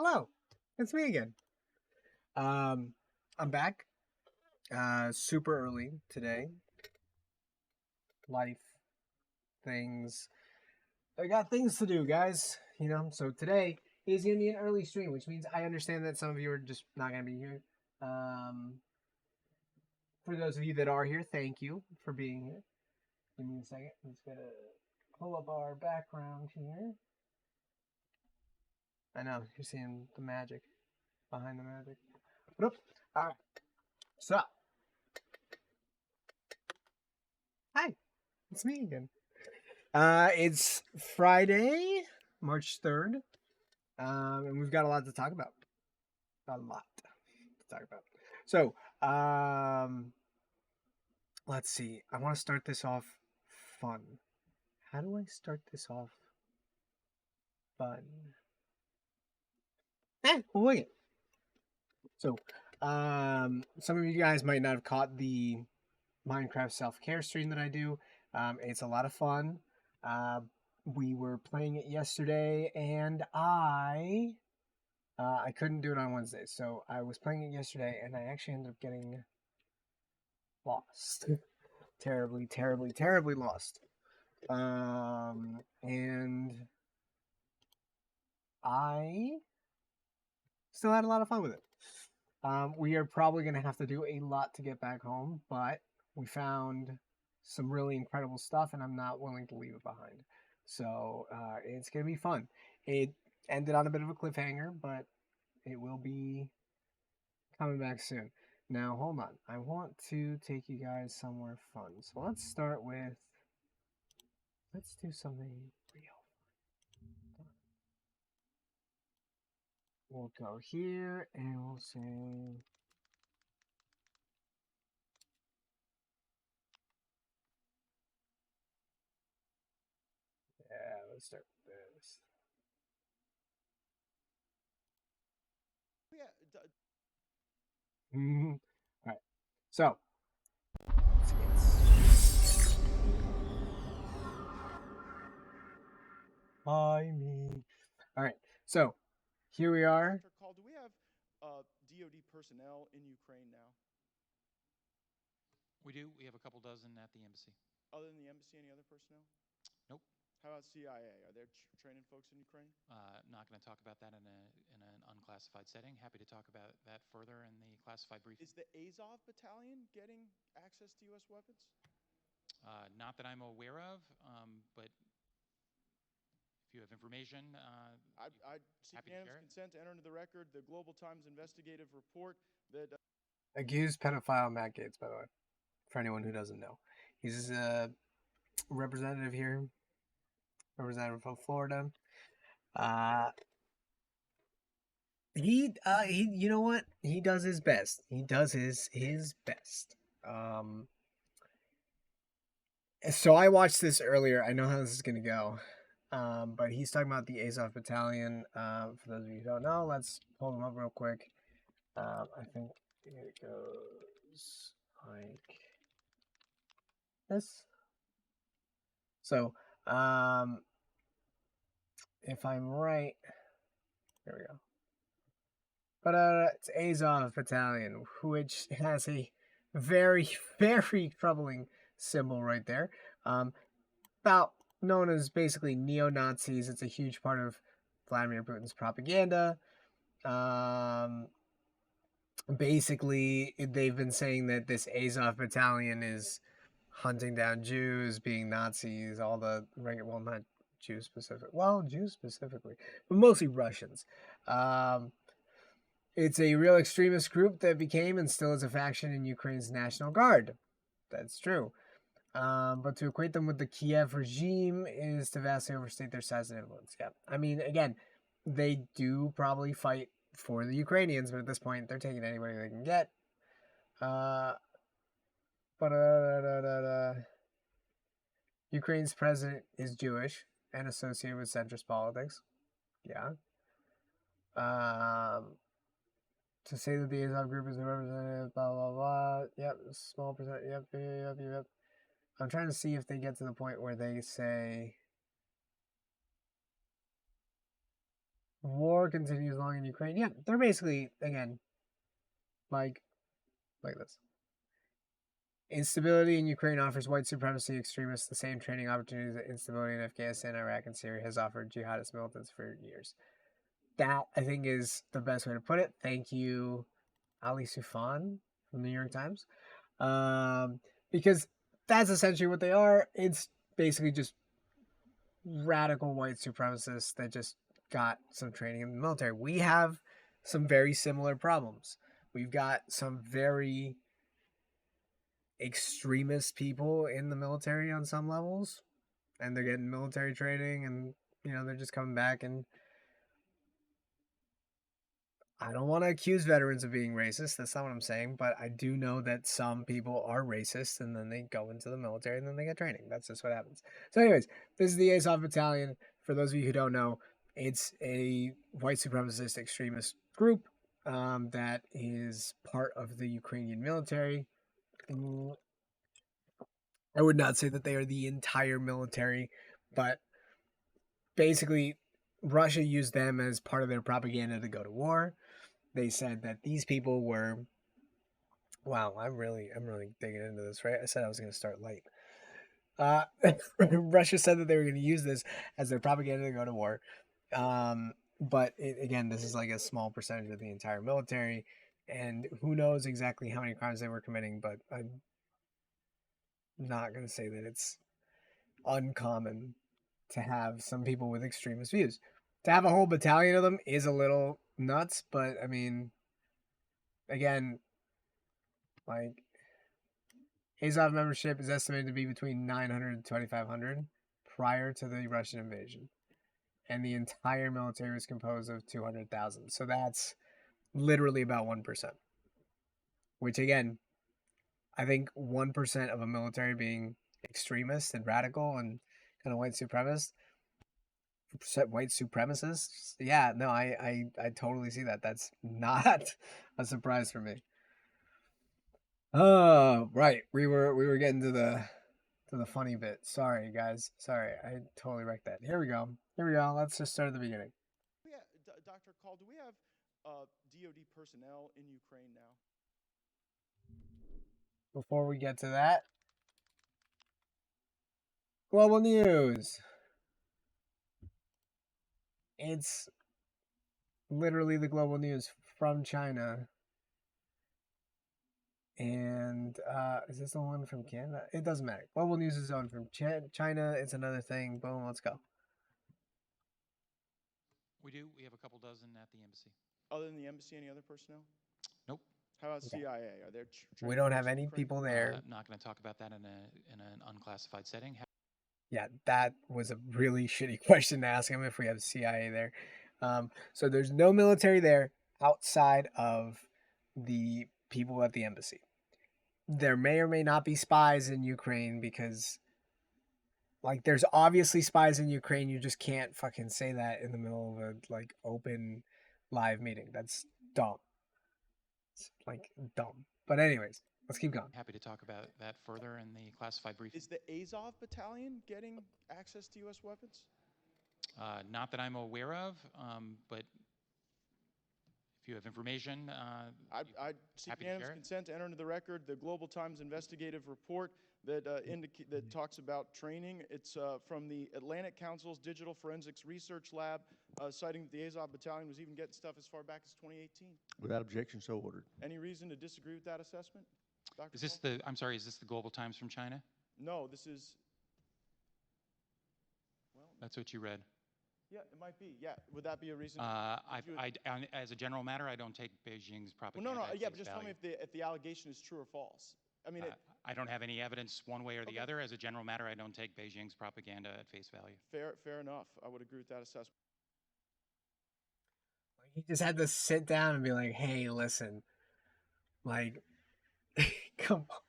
Hello, it's me again. I'm back. Super early today. Life, things. I got things to do, guys. So today is gonna be an early stream, which means I understand that some of you are just not gonna be here. Um, for those of you that are here, thank you for being here. Give me a second. I'm just gonna pull up our background here. I know you're seeing the magic behind the magic. All right. So, hi, it's me again. It's Friday, March 3rd, and we've got a lot to talk about. A lot to talk about. So, let's see. I want to start this off fun. How do I start this off fun? We'll wing it. So, some of you guys might not have caught the Minecraft self-care stream that I do. It's a lot of fun. We were playing it yesterday, and I couldn't do it on Wednesday, so I was playing it yesterday, and I actually ended up getting lost. Terribly, terribly, terribly lost. And I still had a lot of fun with it. We are probably going to have to do a lot to get back home, but we found some really incredible stuff, and I'm not willing to leave it behind. So it's going to be fun. It ended on a bit of a cliffhanger, but it will be coming back soon. Now, hold on. I want to take you guys somewhere fun. So let's start with... Let's do something real. We'll go here, and we'll say... Yeah, let's start with this. Yeah. All right. So, hi me. All right. So, here we are. Call, do we have DoD personnel in Ukraine now? We do. We have a couple dozen at the embassy. Other than the embassy, any other personnel? Nope. How about CIA? Are they training folks in Ukraine? Not going to talk about that in an unclassified setting. Happy to talk about that further in the classified briefing. Is the Azov battalion getting access to U.S. weapons? Not that I'm aware of, but if you have information, I seek unanimous consent to enter into the record the Global Times investigative report that... Accused pedophile Matt Gaetz, by the way, for anyone who doesn't know. He's a representative here, representative from Florida. He, you know what? He does his best. He does his best. So I watched this earlier. I know how this is gonna go. But he's talking about the Azov Battalion. For those of you who don't know, let's pull them up real quick. I think it goes like this. So, if I'm right, here we go. But it's Azov Battalion, which has a very, very troubling symbol right there. About known as basically neo-Nazis. It's a huge part of Vladimir Putin's propaganda. Basically, they've been saying that this Azov Battalion is hunting down Jews, being Nazis, all the regular, well, not Jews specific, well, Jews specifically, but mostly Russians. It's a real extremist group that became and still is a faction in Ukraine's National Guard. That's true. But to equate them with the Kiev regime is to vastly overstate their size and influence. Yeah, I mean, again, they do probably fight for the Ukrainians, but at this point, they're taking anybody they can get. Ukraine's president is Jewish and associated with centrist politics. Yeah. To say that the Azov group is a representative, blah, blah, blah. Yep, small percent. Yep. I'm trying to see if they get to the point where they say war war continues long in Ukraine. Yeah, they're basically, again, like this. Instability in Ukraine offers white supremacy extremists the same training opportunities that instability in Afghanistan, Iraq, and Syria has offered jihadist militants for years. That, I think, is the best way to put it. Thank you, Ali Soufan from the New York Times. Because that's essentially what they are. It's basically just radical white supremacists that just got some training in the military. We have some very similar problems. We've got some very extremist people in the military on some levels, and they're getting military training, and they're just coming back. And I don't want to accuse veterans of being racist. That's not what I'm saying, but I do know that some people are racist, and then they go into the military, and then they get training. That's just what happens. So anyways, this is the Azov Battalion. For those of you who don't know, it's a white supremacist extremist group that is part of the Ukrainian military. I would not say that they are the entire military, but basically Russia used them as part of their propaganda to go to war. They said that these people were, wow, I'm really digging into this, right? I said I was going to start late. Russia said that they were going to use this as their propaganda to go to war. But again, this is like a small percentage of the entire military, and who knows exactly how many crimes they were committing, but I'm not going to say that it's uncommon to have some people with extremist views. To have a whole battalion of them is a little nuts, but I mean, again, like, Azov membership is estimated to be between 900 and 2,500 prior to the Russian invasion. And the entire military was composed of 200,000. So that's literally about 1%. Which, again, I think 1% of a military being extremist and radical and kind of white supremacists. Yeah, no, I totally see that. That's not a surprise for me. Oh, right. We were getting to the funny bit. Sorry, guys. Sorry, I totally wrecked that. Here we go. Let's just start at the beginning. Yeah, Dr. Call, do we have DoD personnel in Ukraine now? Before we get to that, global news. It's literally the global news from China. And is this the one from Canada? It doesn't matter. Global news is on from China. It's another thing. Boom, let's go. We do. We have a couple dozen at the embassy. Other than the embassy, any other personnel? Nope. How about Okay. CIA? Are there? We don't have any people there. I'm not going to talk about that in an unclassified setting. Yeah, that was a really shitty question to ask him if we have CIA there. So there's no military there outside of the people at the embassy. There may or may not be spies in Ukraine because, like, there's obviously spies in Ukraine. You just can't fucking say that in the middle of a, like, open live meeting. That's dumb. It's, like, dumb. But anyways, let's keep going. Happy to talk about that further in the classified briefing. Is the Azov Battalion getting access to U.S. weapons? Not that I'm aware of, but if you have information, I seek happy to unanimous share it. consent to enter into the record the Global Times investigative report that that talks about training. It's from the Atlantic Council's Digital Forensics Research Lab, citing that the Azov Battalion was even getting stuff as far back as 2018. Without objection, so ordered. Any reason to disagree with that assessment, Dr. Is this Paul? I'm sorry, is this the Global Times from China? No, this is. Well, That's what you read. yeah, it might be. Yeah, would that be a reason? As a general matter, I don't take Beijing's Well, propaganda. no, at yeah, face but just tell me value. if the allegation is true or false. I mean, I don't have any evidence one way or the Okay. other. As a general matter, I don't take Beijing's propaganda at face value. fair enough. I would agree with that assessment. Like, he just had to sit down and be like, hey, listen. Like, come on.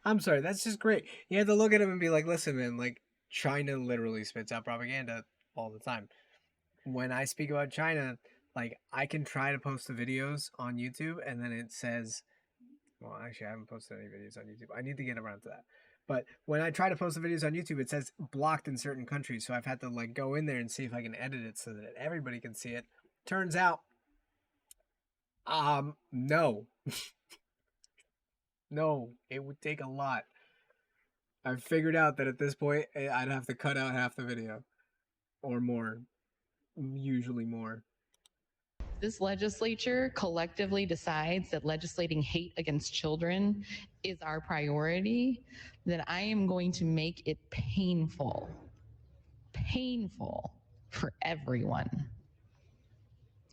I'm sorry, that's just great. You had to look at him and be like, listen, man, like, China literally spits out propaganda all the time. When I speak about China, like, I can try to post the videos on YouTube, and then it says, well, actually, I haven't posted any videos on YouTube. I need to get around to that. But when I try to post the videos on YouTube, it says blocked in certain countries. So I've had to, like, go in there and see if I can edit it so that everybody can see it. Turns out, no. No, it would take a lot. I figured out that at this point, I'd have to cut out half the video or more, usually more. This legislature collectively decides that legislating hate against children is our priority, then I am going to make it painful for everyone.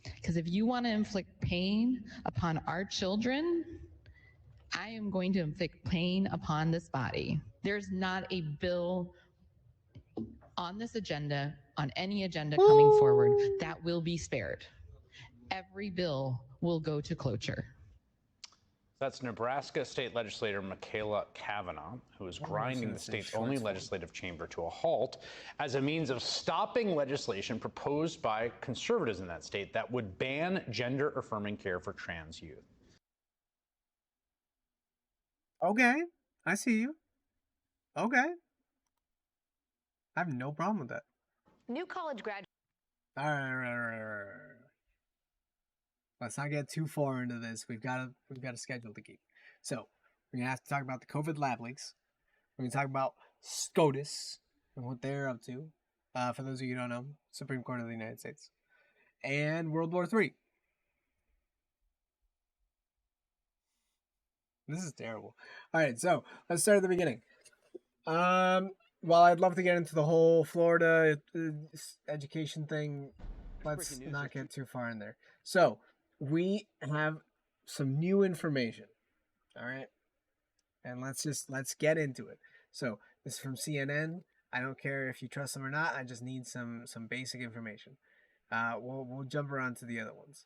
Because if you want to inflict pain upon our children, I am going to inflict pain upon this body. There's not a bill on this agenda, on any agenda coming forward, that will be spared. Every bill will go to cloture. That's Nebraska State Legislator Michaela Kavanaugh, who is grinding the state's only legislative chamber to a halt as a means of stopping legislation proposed by conservatives in that state that would ban gender-affirming care for trans youth. Okay, I see you. Okay. I have no problem with that. New college graduates. All right. Let's not get too far into this. We've got a schedule to keep. So we're gonna have to talk about the COVID lab leaks. We're gonna talk about SCOTUS and what they're up to. For those of you who don't know, Supreme Court of the United States, and World War III. This is terrible. All right, so let's start at the beginning. While I'd love to get into the whole Florida education thing, let's not get too far in there. So we have some new information. All right, and let's get into it. So this is from CNN. I don't care if you trust them or not. I just need some basic information. We'll jump around to the other ones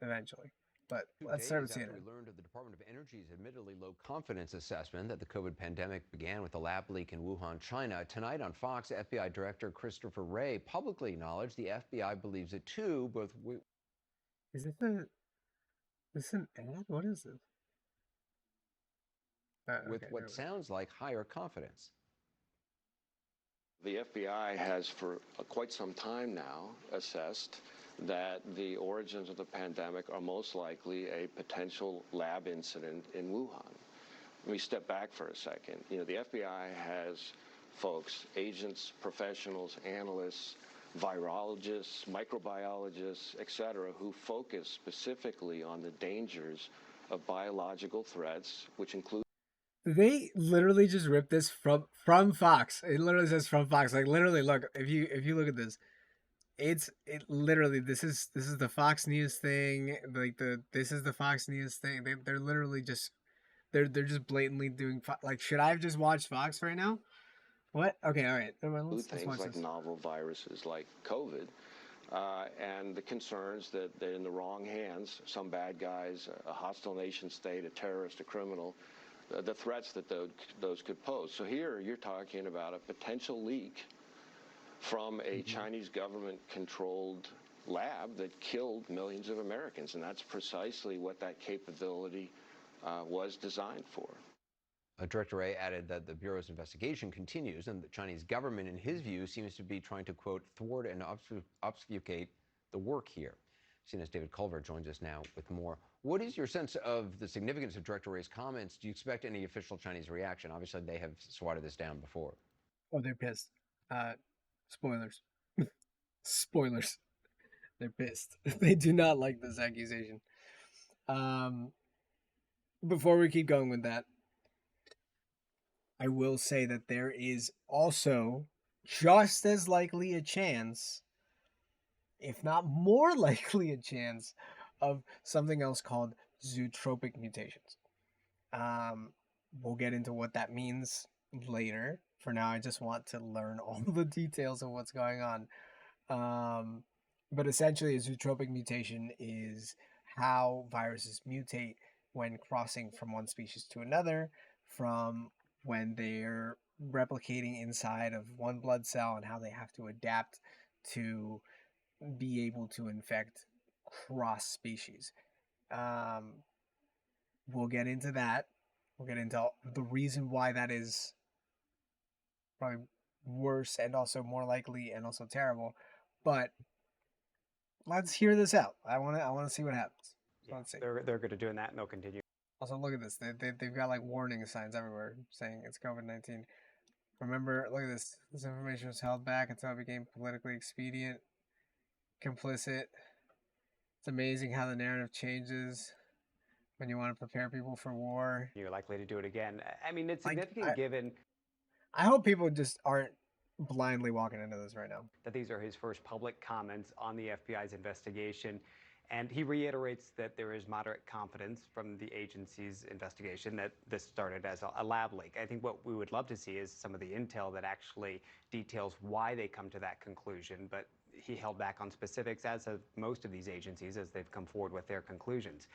eventually. But let's start with CNN. We learned of the Department of Energy's admittedly low confidence assessment that the COVID pandemic began with a lab leak in Wuhan, China. Tonight on Fox, FBI Director Christopher Wray publicly acknowledged the FBI believes it too. Is this an ad? What is this? With what sounds like higher confidence. The FBI has for quite some time now assessed that the origins of the pandemic are most likely a potential lab incident in Wuhan. Let me step back for a second. You know, the FBI has folks, agents, professionals, analysts, virologists, microbiologists, et cetera, who focus specifically on the dangers of biological threats, which include. They literally just ripped this from Fox. It literally says from Fox. Like literally, look, if you look at this, it literally this is the Fox News thing. Like this is the Fox News thing. They're literally just they're just blatantly doing like. Should I have just watched Fox right now? What? Okay, all right. Let's things like novel viruses like COVID, and the concerns that they're in the wrong hands. Some bad guys, a hostile nation state, a terrorist, a criminal. The threats that those could pose. So here you're talking about a potential leak from a Chinese government-controlled lab that killed millions of Americans, and that's precisely what that capability was designed for. Director Wray added that the Bureau's investigation continues and the Chinese government, in his view, seems to be trying to, quote, thwart and obfuscate the work here. CNN's David Culver joins us now with more. What is your sense of the significance of Director Wray's comments? Do you expect any official Chinese reaction? Obviously, they have swatted this down before. Oh, they're pissed. Spoilers. Spoilers. They're pissed. They do not like this accusation. Before we keep going with that, I will say that there is also just as likely a chance, if not more likely a chance, of something else called zootropic mutations. We'll get into what that means later. For now, I just want to learn all the details of what's going on. But essentially, a zootropic mutation is how viruses mutate when crossing from one species to another, from when they're replicating inside of one blood cell and how they have to adapt to be able to infect cross species. We'll get into that. We'll get into the reason why that is probably worse and also more likely and also terrible. But let's hear this out. I want to see what happens. Yeah, Let's see. they're good at doing that, and they'll continue. Also, look at this. They've got like warning signs everywhere saying it's COVID-19. Remember, look at this. This information was held back until it became politically expedient. Complicit. It's amazing how the narrative changes when you want to prepare people for war. You're likely to do it again. I mean, it's Like, significant given I hope people just aren't blindly walking into this right now. that these are his first public comments on the FBI's investigation. And he reiterates that there is moderate confidence from the agency's investigation that this started as a lab leak. I think what we would love to see is some of the intel that actually details why they come to that conclusion. But he held back on specifics, as have most of these agencies, as they've come forward with their conclusions.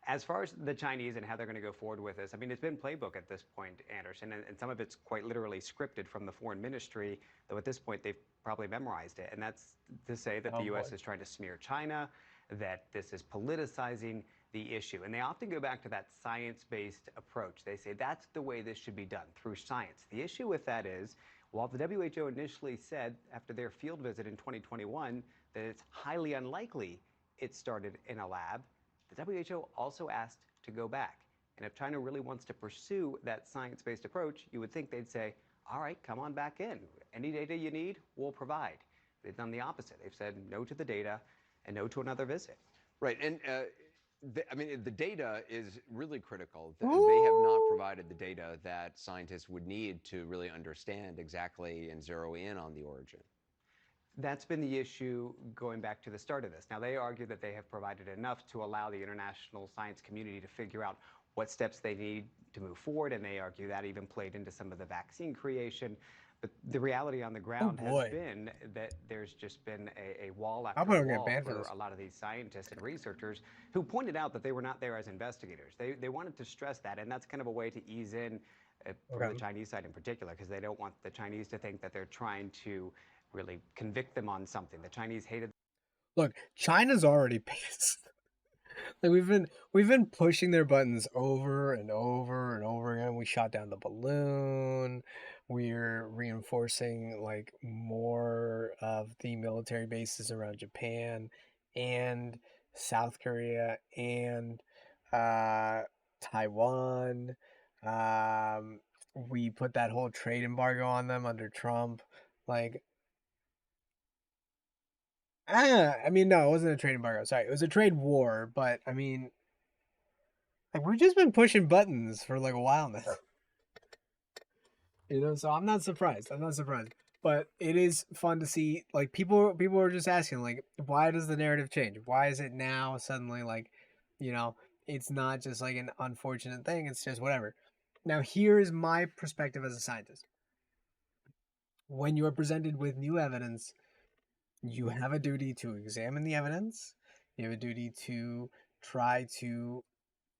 As far as the Chinese and how they're going to go forward with this, I mean, it's been playbook at this point, Anderson, and some of it's quite literally scripted from the foreign ministry, though at this point they've probably memorized it. And that's to say that the U.S. is trying to smear China, that this is politicizing the issue. And they often go back to that science-based approach. They say that's the way this should be done, through science. The issue with that is, while the WHO initially said after their field visit in 2021 that it's highly unlikely it started in a lab, the WHO also asked to go back. And if China really wants to pursue that science-based approach, you would think they'd say, all right, come on back in. Any data you need, we'll provide. They've done the opposite. They've said no to the data and no to another visit. Right, and I mean, the data is really critical. They have not provided the data that scientists would need to really understand exactly and zero in on the origin. That's been the issue going back to the start of this. Now, they argue that they have provided enough to allow the international science community to figure out what steps they need to move forward, and they argue that even played into some of the vaccine creation. But the reality on the ground has been that there's just been a wall after wall for a lot of these scientists and researchers who pointed out that they were not there as investigators. They wanted to stress that, and that's kind of a way to ease in from the Chinese side in particular, because they don't want the Chinese to think that they're trying to really convict them on something. The Chinese hated. Look, China's already pissed. Like we've been pushing their buttons over and over and over again. We shot down the balloon. We're reinforcing like more of the military bases around Japan and South Korea and Taiwan. We put that whole trade embargo on them under Trump. Like, I mean, no, it wasn't a trade embargo. Sorry, it was a trade war. But I mean, like we've just been pushing buttons for like a while now. You know, so I'm not surprised. But it is fun to see, like, people are just asking, like, why does the narrative change? Why is it now suddenly, like, you know, it's not just like an unfortunate thing, it's just whatever. Now, here's my perspective as a scientist. When you are presented with new evidence, you have a duty to examine the evidence. You have a duty to try to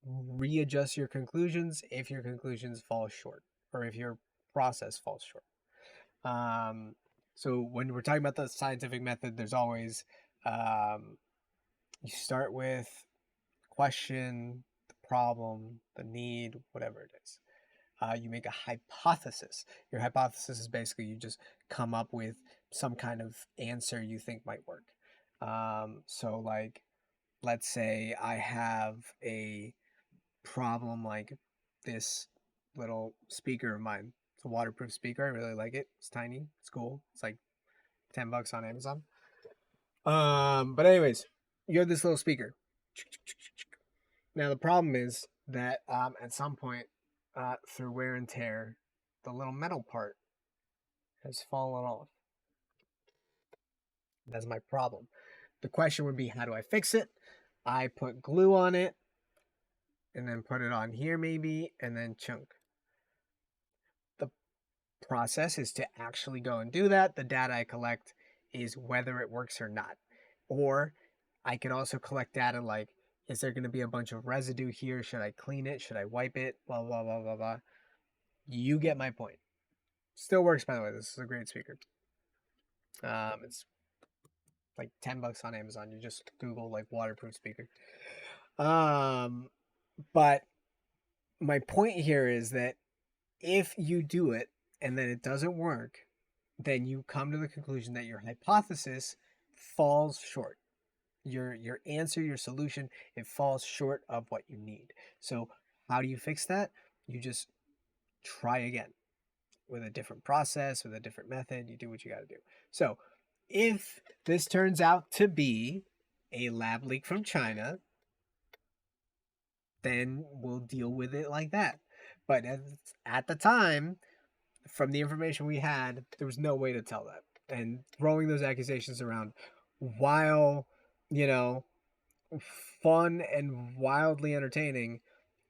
readjust your conclusions if your conclusions fall short, or if your process falls short. So when we're talking about the scientific method, there's always you start with question, the problem, the need, whatever it is. You make a hypothesis. Your hypothesis is basically you just come up with some kind of answer you think might work. So like, let's say I have a problem like this little speaker of mine. It's a waterproof speaker. I really like it. It's tiny. It's cool. It's like $10 on Amazon. But anyways, you have this little speaker. Now the problem is that at some point, through wear and tear, the little metal part has fallen off. That's my problem. The question would be, how do I fix it? I put glue on it, and then put it on here maybe, and then chunk. The process is to actually go and do that. The data I collect is whether it works or not. Or I could also collect data like, is there going to be a bunch of residue here? Should I clean it? Should I wipe it? Blah, blah, blah, blah, blah. You get my point. Still works, by the way. This is a great speaker. It's like $10 on Amazon. You just Google like waterproof speaker. But my point here is that if you do it and then it doesn't work, then you come to the conclusion that your hypothesis falls short. your answer, your solution, it falls short of what you need. So how do you fix that? You just try again with a different process, with a different method. You do what you got to do. So if this turns out to be a lab leak from China, then we'll deal with it like that. But at the time, from the information we had, there was no way to tell that. And throwing those accusations around, while, you know, fun and wildly entertaining,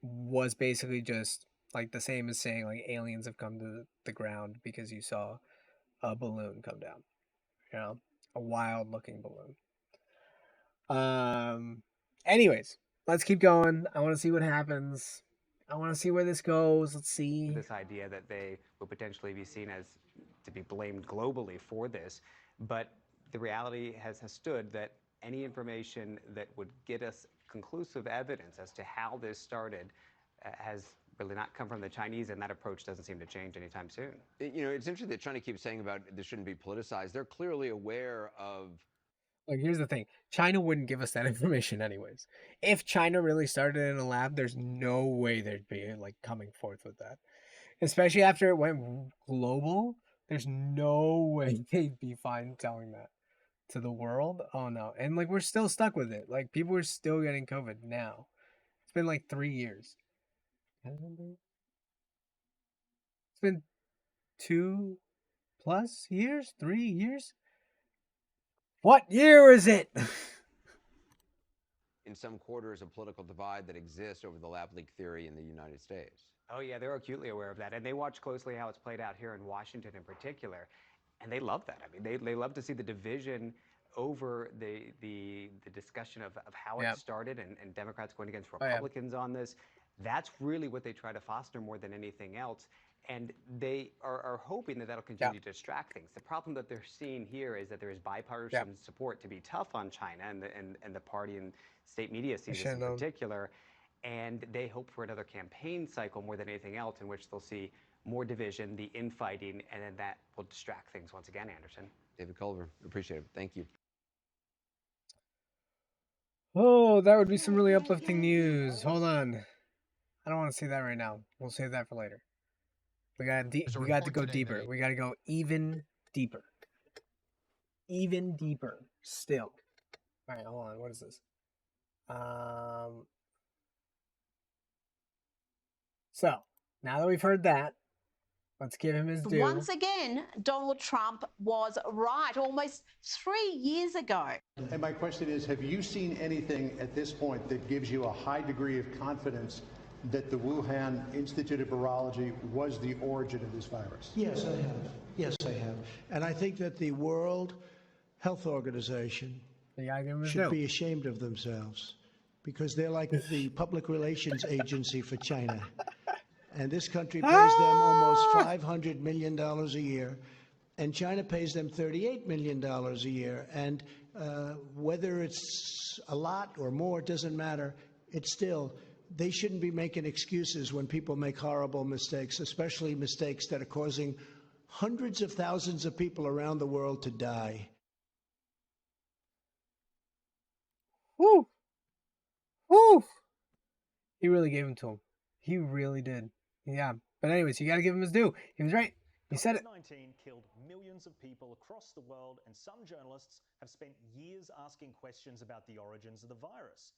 was basically just like the same as saying like aliens have come to the ground because you saw a balloon come down, you know, a wild looking balloon. Anyways, let's keep going. I want to see what happens. I want to see where this goes. Let's see. This idea that they would potentially be seen as to be blamed globally for this, but the reality has stood that any information that would get us conclusive evidence as to how this started has really not come from the Chinese, and that approach doesn't seem to change anytime soon. You know, it's interesting that China keeps saying about this shouldn't be politicized. They're clearly aware of. Like, here's the thing. China wouldn't give us that information anyways. If China really started in a lab, there's no way they'd be like coming forth with that. Especially after it went global, there's no way they'd be fine telling that to the world. Oh no. And like we're still stuck with it. Like people are still getting COVID now. It's been like 3 years. It's been 2+ years, 3 years. What year is it? In some quarters, a political divide that exists over the lab leak theory in the United States. Oh yeah, they're acutely aware of that, and they watch closely how it's played out here in Washington in particular, and they love that. I mean, they love to see the division over the discussion of how it started, and Democrats going against Republicans on this. That's really what they try to foster more than anything else, and they are hoping that that'll continue to distract things. The problem that they're seeing here is that there is bipartisan support to be tough on China, and the party and state media sees this in particular. And they hope for another campaign cycle more than anything else in which they'll see more division, the infighting, and then that will distract things once again, Anderson. David Culver, appreciate it. Thank you. Oh, that would be some really uplifting news. Hold on. I don't want to say that right now. We'll save that for later. We got to go deeper. We got to go even deeper. Even deeper still. All right, hold on. What is this? So, now that we've heard that, let's give him his due. Once again, Donald Trump was right almost 3 years ago. And my question is, have you seen anything at this point that gives you a high degree of confidence that the Wuhan Institute of Virology was the origin of this virus? Yes, I have. Yes, I have. And I think that the World Health Organization should be ashamed of themselves, because they're like the public relations agency for China. And this country pays them almost $500 million a year, and China pays them $38 million a year. And whether it's a lot or more, doesn't matter. It's still, they shouldn't be making excuses when people make horrible mistakes, especially mistakes that are causing hundreds of thousands of people around the world to die. Woo! Woo! He really gave him to him. He really did. Yeah. But anyways, you got to give him his due. He was right. He said it. COVID-19 killed millions of people across the world, and some journalists have spent years asking questions about the origins of the virus.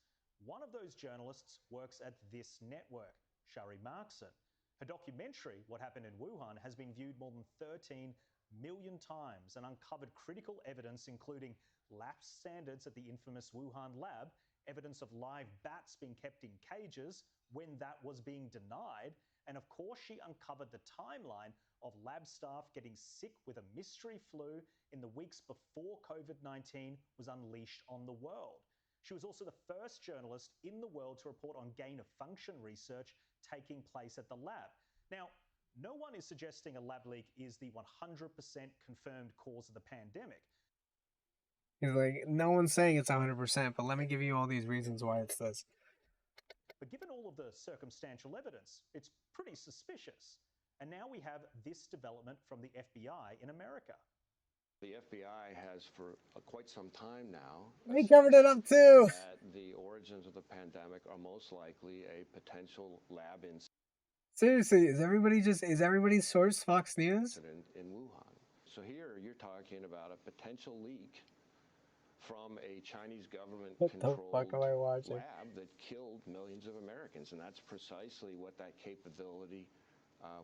One of those journalists works at this network, Shari Markson. Her documentary, What Happened in Wuhan, has been viewed more than 13 million times and uncovered critical evidence, including lapsed standards at the infamous Wuhan lab, evidence of live bats being kept in cages when that was being denied, and of course she uncovered the timeline of lab staff getting sick with a mystery flu in the weeks before COVID-19 was unleashed on the world. She was also the first journalist in the world to report on gain-of-function research taking place at the lab. Now, no one is suggesting a lab leak is the 100% confirmed cause of the pandemic. He's like, no one's saying it's 100%, but let me give you all these reasons why it's this. But given all of the circumstantial evidence, it's pretty suspicious. And now we have this development from the FBI in America. The FBI has for quite some time now. We covered it up too. That the origins of the pandemic are most likely a potential lab incident. Seriously, is everybody's source Fox News? In Wuhan. So here you're talking about a potential leak from a Chinese government-controlled lab that killed millions of Americans, and that's precisely what that capability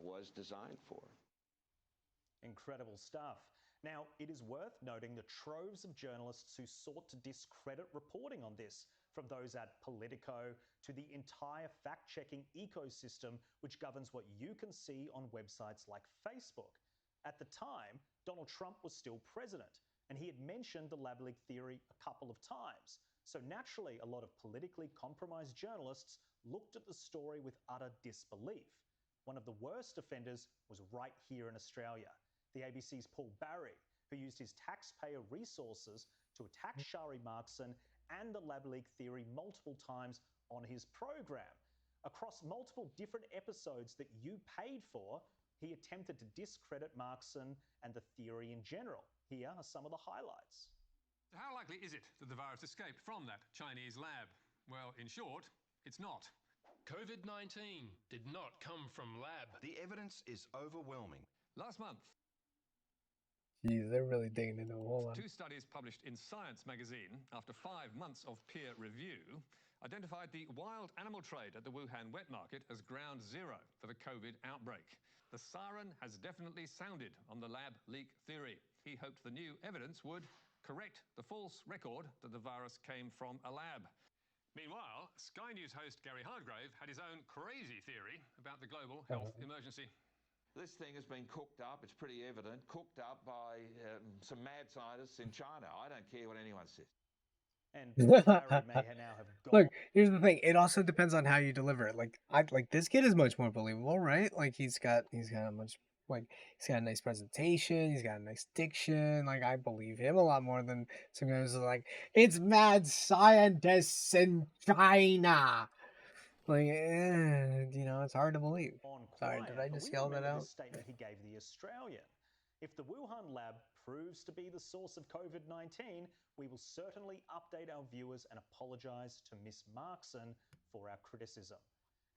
was designed for. Incredible stuff. Now, it is worth noting the troves of journalists who sought to discredit reporting on this, from those at Politico to the entire fact-checking ecosystem which governs what you can see on websites like Facebook. At the time, Donald Trump was still president, and he had mentioned the lab leak theory a couple of times. So naturally, a lot of politically compromised journalists looked at the story with utter disbelief. One of the worst offenders was right here in Australia. The ABC's Paul Barry, who used his taxpayer resources to attack Shari Markson and the lab leak theory multiple times on his program. Across multiple different episodes that you paid for, he attempted to discredit Markson and the theory in general. Here are some of the highlights. So how likely is it that the virus escaped from that Chinese lab? Well, in short, it's not. COVID-19 did not come from lab. The evidence is overwhelming. Last month, Jeez, they're really digging into a whole lot. 2 studies published in Science magazine after 5 months of peer review identified the wild animal trade at the Wuhan wet market as ground zero for the COVID outbreak. The siren has definitely sounded on the lab leak theory. He hoped the new evidence would correct the false record that the virus came from a lab. Meanwhile, Sky News host Gary Hargrave had his own crazy theory about the global health emergency. This thing has been cooked up, it's pretty evident, cooked up by some mad scientists in China. I don't care what anyone says. And Barry may now have gone. Look, here's the thing. It also depends on how you deliver it. Like this kid is much more believable, right? Like he's got he's got a nice presentation, he's got a nice diction. Like I believe him a lot more than some guys are like, it's mad scientists in China. Like, it's hard to believe. Sorry, did I just yell that out? The statement he gave the Australian. If the Wuhan lab proves to be the source of COVID-19, we will certainly update our viewers and apologise to Miss Markson for our criticism.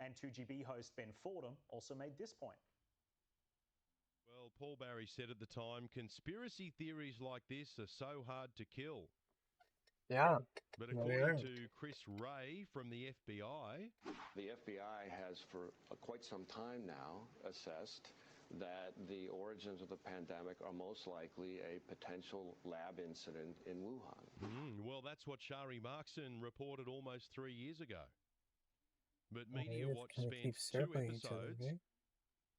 And 2GB host Ben Fordham also made this point. Well, Paul Barry said at the time, conspiracy theories like this are so hard to kill. Yeah. But according to Chris Ray from the FBI... The FBI has for quite some time now assessed that the origins of the pandemic are most likely a potential lab incident in Wuhan. Well, that's what Shari Markson reported almost 3 years ago. But Media Watch spent 2 episodes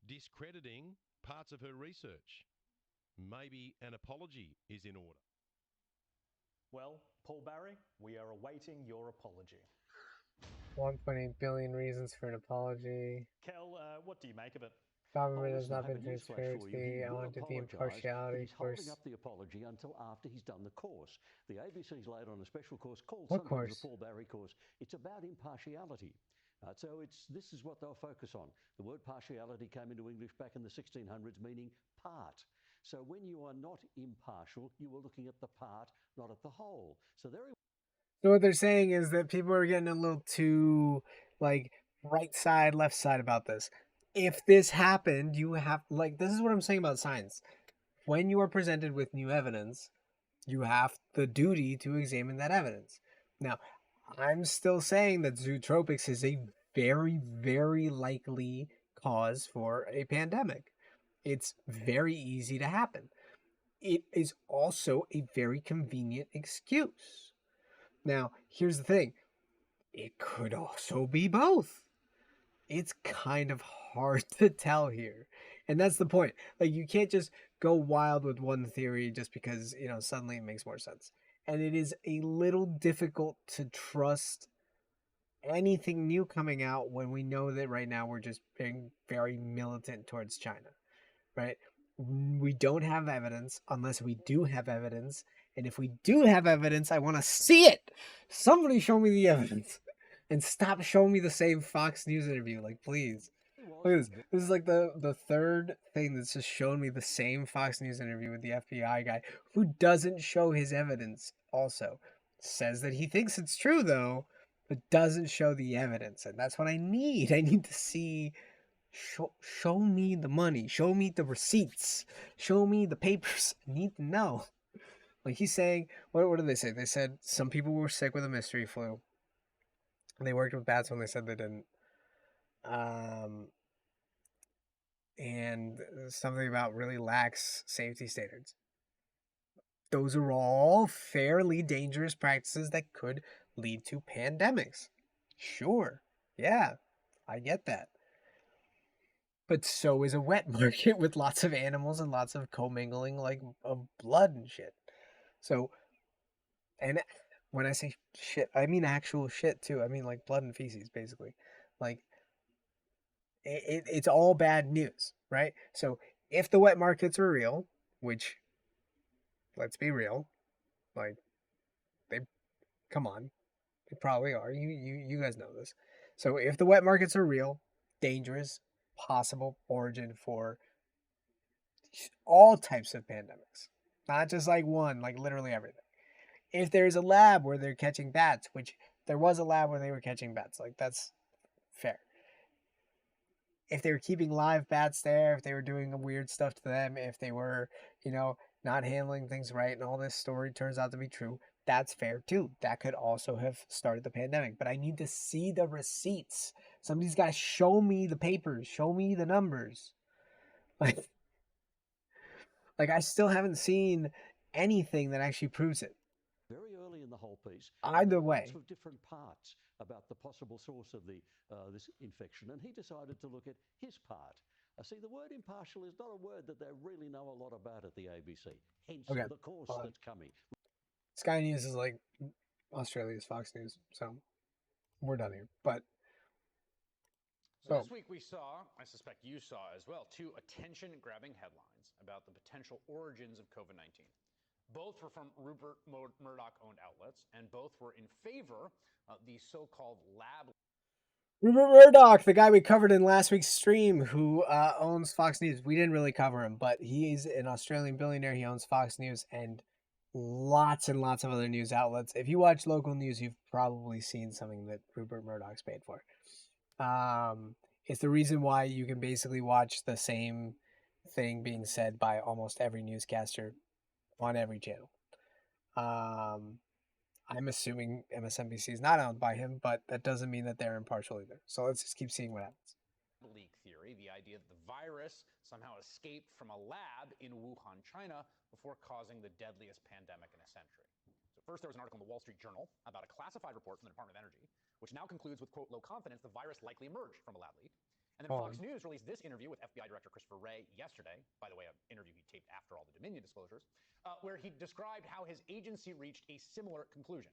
discrediting parts of her research. Maybe an apology is in order. Well, Paul Barry, we are awaiting your apology. 1.8 billion reasons for an apology. Kel, what do you make of it? Government has not been transparency. I wanted the impartiality course. He's holding up the apology until after he's done the course. The ABC's laid on a special course called What course? The Paul Barry course. It's about impartiality. So this is what they'll focus on. The word partiality came into English back in the 1600s, meaning part. So when you are not impartial, you are looking at the part, not at the whole. So what they're saying is that people are getting a little too right side, left side about this. If this happened, you have this is what I'm saying about science. When you are presented with new evidence, you have the duty to examine that evidence. Now, I'm still saying that zootropics is a very, very likely cause for a pandemic. It's very easy to happen. It is also a very convenient excuse. Now, here's the thing. It could also be both. It's kind of hard to tell here. And that's the point. You can't just go wild with one theory just because, suddenly it makes more sense. And it is a little difficult to trust anything new coming out when we know that right now we're just being very militant towards China, right? We don't have evidence unless we do have evidence. And if we do have evidence, I want to see it. Somebody show me the evidence. And stop showing me the same Fox News interview, please. Look at this. This is like the third thing that's just shown me the same Fox News interview with the FBI guy who doesn't show his evidence also. Says that he thinks it's true though, but doesn't show the evidence. And that's what I need. I need to see show me the money, show me the receipts, show me the papers. I need to know. Like he's saying, what did they say? They said some people were sick with a mystery flu. And they worked with bats when they said they didn't. And something about really lax safety standards. Those are all fairly dangerous practices that could lead to pandemics. Sure. Yeah, I get that. But so is a wet market with lots of animals and lots of commingling like of blood and shit. So, and when I say shit, I mean actual shit too. I mean like blood and feces, basically. Like, it's all bad news, right? So if the wet markets are real, which, let's be real, like they, come on, they probably are. You guys know this. So if the wet markets are real, dangerous, possible origin for all types of pandemics, not just like one, like literally everything. If there's a lab where they're catching bats, which there was a lab where they were catching bats, like that's fair. If they were keeping live bats there, if they were doing weird stuff to them, if they were, not handling things right, and all this story turns out to be true, that's fair too. That could also have started the pandemic. But I need to see the receipts. Somebody's got to show me the papers, show me the numbers. Like I still haven't seen anything that actually proves it. Very early in the whole piece. Either way. Lots of different parts about the possible source of this infection, and he decided to look at his part. See, the word impartial is not a word that they really know a lot about at the ABC, hence the course that's coming. Sky News is like Australia's Fox News, so we're done here. But so this week we saw, I suspect you saw as well, two attention-grabbing headlines about the potential origins of COVID-19. Both were from Rupert Murdoch-owned outlets, and both were in favor of the so-called lab. Rupert Murdoch, the guy we covered in last week's stream, who owns Fox News. We didn't really cover him, but he's an Australian billionaire. He owns Fox News and lots and lots of other news outlets. If you watch local news, you've probably seen something that Rupert Murdoch's paid for. It's the reason why you can basically watch the same thing being said by almost every newscaster on every channel. I'm assuming MSNBC is not owned by him, but that doesn't mean that they're impartial either. So let's just keep seeing what happens. Leak theory, the idea that the virus somehow escaped from a lab in Wuhan, China, before causing the deadliest pandemic in a century. So first, there was an article in the Wall Street Journal about a classified report from the Department of Energy, which now concludes with, quote, low confidence the virus likely emerged from a lab leak. And then Fox News released this interview with FBI Director Christopher Wray yesterday, by the way, an interview he taped after all the Dominion disclosures, where he described how his agency reached a similar conclusion.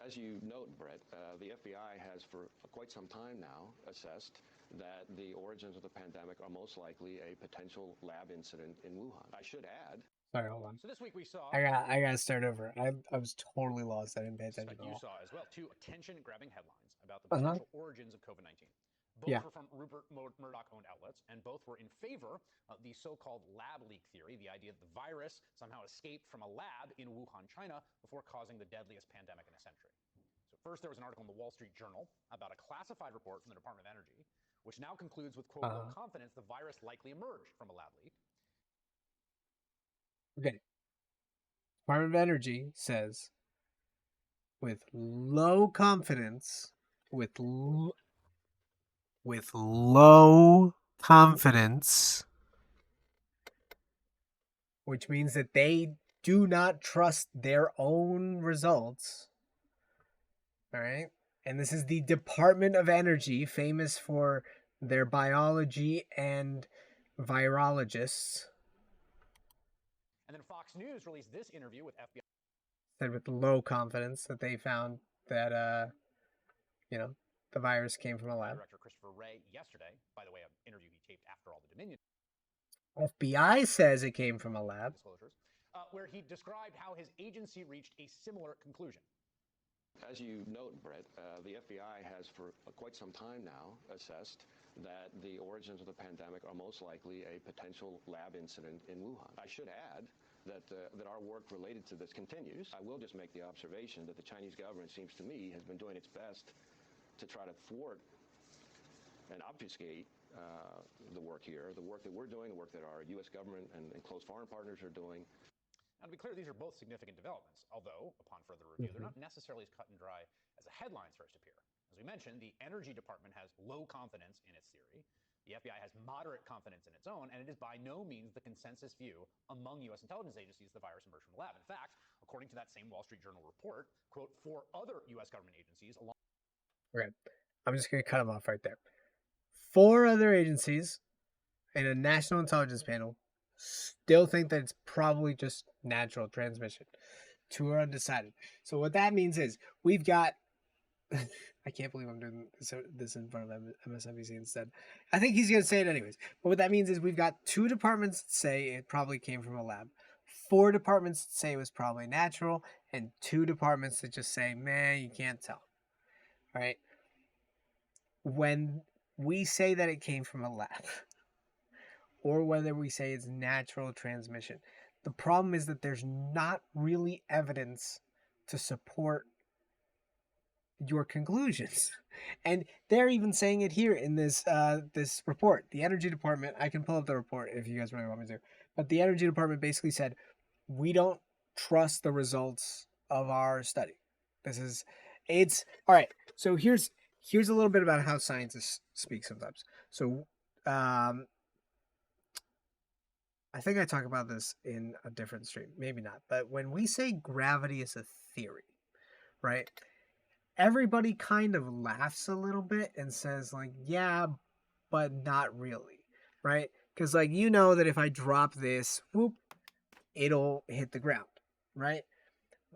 As you note, Brett, the FBI has for quite some time now assessed that the origins of the pandemic are most likely a potential lab incident in Wuhan. I should add. Sorry, hold on. So this week we saw. I got to start over. I was totally lost. I didn't pay attention at all. You saw as well two attention-grabbing headlines about the potential origins of COVID-19. Both were from Rupert Murdoch-owned outlets, and both were in favor of the so-called lab leak theory, the idea that the virus somehow escaped from a lab in Wuhan, China, before causing the deadliest pandemic in a century. So first, there was an article in the Wall Street Journal about a classified report from the Department of Energy, which now concludes with, quote, low confidence the virus likely emerged from a lab leak. Okay. Department of Energy says, with low confidence, with low confidence, which means that they do not trust their own results. All right. And this is the Department of Energy, famous for their biology and virologists. And then Fox News released this interview with FBI. Said with low confidence that they found that, the virus came from a lab. Director Christopher Wray yesterday, by the way, an interview he taped after all the Dominion. FBI says it came from a lab. Disclosures, where he described how his agency reached a similar conclusion. As you note, Brett, the FBI has for quite some time now assessed that the origins of the pandemic are most likely a potential lab incident in Wuhan. I should add that our work related to this continues. I will just make the observation that the Chinese government, seems to me, has been doing its best to try to thwart and obfuscate the work here, the work that we're doing, the work that our U.S. government and close foreign partners are doing. Now, to be clear, these are both significant developments, although, upon further review, they're not necessarily as cut and dry as the headlines first appear. As we mentioned, the Energy Department has low confidence in its theory. The FBI has moderate confidence in its own, and it is by no means the consensus view among U.S. intelligence agencies the virus emerged from the lab. In fact, according to that same Wall Street Journal report, quote, 4 other U.S. government agencies, along. Okay, I'm just going to cut him off right there. 4 other agencies and a national intelligence panel still think that it's probably just natural transmission. 2 are undecided. So what that means is we've got I can't believe I'm doing this in front of MSNBC instead. I think he's going to say it anyways. But what that means is we've got 2 departments that say it probably came from a lab, 4 departments that say it was probably natural, and 2 departments that just say, man, you can't tell. All right? When we say that it came from a lab, or whether we say it's natural transmission, the problem is that there's not really evidence to support your conclusions. And they're even saying it here in this this report. The Energy Department, I can pull up the report if you guys really want me to, but the Energy Department basically said, we don't trust the results of our study. It's all right. So here's a little bit about how scientists speak sometimes. So I think I talk about this in a different stream, maybe not, but when we say gravity is a theory, right? Everybody kind of laughs a little bit and says like, yeah, but not really, right? Because like, you know that if I drop this, whoop, it'll hit the ground, right?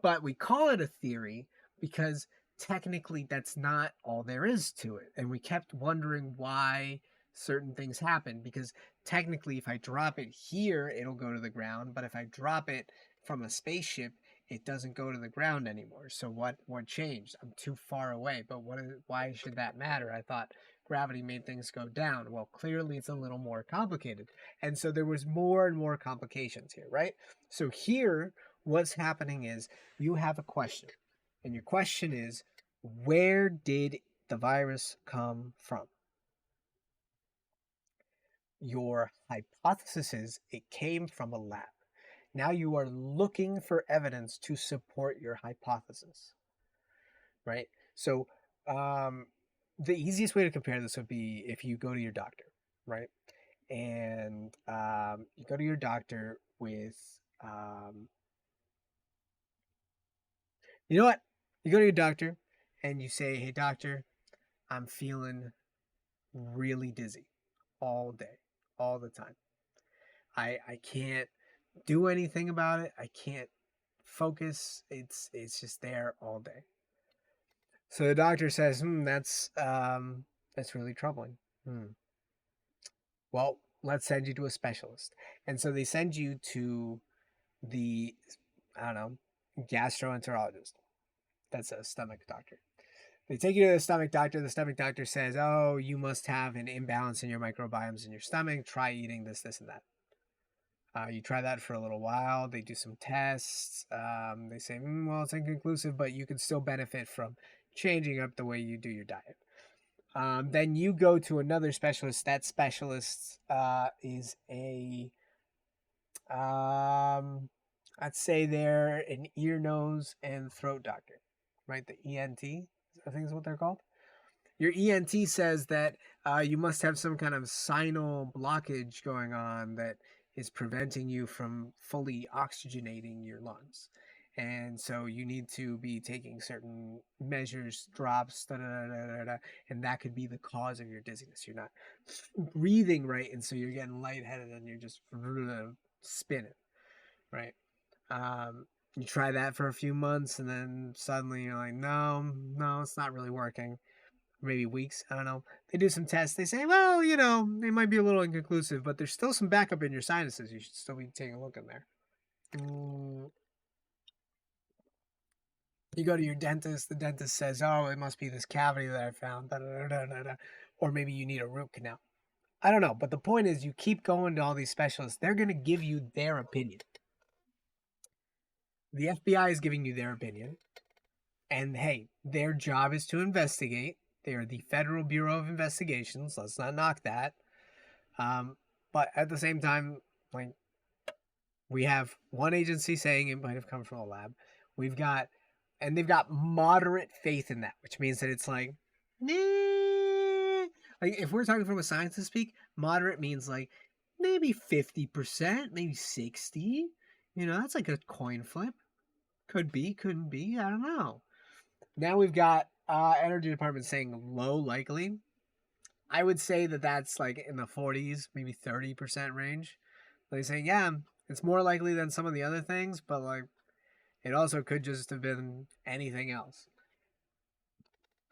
But we call it a theory because technically that's not all there is to it. And we kept wondering why certain things happen, because technically if I drop it here, it'll go to the ground. But if I drop it from a spaceship, it doesn't go to the ground anymore. So what changed? I'm too far away. But why should that matter? I thought gravity made things go down. Well, clearly it's a little more complicated. And so there was more and more complications here, right? So here, what's happening is you have a question. And your question is, where did the virus come from? Your hypothesis is it came from a lab. Now you are looking for evidence to support your hypothesis, right? So the easiest way to compare this would be if you go to your doctor, right? And you go to your doctor with, you know what? You go to your doctor and you say, hey, doctor, I'm feeling really dizzy all day, all the time. I can't do anything about it. I can't focus. It's just there all day. So the doctor says, that's really troubling. Well, let's send you to a specialist. And so they send you to the, gastroenterologist. That's a stomach doctor. They take you to the stomach doctor. The stomach doctor says, oh, you must have an imbalance in your microbiomes in your stomach. Try eating this, and that. You try that for a little while. They do some tests. They say, well, it's inconclusive, but you can still benefit from changing up the way you do your diet. Then you go to another specialist. That specialist is I'd say they're an ear, nose, and throat doctor, right? The ENT, I think is what they're called. Your ENT says that you must have some kind of sinus blockage going on that is preventing you from fully oxygenating your lungs. And so you need to be taking certain measures, drops, and that could be the cause of your dizziness. You're not breathing right, and so you're getting lightheaded and you're just spinning, right? You try that for a few months, and then suddenly you're like, no, it's not really working. Maybe weeks, I don't know. They do some tests. They say, well, they might be a little inconclusive, but there's still some backup in your sinuses. You should still be taking a look in there. You go to your dentist, the dentist says, oh, it must be this cavity that I found, or maybe you need a root canal. I don't know, but the point is you keep going to all these specialists. They're going to give you their opinion. The FBI is giving you their opinion. And hey, their job is to investigate. They are the Federal Bureau of Investigations. Let's not knock that. But at the same time, like, we have one agency saying it might have come from a lab. They've got moderate faith in that, which means that it's like, nah. Like, if we're talking from a scientist speak, moderate means like maybe 50%, maybe 60. That's like a coin flip. Could be, couldn't be. I don't know. Now we've got Energy Department saying low likely. I would say that that's like in the 40s, maybe 30% range. They're saying, yeah, it's more likely than some of the other things, but like it also could just have been anything else.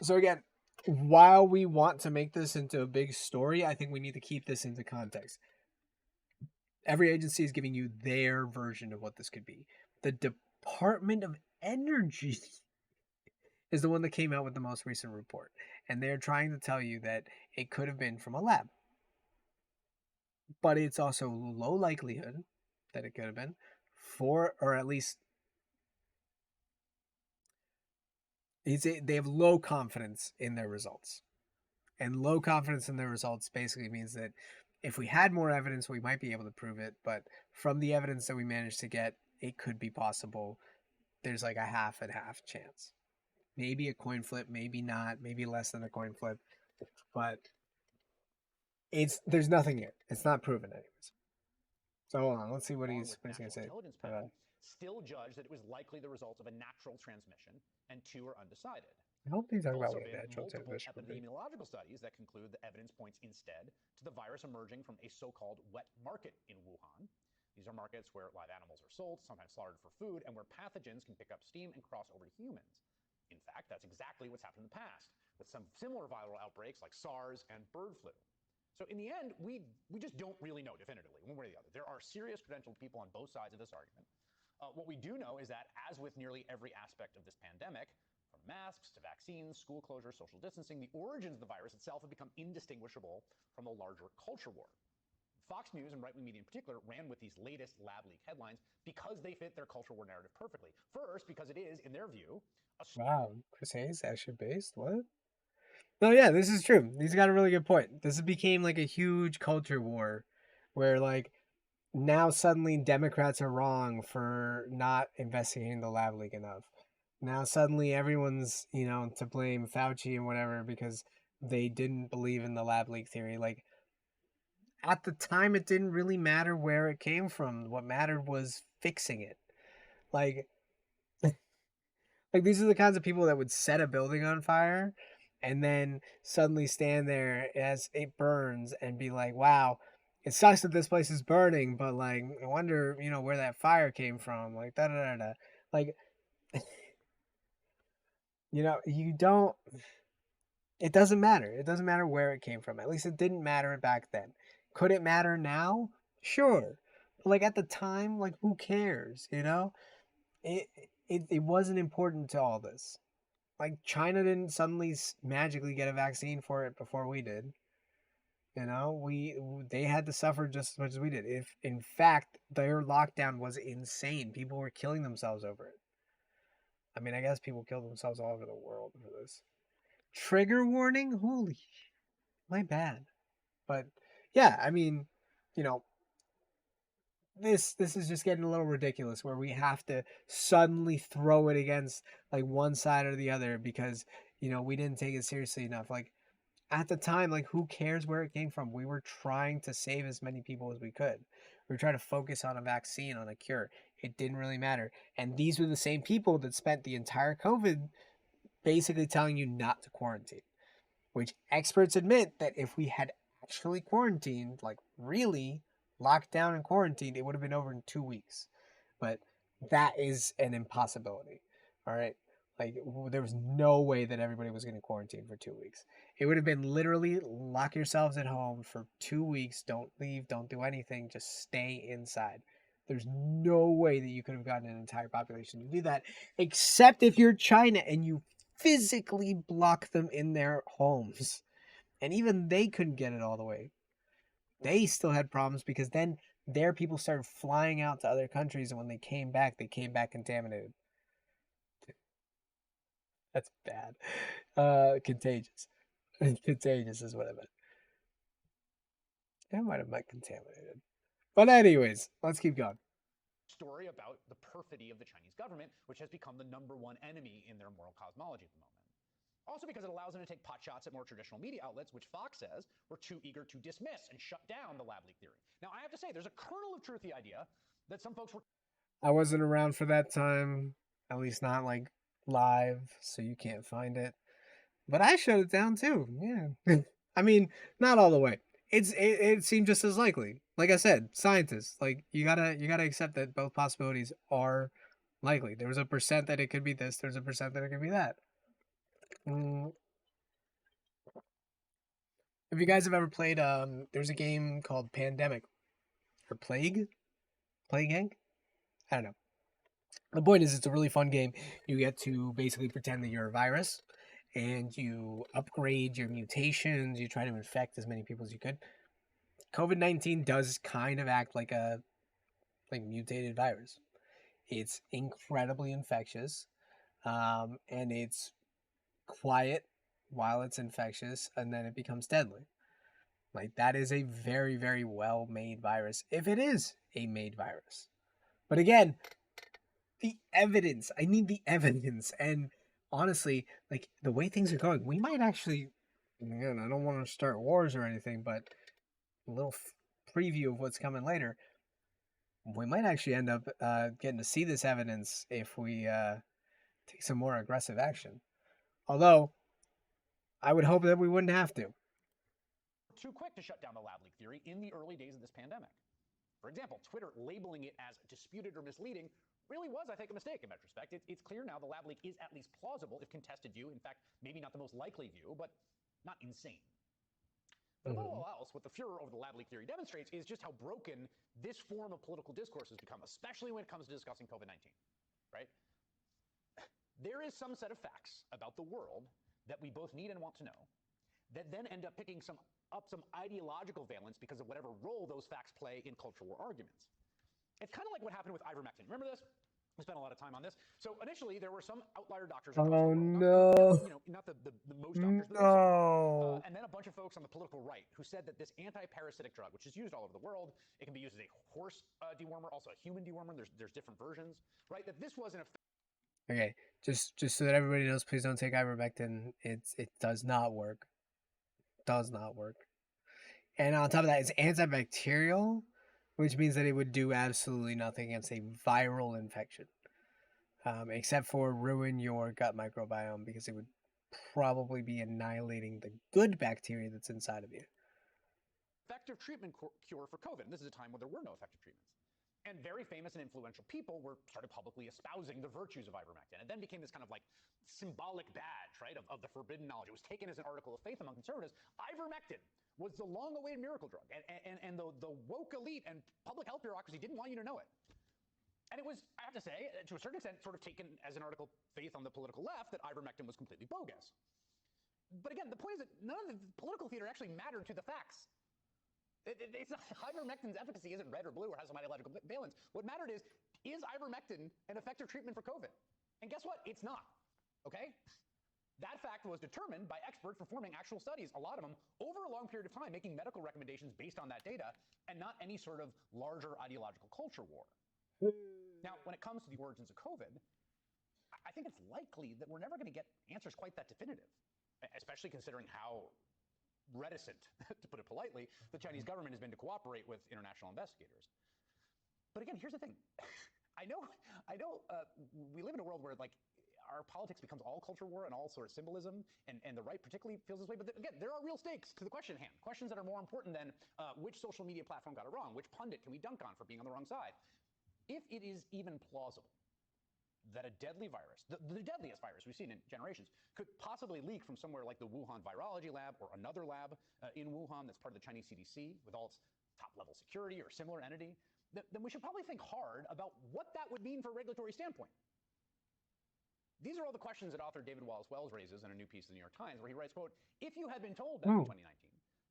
So again, while we want to make this into a big story, I think we need to keep this into context. Every agency is giving you their version of what this could be. The Department of Energy is the one that came out with the most recent report. And they're trying to tell you that it could have been from a lab. But it's also low likelihood that it could have been or at least they have low confidence in their results. And low confidence in their results basically means that if we had more evidence, we might be able to prove it. But from the evidence that we managed to get, it could be possible. There's like a half and half chance. Maybe a coin flip, maybe not, maybe less than a coin flip. But there's nothing here. It's not proven anyways. So hold on, let's see what he's going to say. Still judged that it was likely the result of a natural transmission, and two are undecided. I hope these are about Also been natural multiple transmission. epidemiological studies that conclude the evidence points instead to the virus emerging from a so-called wet market in Wuhan. These are markets where live animals are sold, sometimes slaughtered for food, and where pathogens can pick up steam and cross over to humans. In fact, that's exactly what's happened in the past, with some similar viral outbreaks like SARS and bird flu. So in the end, we just don't really know definitively, one way or the other. There are serious credentialed people on both sides of this argument. What we do know is that, as with nearly every aspect of this pandemic, from masks to vaccines, school closure, social distancing, the origins of the virus itself have become indistinguishable from a larger culture war. Fox News and right-wing media in particular ran with these latest lab leak headlines because they fit their culture war narrative perfectly. First, because it is, in their view, wow, Chris Hayes, action based? What? No, yeah, this is true. He's got a really good point. This became like a huge culture war where like now suddenly Democrats are wrong for not investigating the lab leak enough. Now suddenly everyone's, to blame Fauci and whatever because they didn't believe in the lab leak theory. Like at the time, it didn't really matter where it came from. What mattered was fixing it. Like these are the kinds of people that would set a building on fire and then suddenly stand there as it burns and be like, wow, it sucks that this place is burning, but like, I wonder, where that fire came from. Like, da da da da. Like, you don't, it doesn't matter. It doesn't matter where it came from. At least it didn't matter back then. Could it matter now? Sure. But like at the time, like, who cares, It wasn't important to all this. Like, China didn't suddenly magically get a vaccine for it before we did. They had to suffer just as much as we did. If in fact their lockdown was insane, people were killing themselves over it. I mean, I guess people killed themselves all over the world for this. Trigger warning? Holy, my bad. But yeah, I mean, this is just getting a little ridiculous where we have to suddenly throw it against like one side or the other because we didn't take it seriously enough. Like at the time, like who cares where it came from? We were trying to save as many people as we could. We were trying to focus on a vaccine, on a cure. It didn't really matter. And these were the same people that spent the entire COVID basically telling you not to quarantine, which experts admit that if we had actually quarantined, like really locked down and quarantined, it would have been over in 2 weeks. But that is an impossibility. All right. Like there was no way that everybody was going to quarantine for 2 weeks. It would have been literally lock yourselves at home for 2 weeks. Don't leave. Don't do anything. Just stay inside. There's no way that you could have gotten an entire population to do that, except if you're China and you physically block them in their homes. And even they couldn't get it all the way. They still had problems because then their people started flying out to other countries, and when they came back contaminated. That's bad. Contagious. Contagious is what I meant. I might have meant contaminated. But anyways, let's keep going. Story about the perfidy of the Chinese government, which has become the #1 enemy in their moral cosmology at the moment. Also because it allows them to take potshots at more traditional media outlets, which Fox says were too eager to dismiss and shut down the lab leak theory. Now, I have to say, there's a kernel of truth to the idea that some folks were... I wasn't around for that time, at least not like live, so you can't find it. But I shut it down too. Yeah. I mean, not all the way. It seemed just as likely. Like I said, scientists, like you gotta accept that both possibilities are likely. There was a percent that it could be this, there's a percent that it could be that. If you guys have ever played there's a game called Pandemic or Plague Gang? I don't know. The point is, it's a really fun game. You get to basically pretend that you're a virus, and you upgrade your mutations. You try to infect as many people as you could. COVID-19 does kind of act like a mutated virus. It's incredibly infectious, and it's quiet while it's infectious, and then it becomes deadly. Like, that is a very, very well-made virus, if it is a made virus. But again, the evidence. I need the evidence. And honestly, like, the way things are going, we might actually, again, I don't want to start wars or anything, but a little preview of what's coming later. We might actually end up getting to see this evidence if we take some more aggressive action. Although, I would hope that we wouldn't have to. Too quick to shut down the lab leak theory in the early days of this pandemic. For example, Twitter labeling it as disputed or misleading really was, I think, a mistake in retrospect. It's clear now the lab leak is at least plausible if contested view. In fact, maybe not the most likely view, but not insane. But above all else, what the furor over the lab leak theory demonstrates is just how broken this form of political discourse has become, especially when it comes to discussing COVID-19, right? There is some set of facts about the world that we both need and want to know that then end up picking up some ideological valence because of whatever role those facts play in cultural war arguments. It's kind of like what happened with ivermectin. Remember this? We spent a lot of time on this. So initially, there were some outlier doctors across the world. Not the most doctors, but some. And then a bunch of folks on the political right who said that this anti-parasitic drug, which is used all over the world, it can be used as a horse dewormer, also a human dewormer. There's different versions, right? That this was an effect. Okay, just so that everybody knows, please don't take ivermectin. It does not work. Does not work. And on top of that, it's antibacterial, which means that it would do absolutely nothing against a viral infection, except for ruin your gut microbiome, because it would probably be annihilating the good bacteria that's inside of you. Effective treatment cure for COVID. And this is a time when there were no effective treatments. And very famous and influential people started publicly espousing the virtues of ivermectin. It then became this kind of like symbolic badge, right, of the forbidden knowledge. It was taken as an article of faith among conservatives. Ivermectin was the long-awaited miracle drug. And the woke elite and public health bureaucracy didn't want you to know it. And it was, I have to say, to a certain extent, sort of taken as an article of faith on the political left that ivermectin was completely bogus. But again, the point is that none of the political theater actually mattered to the facts. It's not, ivermectin's efficacy isn't red or blue or has some ideological valence. What mattered is ivermectin an effective treatment for COVID? And guess what? It's not, okay? That fact was determined by experts performing actual studies, a lot of them, over a long period of time, making medical recommendations based on that data, and not any sort of larger ideological culture war. Now, when it comes to the origins of COVID, I think it's likely that we're never going to get answers quite that definitive, especially considering how reticent, to put it politely, the Chinese government has been to cooperate with international investigators. But again, here's the thing. I know we live in a world where like our politics becomes all culture war and all sort of symbolism, and the right particularly feels this way. But again, there are real stakes to the question at hand, questions that are more important than which social media platform got it wrong, which pundit can we dunk on for being on the wrong side. If it is even plausible that a deadly virus, the deadliest virus we've seen in generations, could possibly leak from somewhere like the Wuhan Virology Lab or another lab in Wuhan that's part of the Chinese CDC with all its top-level security or similar entity, then we should probably think hard about what that would mean for a regulatory standpoint. These are all the questions that author David Wallace Wells raises in a new piece in the New York Times, where he writes, quote, if you had been told back in 2019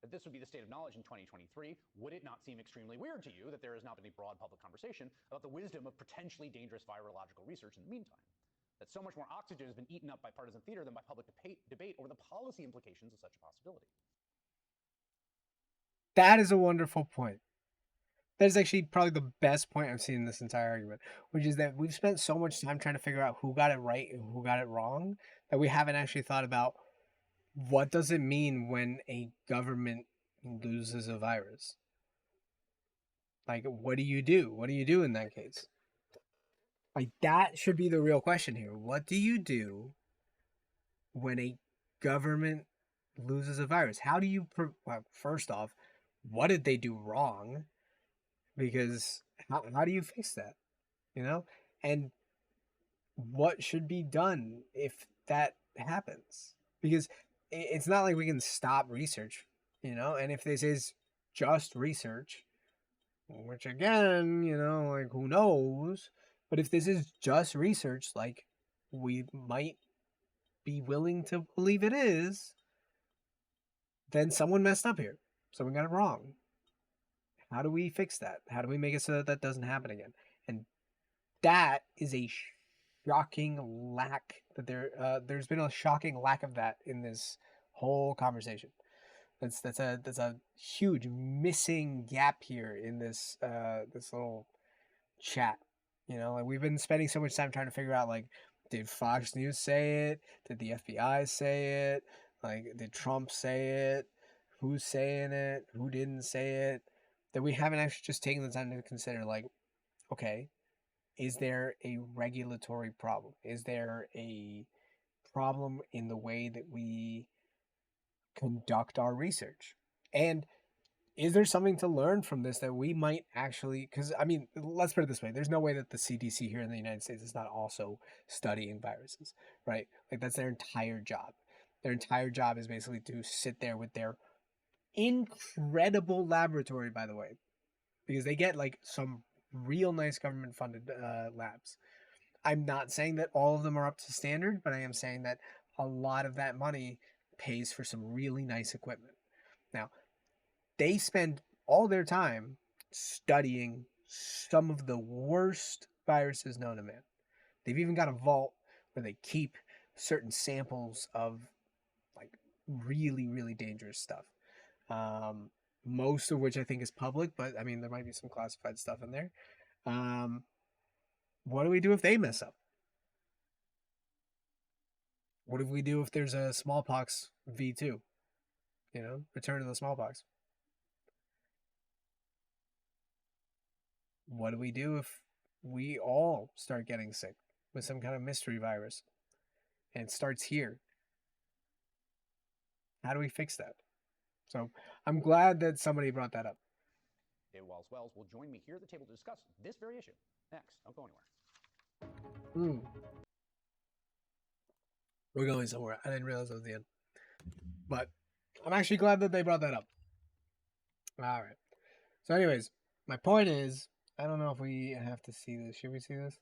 that this would be the state of knowledge in 2023, would it not seem extremely weird to you that there has not been a broad public conversation about the wisdom of potentially dangerous virological research in the meantime? That so much more oxygen has been eaten up by partisan theater than by public debate over the policy implications of such a possibility. That is a wonderful point. That is actually probably the best point I've seen in this entire argument, which is that we've spent so much time trying to figure out who got it right and who got it wrong that we haven't actually thought about what does it mean when a government loses a virus? Like, what do you do? What do you do in that case? Like, that should be the real question here. What do you do when a government loses a virus? How do you, well, first off, what did they do wrong? Because how do you fix that? You know? And what should be done if that happens? Because it's not like we can stop research, you know? And if this is just research, which again, you know, like who knows? But if this is just research, like we might be willing to believe it is, then someone messed up here. Someone got it wrong. How do we fix that? How do we make it so that that doesn't happen again? And that is a shocking lack that there's been a shocking lack of that in this whole conversation. That's a huge missing gap here in this this little chat. You know, like we've been spending so much time trying to figure out, like, did Fox News say it? Did the FBI say it? Like, did Trump say it? Who's saying it? Who didn't say it? That we haven't actually just taken the time to consider, like, okay, is there a regulatory problem? Is there a problem in the way that we conduct our research? And is there something to learn from this that we might actually, because I mean, let's put it this way, there's no way that the CDC here in the United States is not also studying viruses, right? Like, that's their entire job. Their entire job is basically to sit there with their incredible laboratory, by the way, because they get like some real nice government funded labs. I'm not saying that all of them are up to standard, but I am saying that a lot of that money pays for some really nice equipment. Now, they spend all their time studying some of the worst viruses known to man. They've even got a vault where they keep certain samples of like really, really dangerous stuff. Most of which I think is public, but I mean, there might be some classified stuff in there. What do we do if they mess up? What do we do if there's a smallpox V2? You know, return to the smallpox. What do we do if we all start getting sick with some kind of mystery virus and it starts here? How do we fix that? So I'm glad that somebody brought that up. David Wallace Wells will join me here at the table to discuss this very issue. Next, don't go anywhere. We're going somewhere. I didn't realize that was the end. But I'm actually glad that they brought that up. All right. So anyways, my point is, I don't know if we have to see this. Should we see this?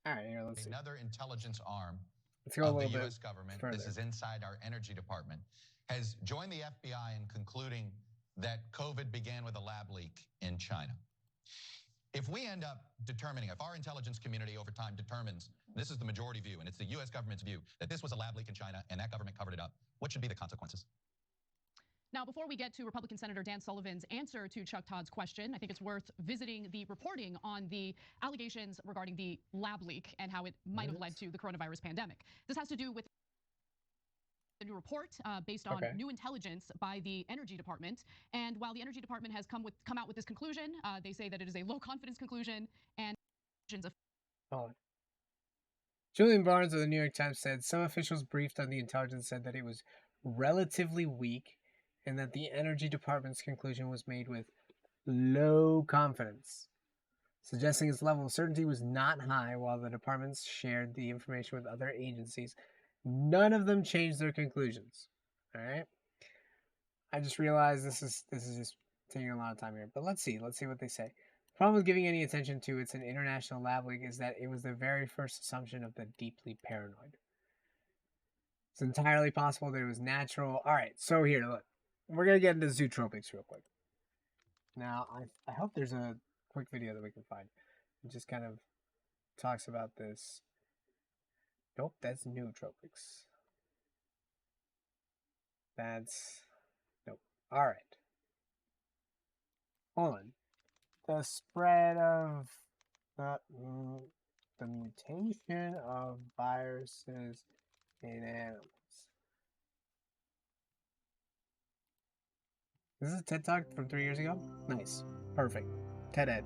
All right, here, let's see. Another intelligence arm of the U.S. government, this is inside our energy department, has joined the FBI in concluding that COVID began with a lab leak in China. If we end up determining, if our intelligence community over time determines, this is the majority view, and it's the U.S. government's view, that this was a lab leak in China and that government covered it up, what should be the consequences? Now, before we get to Republican Senator Dan Sullivan's answer to Chuck Todd's question, I think it's worth visiting the reporting on the allegations regarding the lab leak and how it might have led to the coronavirus pandemic. This has to do with a new report based on new intelligence by the Energy Department. And while the Energy Department has come out with this conclusion, they say that it is a low confidence conclusion and Julian Barnes of the New York Times said some officials briefed on the intelligence said that it was relatively weak and that the Energy Department's conclusion was made with low confidence, suggesting its level of certainty was not high while the departments shared the information with other agencies. None of them changed their conclusions. All right. I just realized this is just taking a lot of time here, but let's see what they say. The problem with giving any attention to it's an international lab leak is that it was the very first assumption of the deeply paranoid. It's entirely possible that it was natural. All right, so here, look. We're going to get into zootropics real quick. Now, I hope there's a quick video that we can find. It just kind of talks about this. Nope, that's nootropics. That's... Nope. All right. Hold on. The spread of... the mutation of viruses in animals. This is a TED Talk from 3 years ago? Nice. Perfect. TED Ed.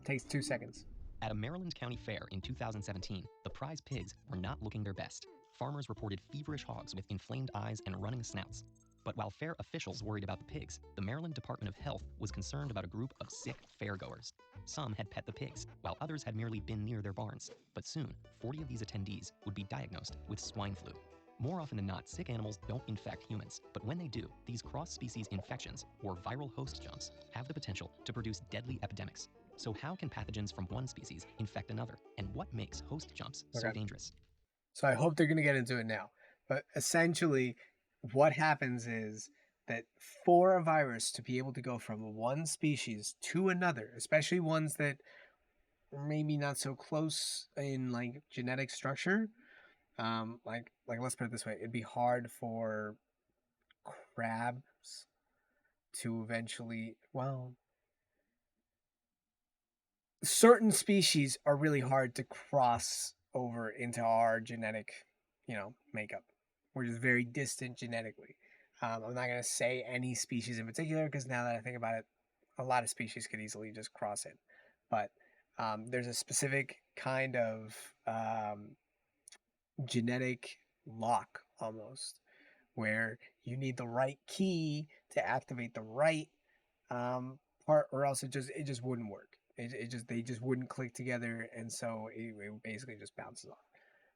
Takes 2 seconds. At a Maryland County fair in 2017, the prize pigs were not looking their best. Farmers reported feverish hogs with inflamed eyes and running snouts. But while fair officials worried about the pigs, the Maryland Department of Health was concerned about a group of sick fairgoers. Some had pet the pigs, while others had merely been near their barns. But soon, 40 of these attendees would be diagnosed with swine flu. More often than not, sick animals don't infect humans, but when they do, these cross-species infections, or viral host jumps, have the potential to produce deadly epidemics. So how can pathogens from one species infect another, and what makes host jumps so dangerous? So I hope they're going to get into it now. But essentially, what happens is that for a virus to be able to go from one species to another, especially ones that are maybe not so close in like genetic structure, like let's put it this way, it'd be hard for crabs to eventually, well, certain species are really hard to cross over into our genetic, makeup. We're just very distant genetically. I'm not going to say any species in particular because now that I think about it, a lot of species could easily just cross it. But there's a specific kind of genetic lock almost where you need the right key to activate the right part, or else it just wouldn't work. They just wouldn't click together, and so it basically just bounces off.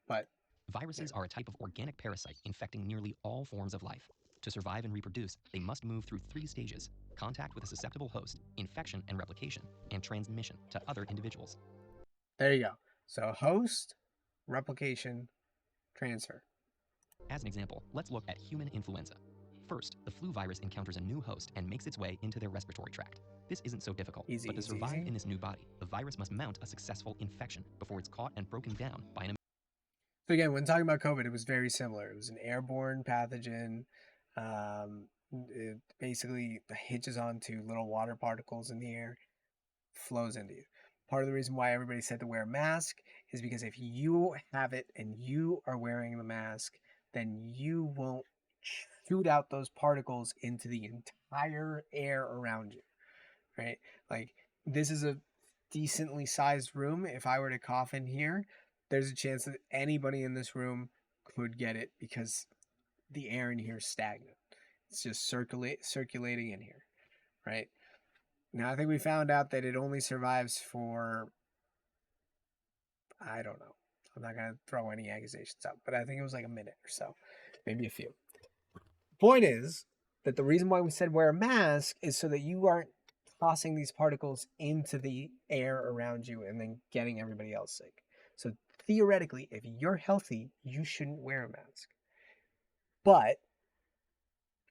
But viruses are a type of organic parasite infecting nearly all forms of life. To survive and reproduce, they must move through 3 stages: contact with a susceptible host, infection and replication, and transmission to other individuals. There you go. So host, replication, transfer. As an example, let's look at human influenza. First, the flu virus encounters a new host and makes its way into their respiratory tract. This isn't so difficult, but to survive in this new body, the virus must mount a successful infection before it's caught and broken down by an... So again, when talking about COVID, it was very similar. It was an airborne pathogen. It basically hitches onto little water particles in the air, flows into you. Part of the reason why everybody said to wear a mask is because if you have it and you are wearing the mask, then you won't shoot out those particles into the entire air around you, right? Like, this is a decently sized room. If I were to cough in here, there's a chance that anybody in this room could get it because the air in here is stagnant. It's just circulating in here, right? Now, I think we found out that it only survives for, I don't know. I'm not going to throw any accusations out, but I think it was like a minute or so, maybe a few. Point is that the reason why we said wear a mask is so that you aren't tossing these particles into the air around you and then getting everybody else sick. So theoretically, if you're healthy, you shouldn't wear a mask. But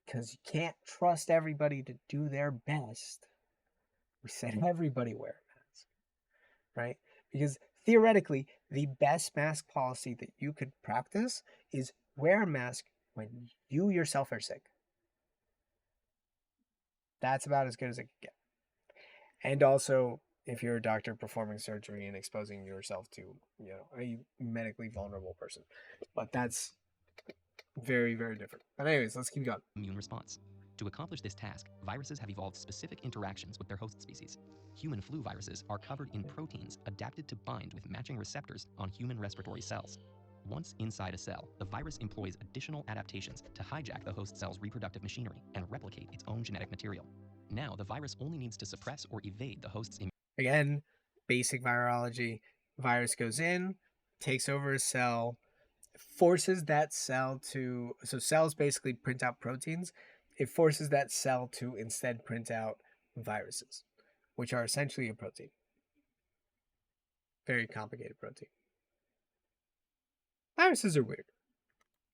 because you can't trust everybody to do their best, we said everybody wear a mask, right? Because theoretically, the best mask policy that you could practice is wear a mask when you yourself are sick. That's about as good as it could get. And also, if you're a doctor performing surgery and exposing yourself to, a medically vulnerable person. But that's very, very different. But anyways, let's keep going. Immune response. To accomplish this task, viruses have evolved specific interactions with their host species. Human flu viruses are covered in proteins adapted to bind with matching receptors on human respiratory cells. Once inside a cell, the virus employs additional adaptations to hijack the host cell's reproductive machinery and replicate its own genetic material. Now, the virus only needs to suppress or evade the host's... Again, basic virology. Virus goes in, takes over a cell, forces that cell to... So cells basically print out proteins. It forces that cell to instead print out viruses, which are essentially a protein. Very complicated protein. Viruses are weird.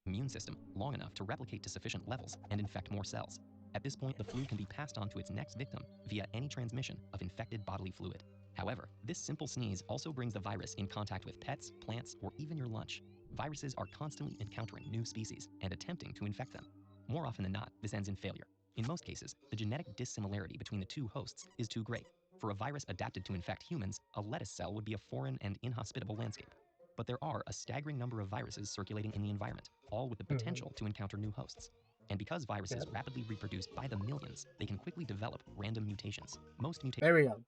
Immune system long enough to replicate to sufficient levels and infect more cells. At this point, the flu can be passed on to its next victim via any transmission of infected bodily fluid. However, this simple sneeze also brings the virus in contact with pets, plants, or even your lunch. Viruses are constantly encountering new species and attempting to infect them. More often than not, this ends in failure. In most cases, the genetic dissimilarity between the two hosts is too great. For a virus adapted to infect humans, a lettuce cell would be a foreign and inhospitable landscape. But there are a staggering number of viruses circulating in the environment, all with the potential to encounter new hosts. And because viruses rapidly reproduce by the millions, they can quickly develop random mutations. There we go.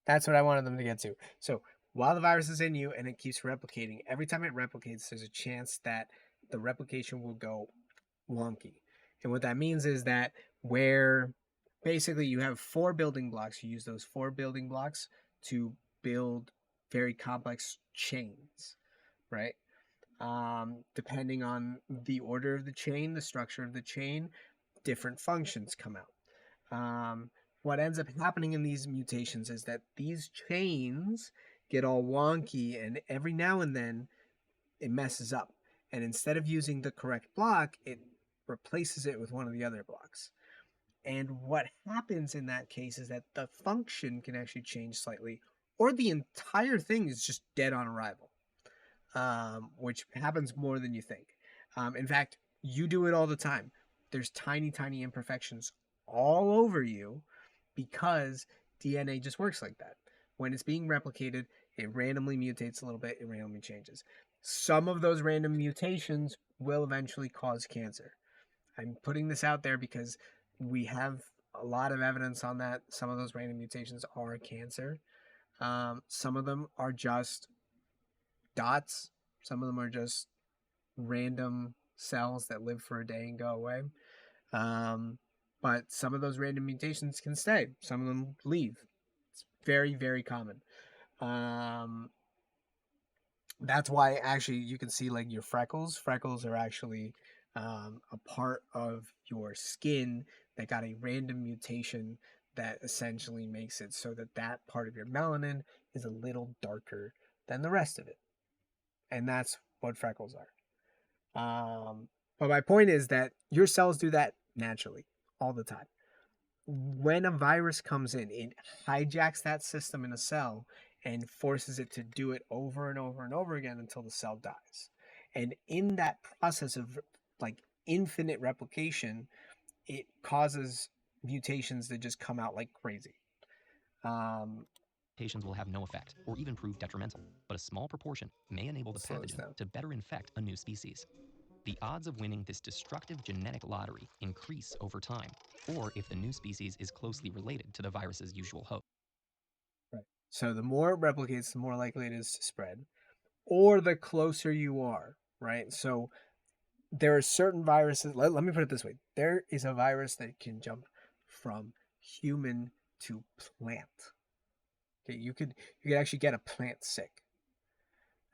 That's what I wanted them to get to. So while the virus is in you and it keeps replicating, every time it replicates, there's a chance that the replication will go wonky. And what that means is that where basically you have 4 building blocks, you use those 4 building blocks to build very complex chains, right? Depending on the order of the chain, the structure of the chain, different functions come out. What ends up happening in these mutations is that these chains get all wonky, and every now and then it messes up. And instead of using the correct block, it replaces it with one of the other blocks. And what happens in that case is that the function can actually change slightly, or the entire thing is just dead on arrival, which happens more than you think. In fact, you do it all the time. There's tiny, tiny imperfections all over you because DNA just works like that. When it's being replicated, it randomly mutates a little bit, it randomly changes. Some of those random mutations will eventually cause cancer. I'm putting this out there because we have a lot of evidence on that. Some of those random mutations are cancer. Some of them are just dots. Some of them are just random cells that live for a day and go away. But some of those random mutations can stay. Some of them leave. It's very, very common. That's why actually you can see like your freckles. Freckles are actually a part of your skin that got a random mutation that essentially makes it so that that part of your melanin is a little darker than the rest of it. And that's what freckles are. But my point is that your cells do that naturally all the time. When a virus comes in, it hijacks that system in a cell and forces it to do it over and over and over again until the cell dies. And in that process of like infinite replication, it causes mutations that just come out like crazy. Mutations will have no effect or even prove detrimental, but a small proportion may enable the pathogen to better infect a new species. The odds of winning this destructive genetic lottery increase over time, or if the new species is closely related to the virus's usual host. Right. So the more it replicates, the more likely it is to spread, or the closer you are, right? So there are certain viruses, let me put it this way. There is a virus that can jump from human to plant. Okay, you could actually get a plant sick.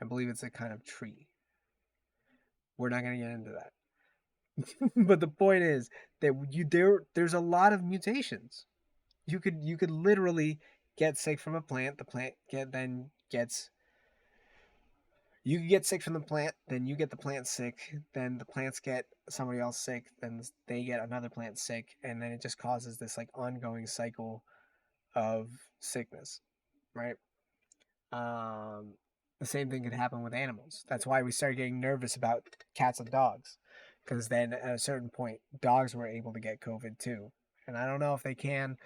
I believe it's a kind of tree. We're not going to get into that. But the point is that there's a lot of mutations. You could literally get sick from a plant. The plant you could get sick from the plant, then you get the plant sick, then the plants get somebody else sick, then they get another plant sick, and then it just causes this like ongoing cycle of sickness, right? The same thing could happen with animals. That's why we started getting nervous about cats and dogs, because then at a certain point, dogs were able to get COVID too. And I don't know if they can.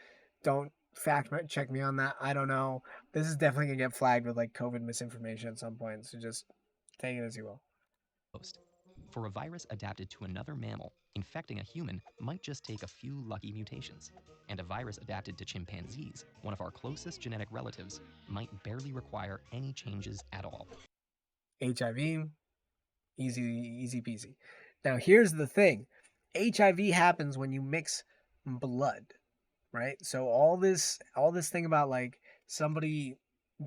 Don't fact check me on that. I don't know. This is definitely gonna get flagged with like COVID misinformation at some point. So just take it as you will. For a virus adapted to another mammal, infecting a human might just take a few lucky mutations. And a virus adapted to chimpanzees, one of our closest genetic relatives, might barely require any changes at all. HIV, easy peasy. Now here's the thing. HIV happens when you mix blood, right? So all this thing about like somebody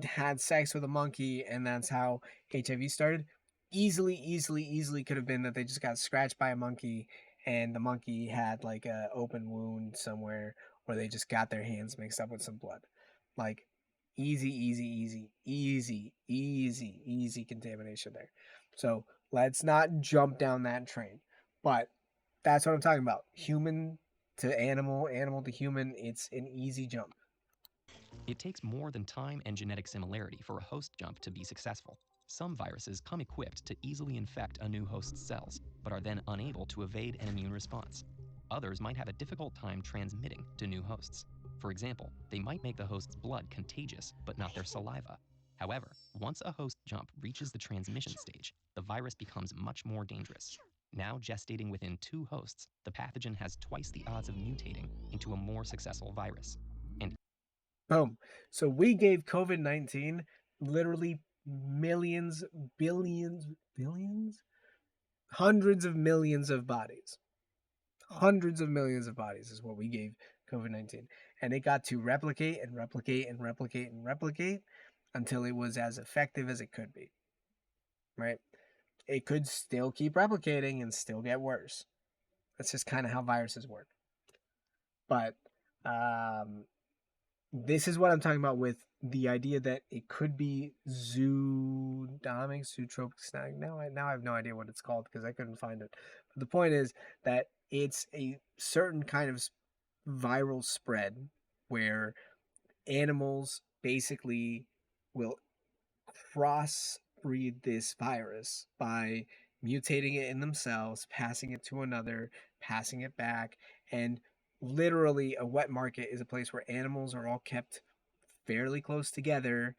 had sex with a monkey and that's how HIV started, easily could have been that they just got scratched by a monkey and the monkey had like a open wound somewhere, or they just got their hands mixed up with some blood. Like, easy contamination there. So let's not jump down that train. But that's what I'm talking about. Human to animal, animal to human, it's an easy jump. It takes more than time and genetic similarity for a host jump to be successful. Some viruses come equipped to easily infect a new host's cells, but are then unable to evade an immune response. Others might have a difficult time transmitting to new hosts. For example, they might make the host's blood contagious, but not their saliva. However, once a host jump reaches the transmission stage, the virus becomes much more dangerous. Now gestating within 2 hosts, the pathogen has twice the odds of mutating into a more successful virus. And boom. So we gave COVID-19 literally millions, billions, hundreds of millions of bodies. Hundreds of millions of bodies is what we gave COVID-19. And it got to replicate and replicate and replicate and replicate until it was as effective as it could be. Right? It could still keep replicating and still get worse. That's just kind of how viruses work. But this is what I'm talking about with the idea that it could be zootropic snack. Now I have no idea what it's called because I couldn't find it. But the point is that it's a certain kind of viral spread where animals basically will crossbreed this virus by mutating it in themselves, passing it to another, passing it back, and literally a wet market is a place where animals are all kept fairly close together,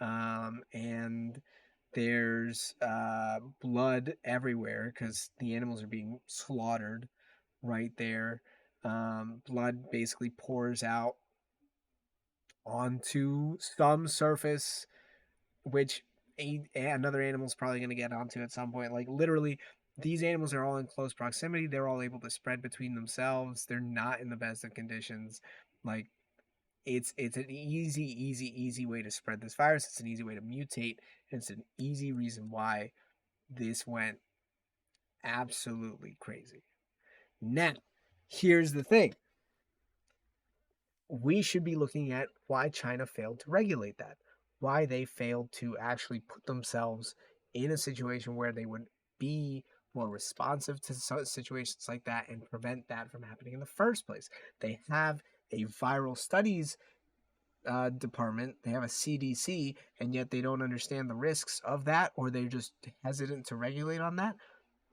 and there's blood everywhere because the animals are being slaughtered right there. Blood basically pours out onto some surface, which another animal is probably going to get onto at some point. Like, literally, these animals are all in close proximity. They're all able to spread between themselves. They're not in the best of conditions. Like, it's an easy way to spread this virus. It's an easy way to mutate. And it's an easy reason why this went absolutely crazy. Now, here's the thing. We should be looking at why China failed to regulate that. Why they failed to actually put themselves in a situation where they would be more responsive to situations like that and prevent that from happening in the first place. They have a viral studies department, they have a CDC, and yet they don't understand the risks of that, or they're just hesitant to regulate on that.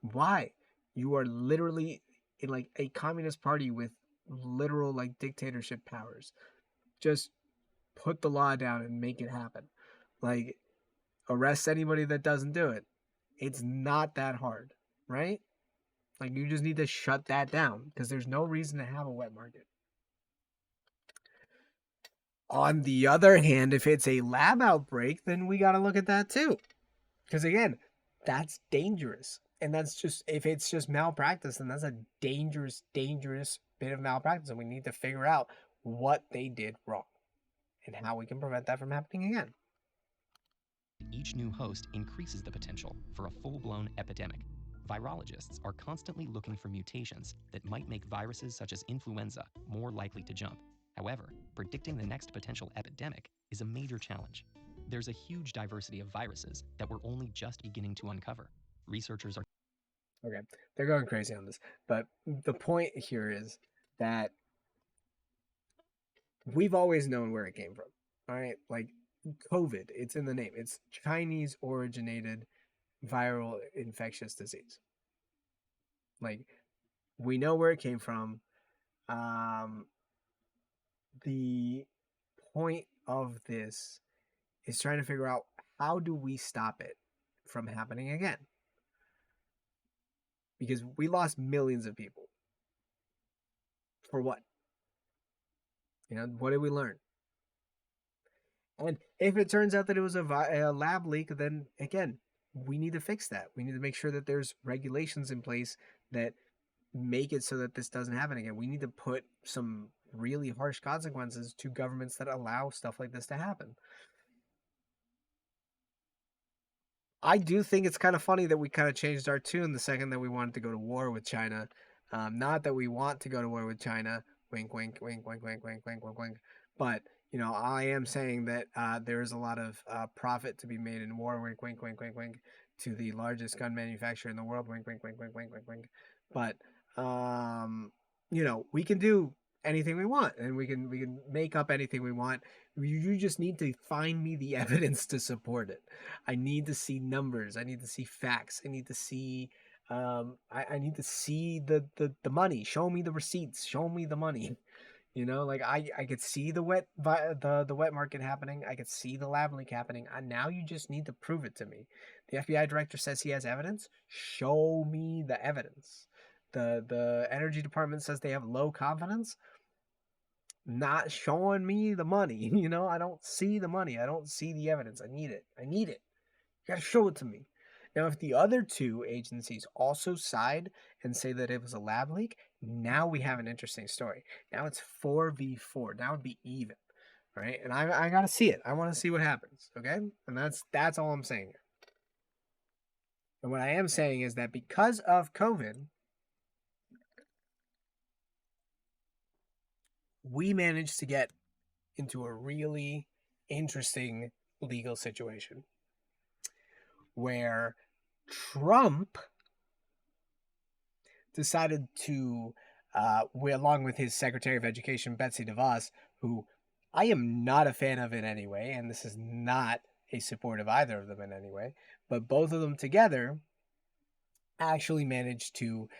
Why? You are literally in like a communist party with literal like dictatorship powers. Just put the law down and make it happen. Like, arrest anybody that doesn't do it. It's not that hard, right? Like, you just need to shut that down because there's no reason to have a wet market. On the other hand, if it's a lab outbreak, then we got to look at that too. Because again, that's dangerous. And that's just, if it's just malpractice, then that's a dangerous bit of malpractice. And we need to figure out what they did wrong and how we can prevent that from happening again. Each new host increases the potential for a full-blown epidemic. Virologists are constantly looking for mutations that might make viruses such as influenza more likely to jump. However, predicting the next potential epidemic is a major challenge. There's a huge diversity of viruses that we're only just beginning to uncover. Researchers are... Okay, they're going crazy on this. But the point here is that we've always known where it came from. All right, like COVID, it's in the name. It's Chinese originated viral infectious disease. Like, we know where it came from. The point of this is trying to figure out, how do we stop it from happening again? Because we lost millions of people. For what? You know, what did we learn? And if it turns out that it was a lab leak, then again, we need to fix that. We need to make sure that there's regulations in place that make it so that this doesn't happen again. We need to put some really harsh consequences to governments that allow stuff like this to happen. I do think it's kind of funny that we kind of changed our tune the second that we wanted to go to war with China. Not that we want to go to war with China. Wink, wink, wink, wink, wink, wink, wink, wink, wink. But, you know, I am saying that there is a lot of profit to be made in war. Wink, wink, wink, wink, wink. To the largest gun manufacturer in the world. Wink, wink, wink, wink, wink, wink, wink. But, you know, we can do anything we want, and we can make up anything we want. You just need to find me the evidence to support it. I need to see numbers. I need to see facts. I need to see I need to see the money. Show me the receipts. Show me the money. You know, like I could see the wet market happening. I could see the lab leak happening. Now you just need to prove it to me. The FBI director says he has evidence. Show me the evidence. The energy department says they have low confidence. Not showing me the money. You know, I don't see the money. I don't see the evidence. I need it. I need it. You gotta show it to me. Now, if the other two agencies also side and say that it was a lab leak, now we have an interesting story. Now it's 4v4. Now it'd be even, right? And I gotta see it. I want to see what happens, okay? And that's all I'm saying here. And what I am saying is that because of COVID, we managed to get into a really interesting legal situation where Trump decided to, along with his Secretary of Education, Betsy DeVos, who I am not a fan of in any way, and this is not a support of either of them in any way, but both of them together actually managed to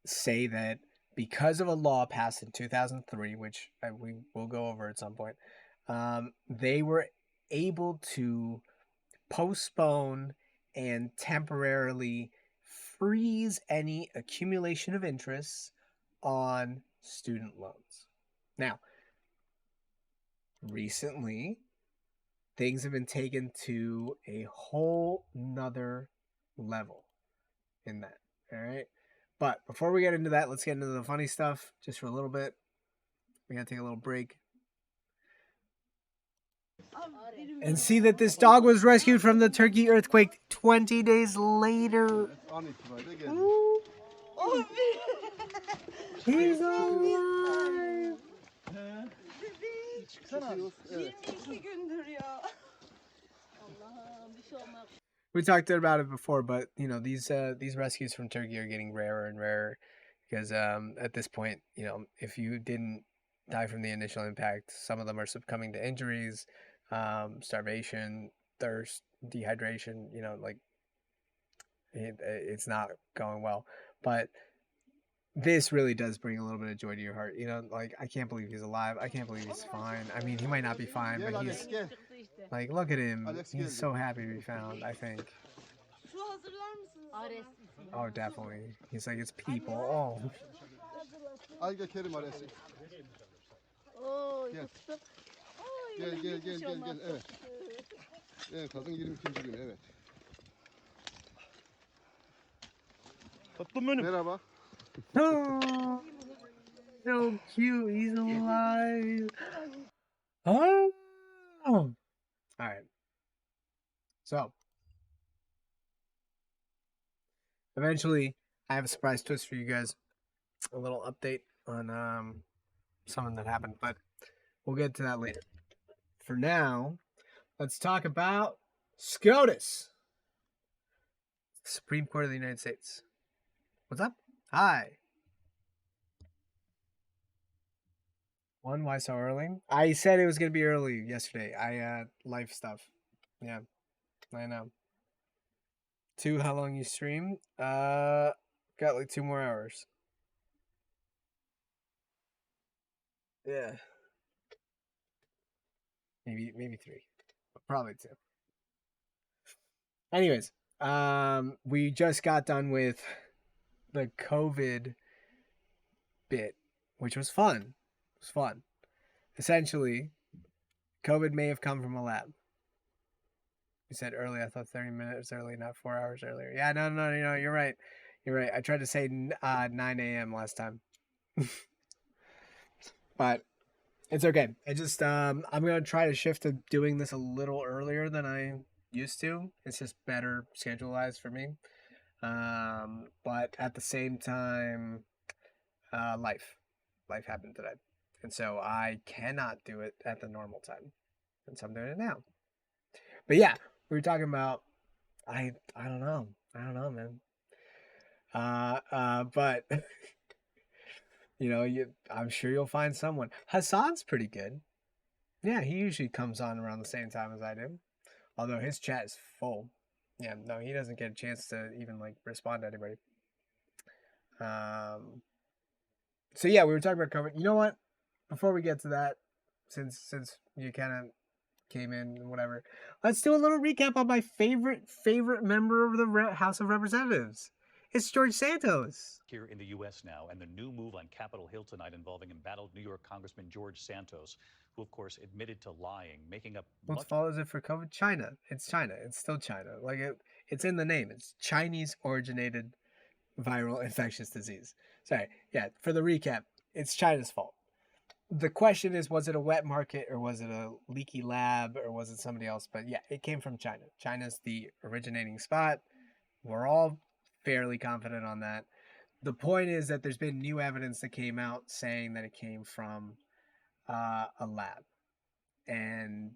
say that because of a law passed in 2003, which we will go over at some point, they were able to postpone and temporarily freeze any accumulation of interest on student loans. Now, recently, things have been taken to a whole nother level in that. All right. But before we get into that, let's get into the funny stuff just for a little bit. We got to take a little break. And see that this dog was rescued from the Turkey earthquake 20 days later. Ooh. He's alive. We talked about it before, but you know these rescues from Turkey are getting rarer and rarer because at this point, you know, if you didn't die from the initial impact, some of them are succumbing to injuries, starvation, thirst, dehydration. You know, like it's not going well. But this really does bring a little bit of joy to your heart. You know, like I can't believe he's alive. I can't believe he's fine. I mean, he might not be fine, but he's like, look at him. He's so happy to be found, I think. Oh, definitely. He's like, it's people. Oh. Gel. Evet. Evet, kadın 22. gün, evet. Tatlım benim. Merhaba. Oh, so cute. He's alive. Oh. All right. So, eventually, I have a surprise twist for you guys. A little update on something that happened, but we'll get to that later. For now, let's talk about SCOTUS, Supreme Court of the United States. What's up? Hi. Why so early? I said it was going to be early yesterday. Life stuff. Yeah, I know. 2, how long you stream? Got like 2 more hours. Yeah. Maybe 3. But probably 2. Anyways, we just got done with the COVID bit, which was fun. It was fun. Essentially, COVID may have come from a lab. You said early. I thought 30 minutes early, not 4 hours earlier. Yeah, no, you're right. You're right. I tried to say 9 a.m. last time. But it's okay. I just, I'm going to try to shift to doing this a little earlier than I used to. It's just better schedulized for me. But at the same time, life. life happened today. And so I cannot do it at the normal time. And so I'm doing it now. But yeah, we were talking about, I don't know. I don't know, man. But I'm sure you'll find someone. Hassan's pretty good. Yeah, he usually comes on around the same time as I do. Although his chat is full. Yeah, no, he doesn't get a chance to even like respond to anybody. So yeah, we were talking about COVID. You know what? Before we get to that, since you kind of came in and whatever, let's do a little recap on my favorite member of the House of Representatives. It's George Santos. Here in the U.S. now, and the new move on Capitol Hill tonight involving embattled New York Congressman George Santos, who, of course, admitted to lying, making up What follows it for COVID? China. It's China. It's still China. Like it's in the name. It's Chinese-originated viral infectious disease. Sorry. Yeah, for the recap, it's China's fault. The question is, was it a wet market or was it a leaky lab or was it somebody else? But yeah, it came from China. China's the originating spot. We're all fairly confident on that. The point is that there's been new evidence that came out saying that it came from a lab. And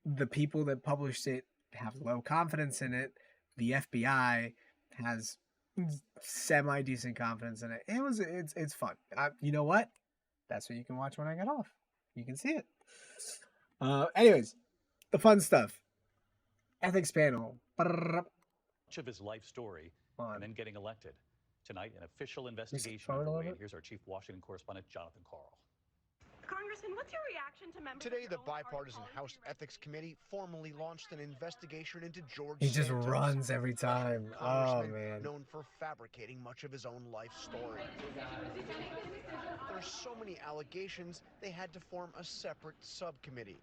the people that published it have low confidence in it. The FBI has semi-decent confidence in it. It's fun. You know what? That's what you can watch when I get off. You can see it. Anyways, the fun stuff. Ethics panel. much of his life story and then getting elected. Tonight, an official investigation underway. Here's our chief Washington correspondent, Jonathan Karl. Congressman, what's your reaction to members? Today, the bipartisan House Ethics Committee formally launched an investigation into George He just Santos, runs every time. Oh, man. known for fabricating much of his own life story. There's so many allegations, they had to form a separate subcommittee.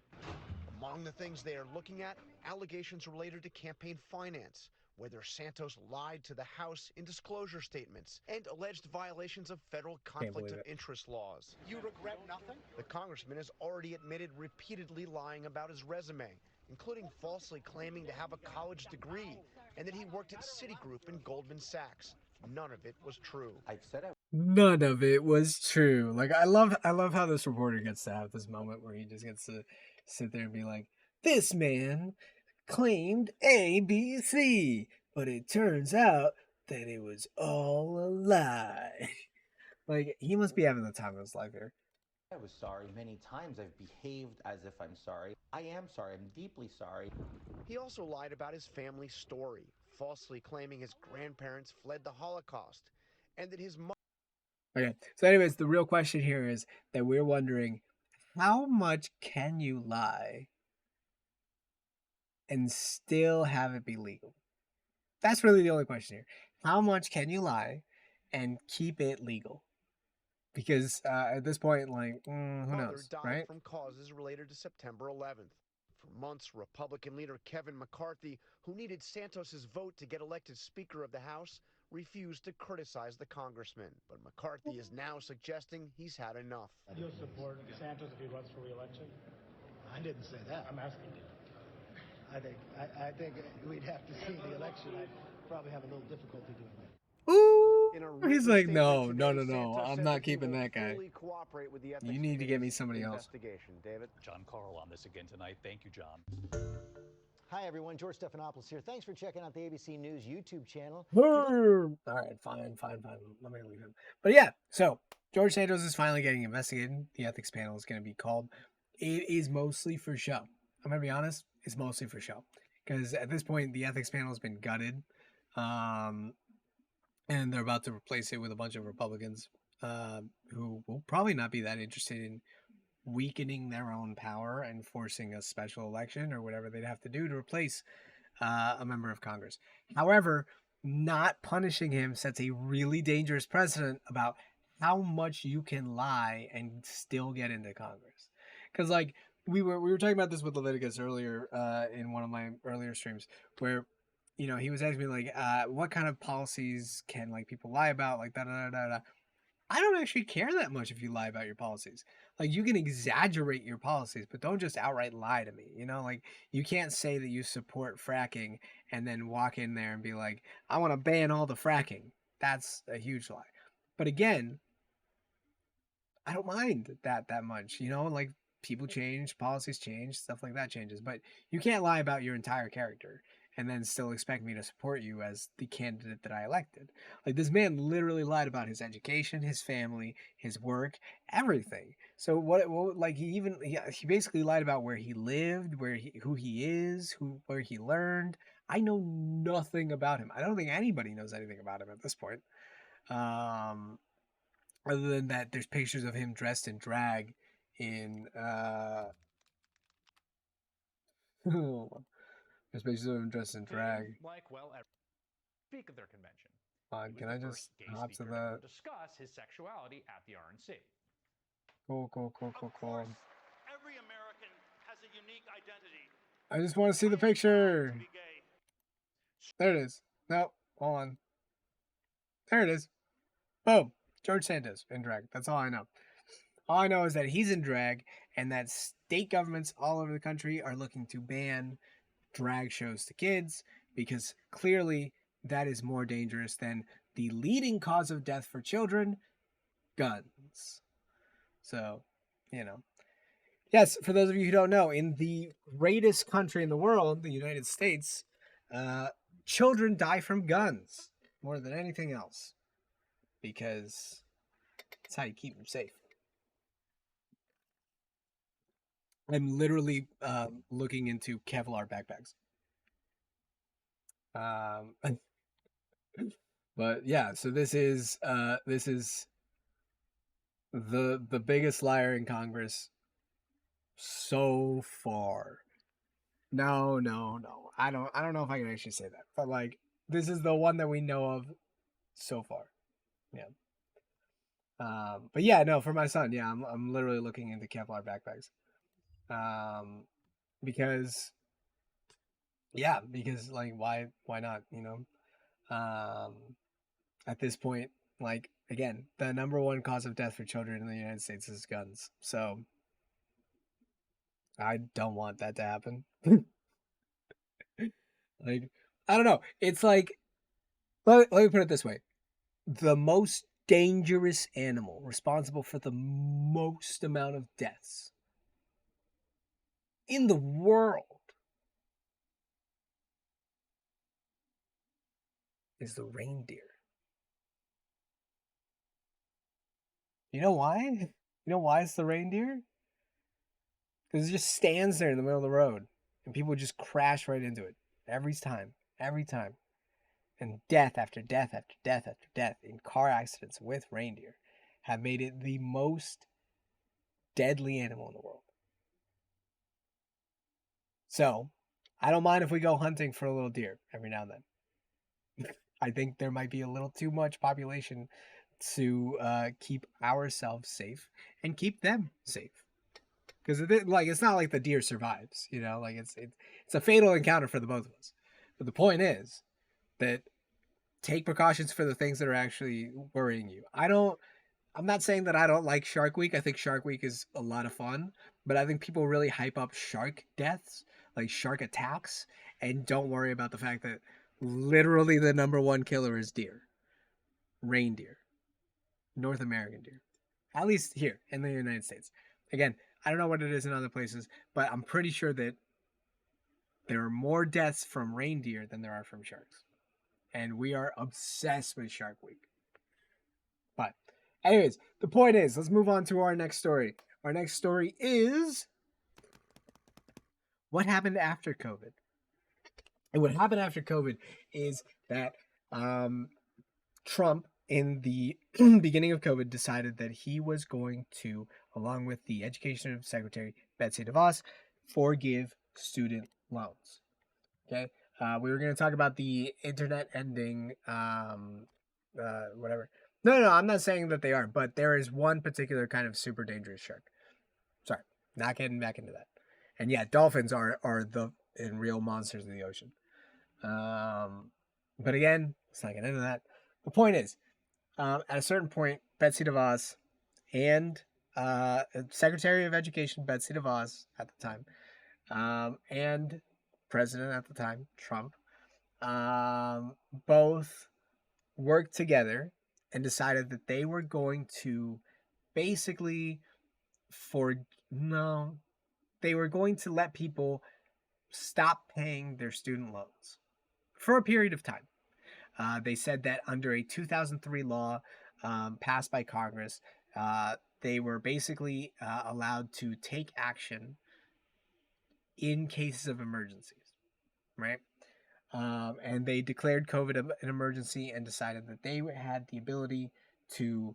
Among the things they are looking at, allegations related to campaign finance, whether Santos lied to the House in disclosure statements, and alleged violations of federal conflict of interest laws. You regret nothing? The congressman has already admitted repeatedly lying about his resume, including falsely claiming to have a college degree and that he worked at Citigroup and Goldman Sachs. None of it was true. None of it was true. Like I love how this reporter gets to have this moment where he just gets to sit there and be like, this man claimed A, B, C, but it turns out that it was all a lie. Like, he must be having the time of his life here. I was sorry. Many times I've behaved as if I'm sorry. I am sorry. I'm deeply sorry. He also lied about his family story, falsely claiming his grandparents fled the Holocaust, and that his mother... Okay, so anyways, the real question here is that we're wondering, how much can you lie and still have it be legal? That's really the only question here. How much can you lie and keep it legal? Because at this point, like, who knows, died right? from causes related to September 11th. For months, Republican leader Kevin McCarthy, who needed Santos's vote to get elected Speaker of the House, refused to criticize the congressman. But McCarthy is now suggesting he's had enough. You'll support Santos if he runs for re-election? I didn't say that. I'm asking you. I think we'd have to see the election. I'd probably have a little difficulty doing that. Ooh, he's like, no, I'm not keeping that guy. You need to get me somebody else. David. John Karl on this again tonight. Thank you, John. Hi, everyone. George Stephanopoulos here. Thanks for checking out the ABC News YouTube channel. All right, fine. Let me leave him. But yeah, so George Santos is finally getting investigated. The ethics panel is going to be called. It is mostly for show. I'm going to be honest. It's mostly for show. Because at this point, the ethics panel has been gutted. And they're about to replace it with a bunch of Republicans who will probably not be that interested in weakening their own power and forcing a special election or whatever they'd have to do to replace a member of Congress. However, not punishing him sets a really dangerous precedent about how much you can lie and still get into Congress. Because, like, we were talking about this with Leviticus earlier in one of my earlier streams where, you know, he was asking me, like, what kind of policies can, like, people lie about, like, da-da-da-da-da. I don't actually care that much if you lie about your policies. Like, you can exaggerate your policies, but don't just outright lie to me, you know? Like, you can't say that you support fracking and then walk in there and be like, I want to ban all the fracking. That's a huge lie. But again, I don't mind that much, you know, like people change, policies change, stuff like that changes, but you can't lie about your entire character and then still expect me to support you as the candidate that I elected. Like this man literally lied about his education, his family, his work, everything. So what like he basically lied about where he lived, who he is, where he learned. I know nothing about him. I don't think anybody knows anything about him at this point. Other than that, there's pictures of him dressed in drag in there's pictures of him dressed in drag. Like, well, speak of their convention. Can I just hop to that? Discuss his sexuality at the RNC. Cool. Every American has a unique identity. I just want to see the picture. There it is. No, hold on. There it is. Boom. George Santos in drag. That's all I know. All I know is that he's in drag and that state governments all over the country are looking to ban drag shows to kids because clearly that is more dangerous than the leading cause of death for children, guns. So, you know. Yes, for those of you who don't know, in the greatest country in the world, the United States, children die from guns more than anything else. Because that's how you keep them safe. I'm literally looking into Kevlar backpacks. But yeah, so this is the biggest liar in Congress so far. No. I don't know if I can actually say that, but like this is the one that we know of so far. Yeah. But yeah, no, for my son, yeah, I'm literally looking into Kevlar backpacks. Because like why not, you know? At this point, like again, the number one cause of death for children in the United States is guns. So I don't want that to happen. Like I don't know. It's like let me put it this way. The most dangerous animal responsible for the most amount of deaths in the world is the reindeer. You know why? You know why it's the reindeer? Because it just stands there in the middle of the road and people just crash right into it every time. And death after death after death after death in car accidents with reindeer have made it the most deadly animal in the world. So, I don't mind if we go hunting for a little deer every now and then. I think there might be a little too much population to keep ourselves safe and keep them safe. Because it's not like the deer survives, you know, like it's a fatal encounter for the both of us. But the point is that take precautions for the things that are actually worrying you. I'm not saying that I don't like Shark Week. I think Shark Week is a lot of fun, but I think people really hype up shark deaths, like shark attacks, and don't worry about the fact that literally the number one killer is deer. Reindeer. North American deer. At least here in the United States. Again, I don't know what it is in other places, but I'm pretty sure that there are more deaths from reindeer than there are from sharks. And we are obsessed with Shark Week. But anyways, the point is, let's move on to our next story. Our next story is what happened after COVID. And what happened after COVID is that Trump, in the beginning of COVID, decided that he was going to, along with the Education Secretary Betsy DeVos, forgive student loans. Okay, we were going to talk about the internet ending, whatever. No, I'm not saying that they are, but there is one particular kind of super dangerous shark. Sorry, not getting back into that. And yeah, dolphins are the real monsters of the ocean. But again, let's not get into that. The point is, at a certain point, Betsy DeVos and Secretary of Education Betsy DeVos at the time, and President at the time, Trump, both worked together and decided that they were going to basically they were going to let people stop paying their student loans for a period of time. They said that under a 2003 law passed by Congress, they were basically allowed to take action in cases of emergencies, right? And they declared COVID an emergency and decided that they had the ability to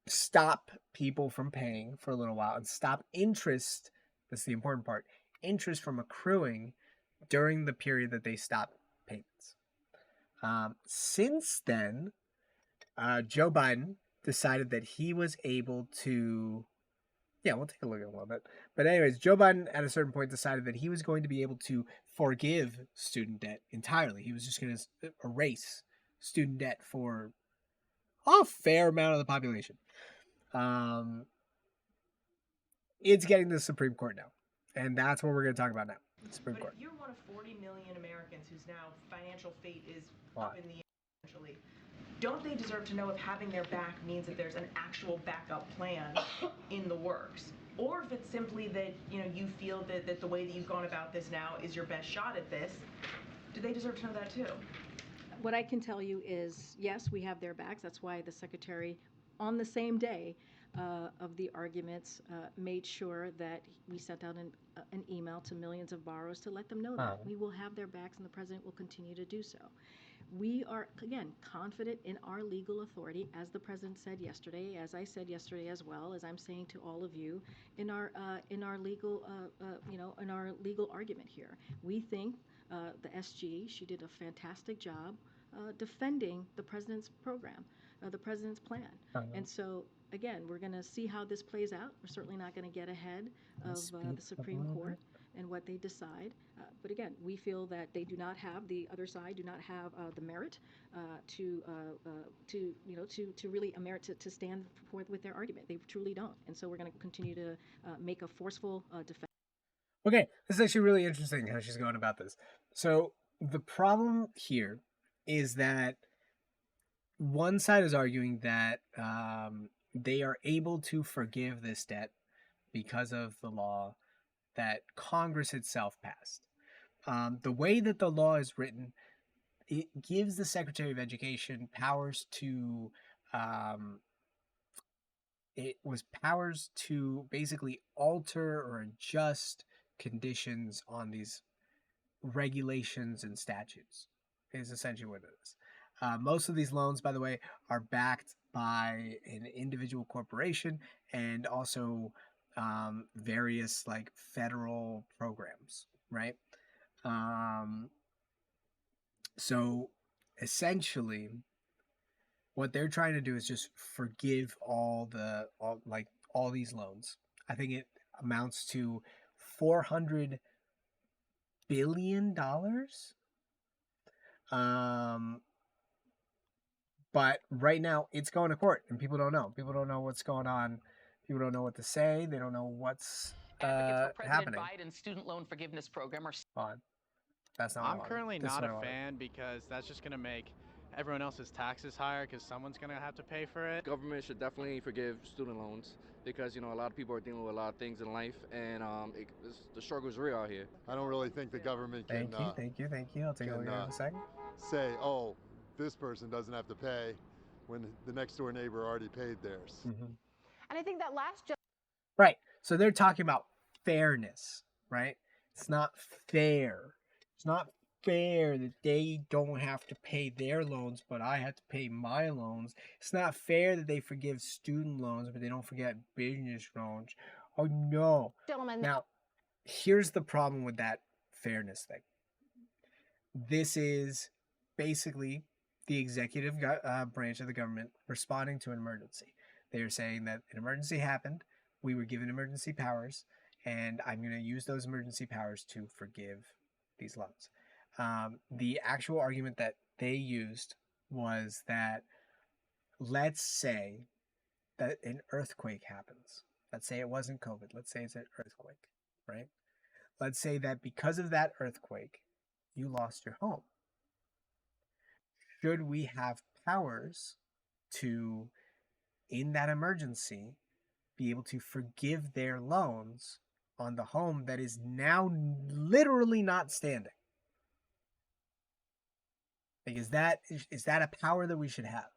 stop people from paying for a little while and stop interest. That's the important part. Interest from accruing during the period that they stopped payments. Since then, Joe Biden decided that he was able to. Yeah, we'll take a look at it a little bit. But anyways, Joe Biden at a certain point decided that he was going to be able to forgive student debt entirely. He was just going to erase student debt for a fair amount of the population. It's getting to the Supreme Court now. And that's what we're going to talk about now. The Supreme Court. If you're one of 40 million Americans whose now financial fate is up in the air, essentially, don't they deserve to know if having their back means that there's an actual backup plan in the works? Or if it's simply that, you feel that the way that you've gone about this now is your best shot at this, do they deserve to know that too? What I can tell you is, yes, we have their backs. That's why the Secretary, on the same day of the arguments, made sure that we sent out an email to millions of borrowers to let them know that we will have their backs and the President will continue to do so. We are, again, confident in our legal authority, as the President said yesterday, as I said yesterday as well, as I'm saying to all of you, in our legal, in our legal argument here. We think the SG, she did a fantastic job defending the President's program, the President's plan. And so, again, we're going to see how this plays out. We're certainly not going to get ahead of the Supreme Court and what they decide. But again, we feel that they do not have, the other side do not have the merit to really a merit to stand forth with their argument. They truly don't. And so we're going to continue to make a forceful defense. Okay, this is actually really interesting how she's going about this. So the problem here is that one side is arguing that they are able to forgive this debt because of the law that Congress itself passed. The way that the law is written, it gives the Secretary of Education powers to basically alter or adjust conditions on these regulations and statutes, is essentially what it is. Most of these loans, by the way, are backed by an individual corporation and also various like federal programs, right? So essentially what they're trying to do is just forgive all these loans. I think it amounts to $400 billion. But right now it's going to court and people don't know. People don't know what's going on. People don't know what to say. They don't know what's Advocates for President happening. Biden's student loan forgiveness program are. That's not. I'm currently not a fan because that's just going to make everyone else's taxes higher because someone's going to have to pay for it. Government should definitely forgive student loans because, a lot of people are dealing with a lot of things in life and the struggle is real out here. I don't really think the government can. Thank you. I'll take a look at it in a second. Say, oh, this person doesn't have to pay when the next door neighbor already paid theirs. Mm-hmm. And I think that last Right. So they're talking about fairness, right? It's not fair. It's not fair that they don't have to pay their loans, but I have to pay my loans. It's not fair that they forgive student loans, but they don't forget business loans. Oh, no. Gentlemen. Now, here's the problem with that fairness thing. This is basically the executive branch of the government responding to an emergency. They are saying that an emergency happened, we were given emergency powers, and I'm going to use those emergency powers to forgive these loans. The actual argument that they used was that, let's say that an earthquake happens. Let's say it wasn't COVID. Let's say it's an earthquake, right? Let's say that because of that earthquake, you lost your home. Should we have powers to in that emergency, be able to forgive their loans on the home that is now literally not standing. Like, is that a power that we should have?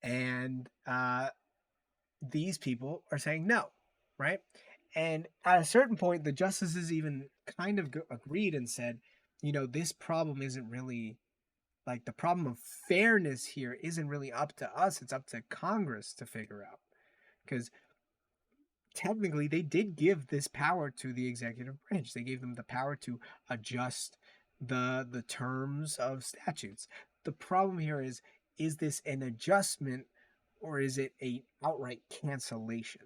And these people are saying no, right? And at a certain point, the justices even kind of agreed and said, you know, this problem isn't really, like, the problem of fairness here isn't really up to us. It's up to Congress to figure out. Because technically, they did give this power to the executive branch. They gave them the power to adjust the terms of statutes. The problem here is this an adjustment or is it a outright cancellation?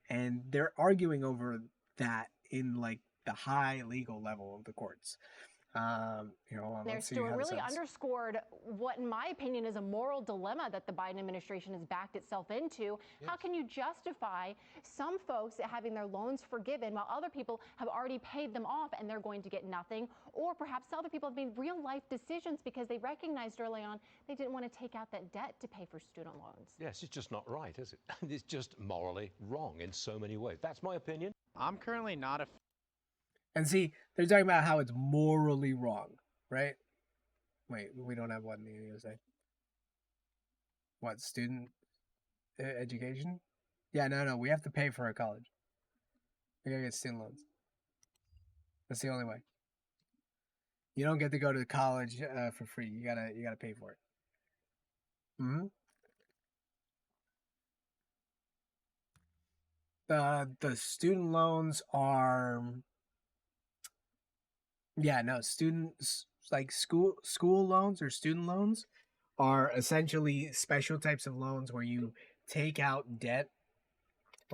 And they're arguing over that in like the high legal level of the courts. You know, There, let's see Stuart, how this really ends. underscored what, in my opinion, is a moral dilemma that the Biden administration has backed itself into. Yes. How can you justify some folks having their loans forgiven while other people have already paid them off and they're going to get nothing? Or perhaps other people have made real life decisions because they recognized early on they didn't want to take out that debt to pay for student loans. Yes, it's just not right, is it? It's just morally wrong in so many ways. That's my opinion. I'm currently not a... And see, they're talking about how it's morally wrong, right? Wait, we don't have what in the USA. What, student education? Yeah, no, we have to pay for our college. We gotta get student loans. That's the only way. You don't get to go to college for free. You gotta pay for it. Mm-hmm. The student loans are, yeah, no, students like school loans or student loans are essentially special types of loans where you take out debt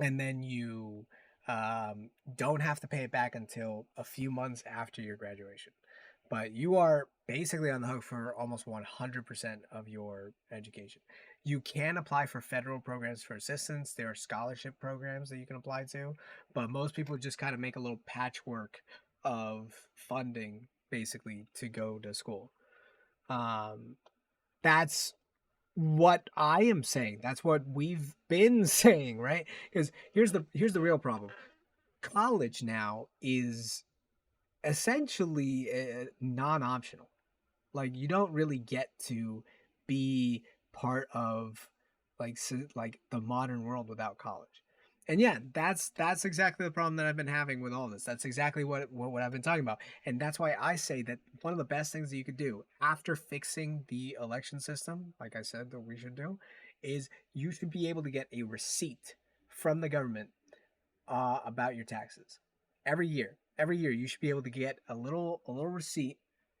and then you don't have to pay it back until a few months after your graduation. But you are basically on the hook for almost 100% of your education. You can apply for federal programs for assistance. There are scholarship programs that you can apply to, but most people just kind of make a little patchwork of funding basically to go to school. That's what I am saying. That's what we've been saying, right? Because here's the real problem. College now is essentially non-optional. Like, you don't really get to be part of like the modern world without college. And yeah, that's exactly the problem that I've been having with all this. That's exactly what I've been talking about. And that's why I say that one of the best things that you could do after fixing the election system, like I said that we should do, is you should be able to get a receipt from the government about your taxes every year. Every year you should be able to get a little receipt.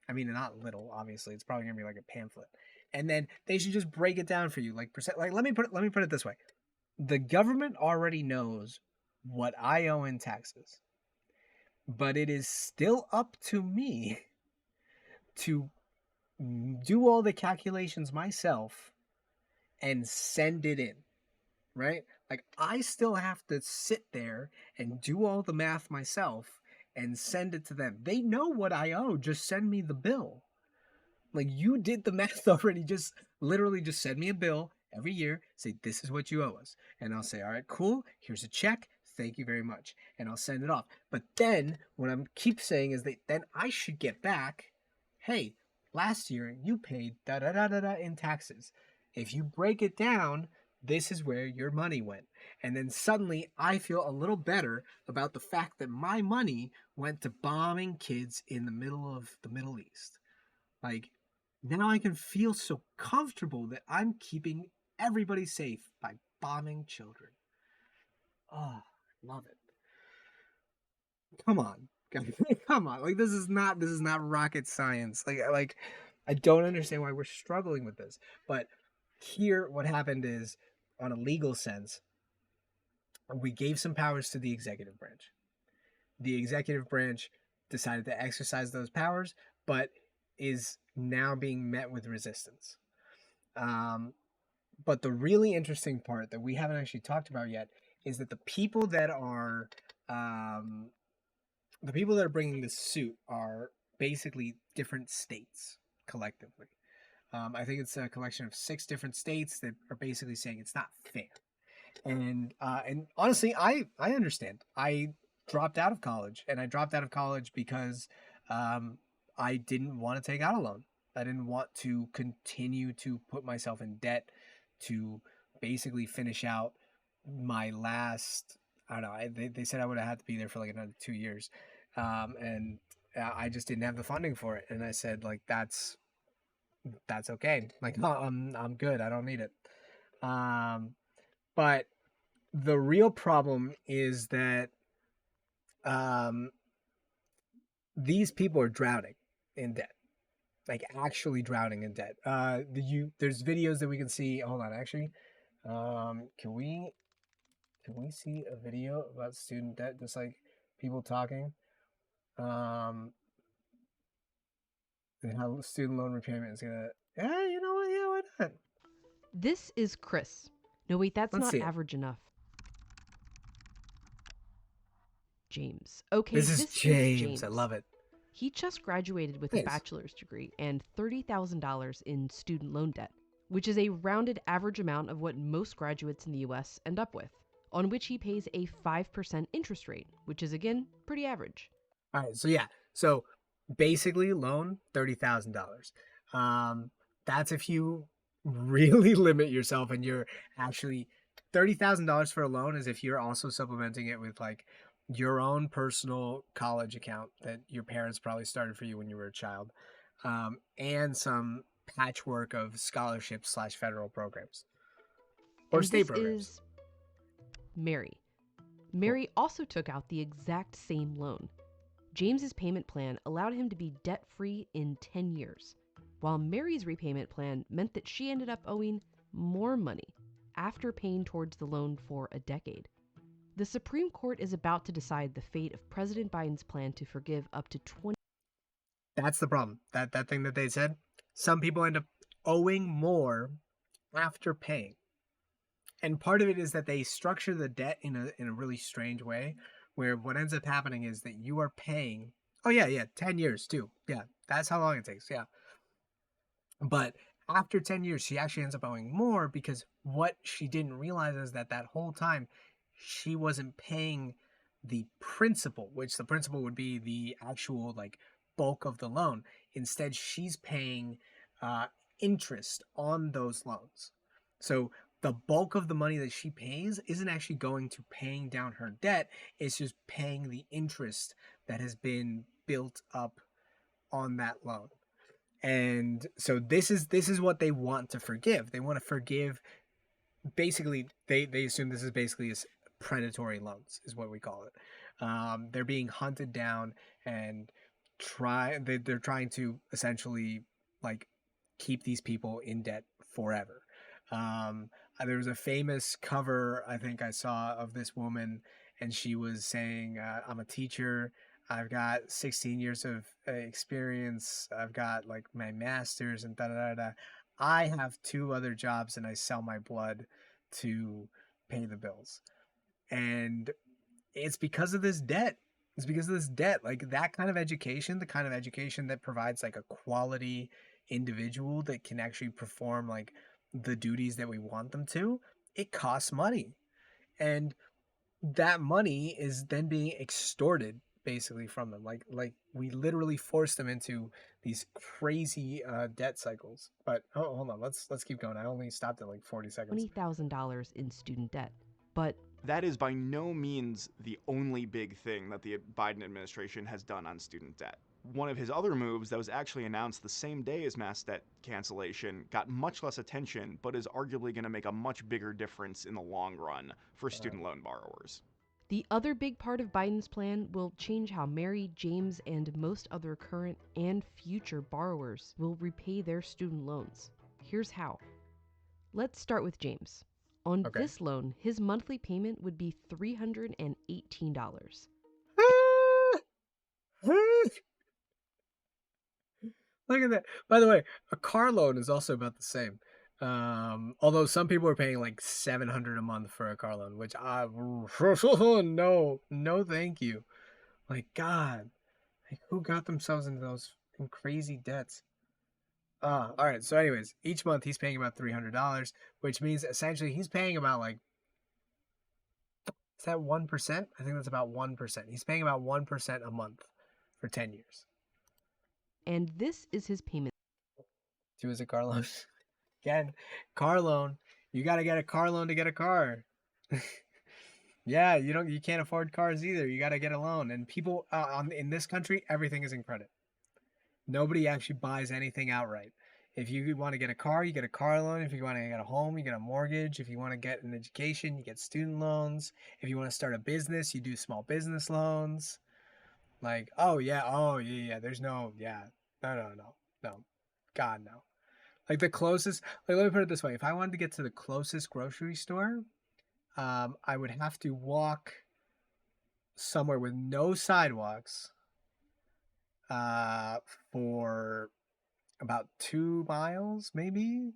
I mean, not little, obviously. It's probably gonna be like a pamphlet. And then they should just break it down for you, like percent. Like, let me put it this way: the government already knows what I owe in taxes, but it is still up to me to do all the calculations myself and send it in, right? Like, I still have to sit there and do all the math myself and send it to them. They know what I owe. Just send me the bill. Like, you did the math already. Just literally just send me a bill every year. Say, this is what you owe us. And I'll say, all right, cool. Here's a check. Thank you very much. And I'll send it off. But then what I'm keep saying is that then I should get back, hey, last year you paid da-da-da-da-da in taxes. If you break it down, this is where your money went. And then suddenly I feel a little better about the fact that my money went to bombing kids in the middle of the Middle East. Like, now I can feel so comfortable that I'm keeping everybody safe by bombing children. Oh, love it. Come on. Come on. Like, this is not rocket science. Like I don't understand why we're struggling with this. But here what happened is, on a legal sense, we gave some powers to the executive branch. The executive branch decided to exercise those powers, but is now being met with resistance. But the really interesting part that we haven't actually talked about yet is that the people that are bringing this suit are basically different states collectively. I think it's a collection of 6 different states that are basically saying it's not fair. And honestly, I understand. I dropped out of college, and I dropped out of college because I didn't want to take out a loan. I didn't want to continue to put myself in debt to basically finish out my last. I don't know. They said I would have had to be there for like another 2 years, and I just didn't have the funding for it. And I said like that's okay. Like I'm good. I don't need it. But the real problem is that these people are drowning in debt, like actually drowning in debt. There's videos that we can see. Hold on, actually, can we see a video about student debt? Just like people talking, and how student loan repayment is gonna. Yeah, you know what? Yeah, why not? This is Chris. No, wait, that's Let's not see it. average enough. James. Okay, This is James. I love it. He just graduated with a bachelor's degree and $30,000 in student loan debt, which is a rounded average amount of what most graduates in the US end up with, on which he pays a 5% interest rate, which is again pretty average. All right, so yeah, so basically loan $30,000. That's if you really limit yourself and you're actually $30,000 for a loan is if you're also supplementing it with like your own personal college account that your parents probably started for you when you were a child, and some patchwork of scholarships / federal programs or And state this programs. is Mary. Mary also took out the exact same loan. James's payment plan allowed him to be debt-free in 10 years, while Mary's repayment plan meant that she ended up owing more money after paying towards the loan for a decade. The Supreme Court is about to decide the fate of President Biden's plan to forgive up to 20. That's the problem. That thing that they said. Some people end up owing more after paying. And part of it is that they structure the debt in a really strange way, where what ends up happening is that you are paying. Oh yeah, 10 years too. Yeah, that's how long it takes. Yeah. But after 10 years, she actually ends up owing more because what she didn't realize is that whole time she wasn't paying the principal, which the principal would be the actual like bulk of the loan. Instead, she's paying interest on those loans. So the bulk of the money that she pays isn't actually going to paying down her debt. It's just paying the interest that has been built up on that loan. And so this is what they want to forgive. They want to forgive. Basically, they assume this is basically as predatory loans is what we call it. They're being hunted down and they're trying to essentially like keep these people in debt forever. There was a famous cover I think I saw of this woman, and she was saying, "I'm a teacher. I've got 16 years of experience. I've got like my master's and da da da da. I have 2 other jobs and I sell my blood to pay the bills." And it's because of this debt. It's because of this debt. Like that kind of education, the kind of education that provides like a quality individual that can actually perform like the duties that we want them to, it costs money. And that money is then being extorted basically from them. Like we literally force them into these crazy debt cycles. But hold on, let's keep going. I only stopped at like 40 seconds. $20,000 in student debt. But that is by no means the only big thing that the Biden administration has done on student debt. One of his other moves that was actually announced the same day as mass debt cancellation got much less attention, but is arguably going to make a much bigger difference in the long run for student loan borrowers. The other big part of Biden's plan will change how Mary, James, and most other current and future borrowers will repay their student loans. Here's how. Let's start with James. On this loan, his monthly payment would be $318. Look at that. By the way, a car loan is also about the same. Although some people are paying like $700 a month for a car loan, which no, thank you. Like God, like who got themselves into those crazy debts? All right. So, anyways, each month he's paying about $300, which means essentially he's paying about like, is that 1%? I think that's about 1%. He's paying about 1% a month for 10 years. And this is his payment. To his car loan. Again, car loan. You got to get a car loan to get a car. Yeah, you can't afford cars either. You got to get a loan. And people in this country, everything is in credit. Nobody actually buys anything outright. If you want to get a car, you get a car loan. If you want to get a home, you get a mortgage. If you want to get an education, you get student loans. If you want to start a business, you do small business loans. Like, oh yeah. There's no, yeah. No. God, no. Like the closest, like let me put it this way. If I wanted to get to the closest grocery store, I would have to walk somewhere with no sidewalks for about 2 miles, maybe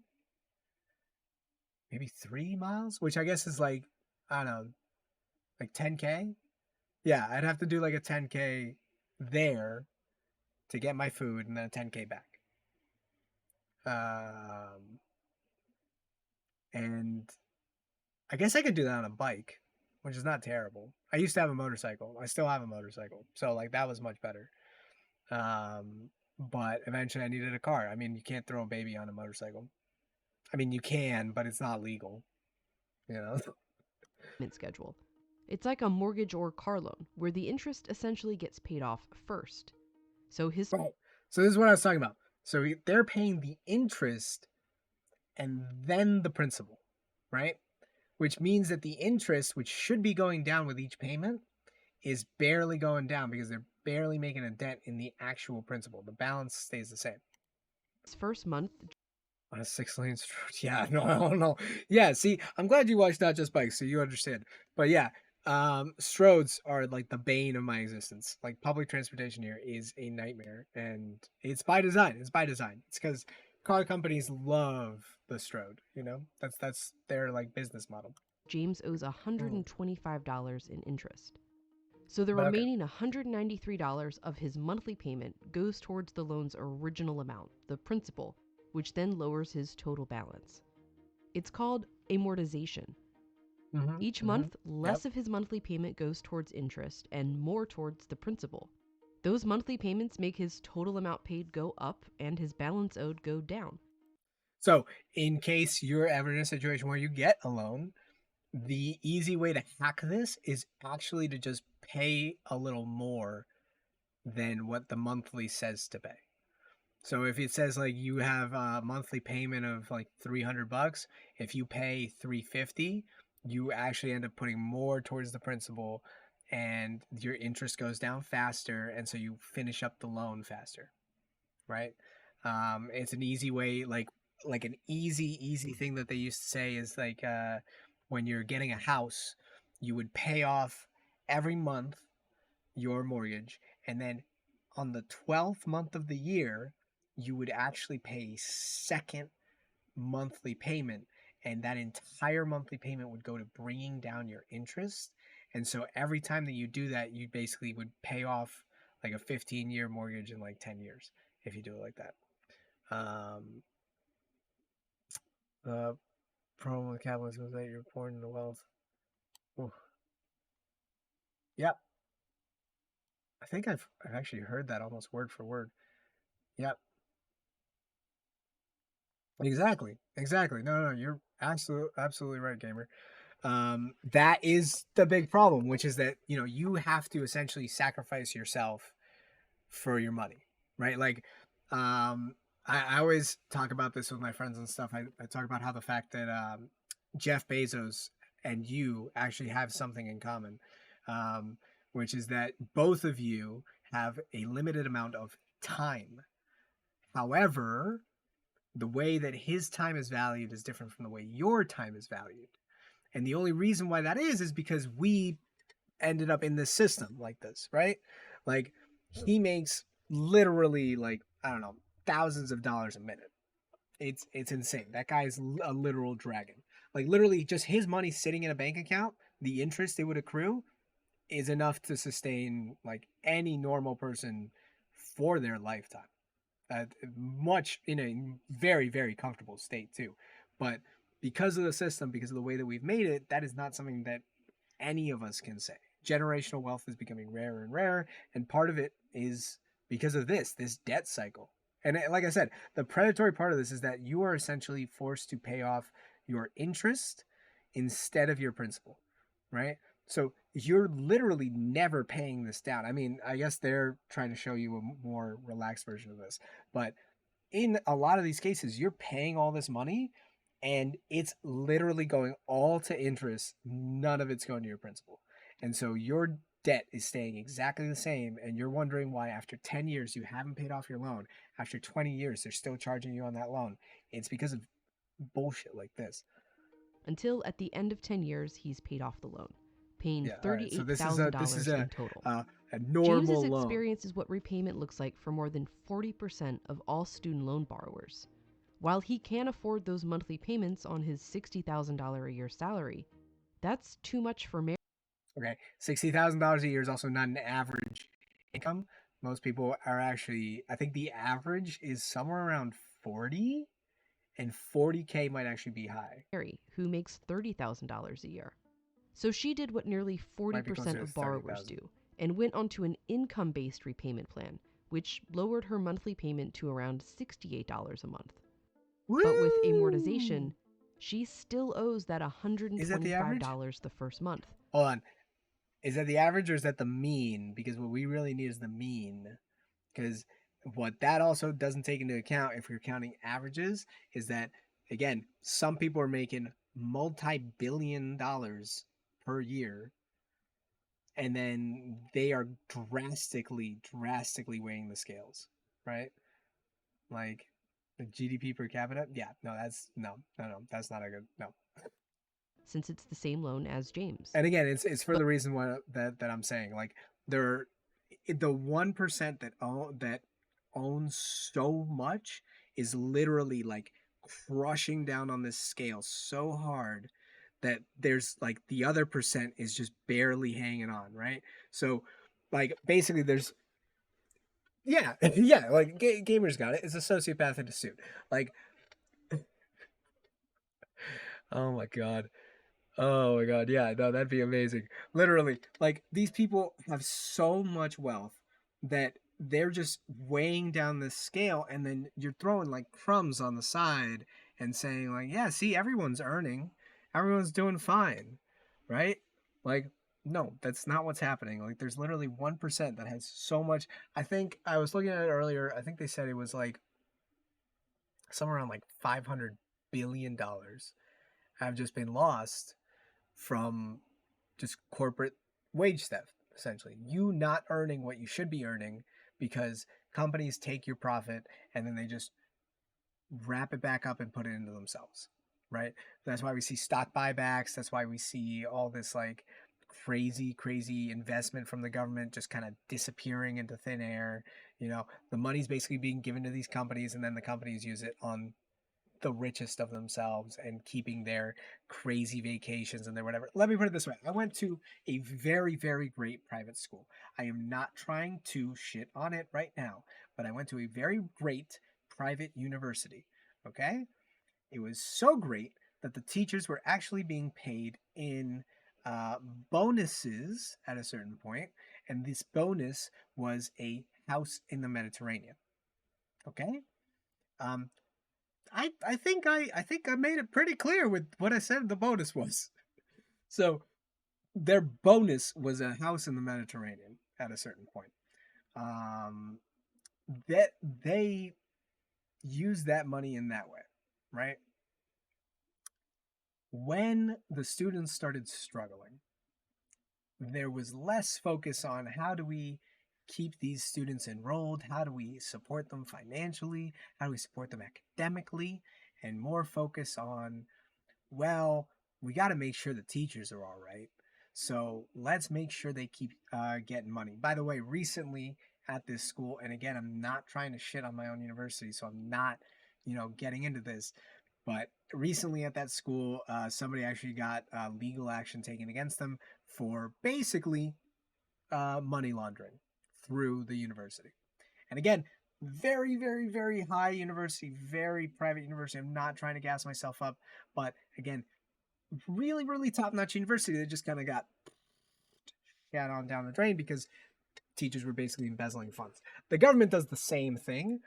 3 miles, which I guess is like, I don't know, like 10K. Yeah, I'd have to do like a 10K there to get my food and then a 10K back. And I guess I could do that on a bike, which is not terrible. I used to have a motorcycle. I still have a motorcycle. So like that was much better. But eventually I needed a car. I mean, you can't throw a baby on a motorcycle. I mean, you can, but it's not legal. You know? Schedule. It's like a mortgage or car loan where the interest essentially gets paid off first. So his right. So this is what I was talking about. So they're paying the interest and then the principal, right? Which means that the interest, which should be going down with each payment, is barely going down because they're barely making a dent in the actual principal. The balance stays the same. His first month on a 6-lane road. Yeah, no. Yeah, see, I'm glad you watched Not Just Bikes, so you understand. But yeah, Stroads are like the bane of my existence. Like public transportation here is a nightmare, and it's by design. It's because car companies love the Stroad. You know, that's their like business model. James owes $125 in interest. So the remaining $193 of his monthly payment goes towards the loan's original amount, the principal, which then lowers his total balance. It's called amortization. Each month, less of his monthly payment goes towards interest and more towards the principal. Those monthly payments make his total amount paid go up and his balance owed go down. So in case you're ever in a situation where you get a loan, the easy way to hack this is actually to just pay a little more than what the monthly says to pay. So if it says like you have a monthly payment of like $300, if you pay $350, you actually end up putting more towards the principal and your interest goes down faster, and so you finish up the loan faster, right? It's an easy way, like an easy thing that they used to say is like when you're getting a house, you would pay off every month your mortgage, and then on the 12th month of the year, you would actually pay a second monthly payment, and that entire monthly payment would go to bringing down your interest. And so every time that you do that, you basically would pay off like a 15-year mortgage in like 10 years if you do it like that. The problem with capitalism is that you're born into wealth. Ooh. Yep. I think I've actually heard that almost word for word. Yep. Exactly. No, you're absolutely right, gamer. That is the big problem, which is that, you know, you have to essentially sacrifice yourself for your money, right? Like, I always talk about this with my friends and stuff. I talk about how the fact that Jeff Bezos and you actually have something in common, which is that both of you have a limited amount of time. However, the way that his time is valued is different from the way your time is valued. And the only reason why that is because we ended up in this system like this, right? Like, he makes literally like, I don't know, thousands of dollars a minute. It's insane. That guy's a literal dragon. Like, literally just his money sitting in a bank account, the interest it would accrue is enough to sustain like any normal person for their lifetime. much in a very, very comfortable state too. But because of the system, because of the way that we've made it, that is not something that any of us can say. Generational wealth is becoming rarer and rarer, and part of it is because of this debt cycle. And like I said, the predatory part of this is that you are essentially forced to pay off your interest instead of your principal, right? So you're literally never paying this down. I mean, I guess they're trying to show you a more relaxed version of this, but in a lot of these cases, you're paying all this money and it's literally going all to interest. None of it's going to your principal. And so your debt is staying exactly the same. And you're wondering why after 10 years, you haven't paid off your loan. After 20 years, they're still charging you on that loan. It's because of bullshit like this. Until at the end of 10 years, he's paid off the loan, paying Right. So $38,000 in total. A normal James's loan. experience is what repayment looks like for more than 40% of all student loan borrowers. While he can afford those monthly payments on his $60,000 a year salary, that's too much for Mary. Okay, $60,000 a year is also not an average income. Most people are actually, I think the average is somewhere around 40, and 40K might actually be high. Mary, who makes $30,000 a year. So she did what nearly 40% of borrowers do and went onto an income-based repayment plan, which lowered her monthly payment to around $68 a month. Woo! But with amortization, she still owes that $125 Is that the average? the first month. Hold on. Is that the average or is that the mean? Because what we really need is the mean. Because what that also doesn't take into account if you're counting averages is that, again, some people are making multi-billion dollars per year. And then they are drastically weighing the scales, right? Like the GDP per capita. Yeah, no, that's no, that's not a good, no. Since it's the same loan as James. And again, it's for the reason why that I'm saying, like the 1% that owns so much is literally like crushing down on this scale so hard that there's like the other percent is just barely hanging on, right? So like basically there's yeah like gamers got it. It's a sociopath in a suit. Like oh my god. Oh my god, yeah, no, that'd be amazing. Literally, like these people have so much wealth that they're just weighing down this scale, and then you're throwing like crumbs on the side and saying like, yeah, see, everyone's earning, everyone's doing fine, right? Like, no, that's not what's happening. Like, there's literally 1% that has so much. I think I was looking at it earlier. I think they said it was like somewhere around like $500 billion have just been lost from just corporate wage theft, essentially. You not earning what you should be earning because companies take your profit and then they just wrap it back up and put it into themselves, right? That's why we see stock buybacks. That's why we see all this like crazy investment from the government just kind of disappearing into thin air. You know, the money's basically being given to these companies and then the companies use it on the richest of themselves and keeping their crazy vacations and their whatever. Let me put it this way. I went to a very great private school. I am not trying to shit on it right now, but I went to a very great private university. Okay? It was so great that the teachers were actually being paid in bonuses at a certain point, and this bonus was a house in the Mediterranean. Okay? I think I made it pretty clear with what I said the bonus was. So their bonus was a house in the Mediterranean at a certain point. That they used that money in that way, right? When the students started struggling, there was less focus on how do we keep these students enrolled, how do we support them financially, how do we support them academically, and more focus on, well, we got to make sure the teachers are all right, so let's make sure they keep getting money. By the way, recently at this school, and again, I'm not trying to shit on my own university, so I'm not, getting into this, but recently at that school, somebody actually got legal action taken against them for basically money laundering through the university. And again, very, very, very high university, very private university. I'm not trying to gas myself up, but again, really, really top-notch university that just kind of got shat on down the drain because teachers were basically embezzling funds. The government does the same thing,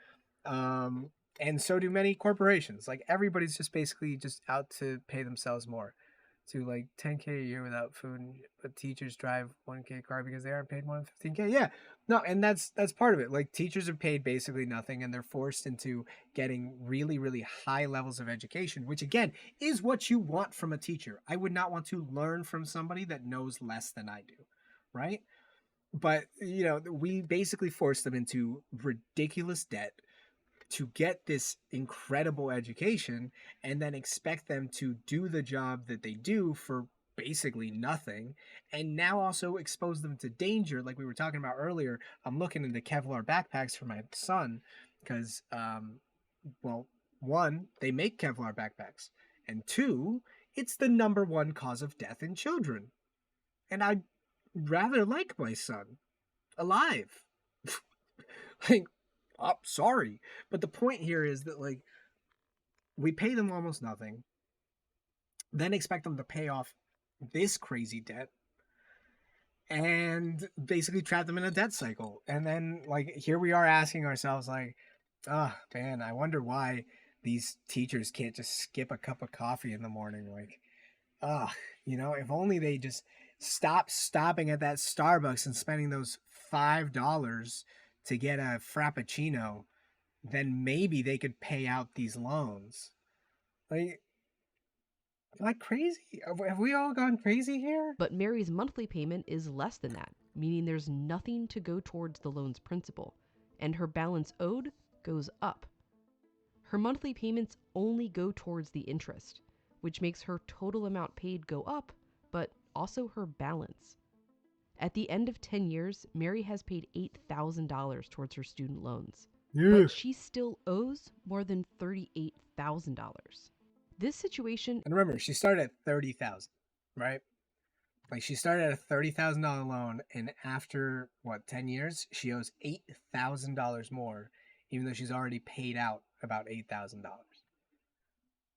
and so do many corporations. Like everybody's just basically just out to pay themselves more, to like 10K a year without food, but teachers drive 1K car because they aren't paid more than 15K. Yeah, no, and that's part of it. Like teachers are paid basically nothing, and they're forced into getting really, really high levels of education, which again is what you want from a teacher. I would not want to learn from somebody that knows less than I do, right? But we basically forced them into ridiculous debt to get this incredible education and then expect them to do the job that they do for basically nothing, and now also expose them to danger like we were talking about earlier. I'm looking into Kevlar backpacks for my son because well, one, they make Kevlar backpacks, and two, it's the number one cause of death in children, and I'd rather like my son alive. Like, oh, sorry, but the point here is that like we pay them almost nothing, then expect them to pay off this crazy debt, and basically trap them in a debt cycle. And then like here we are asking ourselves like, oh man, I wonder why these teachers can't just skip a cup of coffee in the morning. Like, if only they just stop stopping at that Starbucks and spending those $5 to get a frappuccino, then maybe they could pay out these loans. Like crazy? Have we all gone crazy here? But Mary's monthly payment is less than that, meaning there's nothing to go towards the loan's principal, and her balance owed goes up. Her monthly payments only go towards the interest, which makes her total amount paid go up, but also her balance. At the end of 10 years, Mary has paid $8,000 towards her student loans, but she still owes more than $38,000. This situation, and remember, she started at $30,000, right? Like she started at a $30,000 loan, and after 10 years, she owes $8,000 more, even though she's already paid out about $8,000.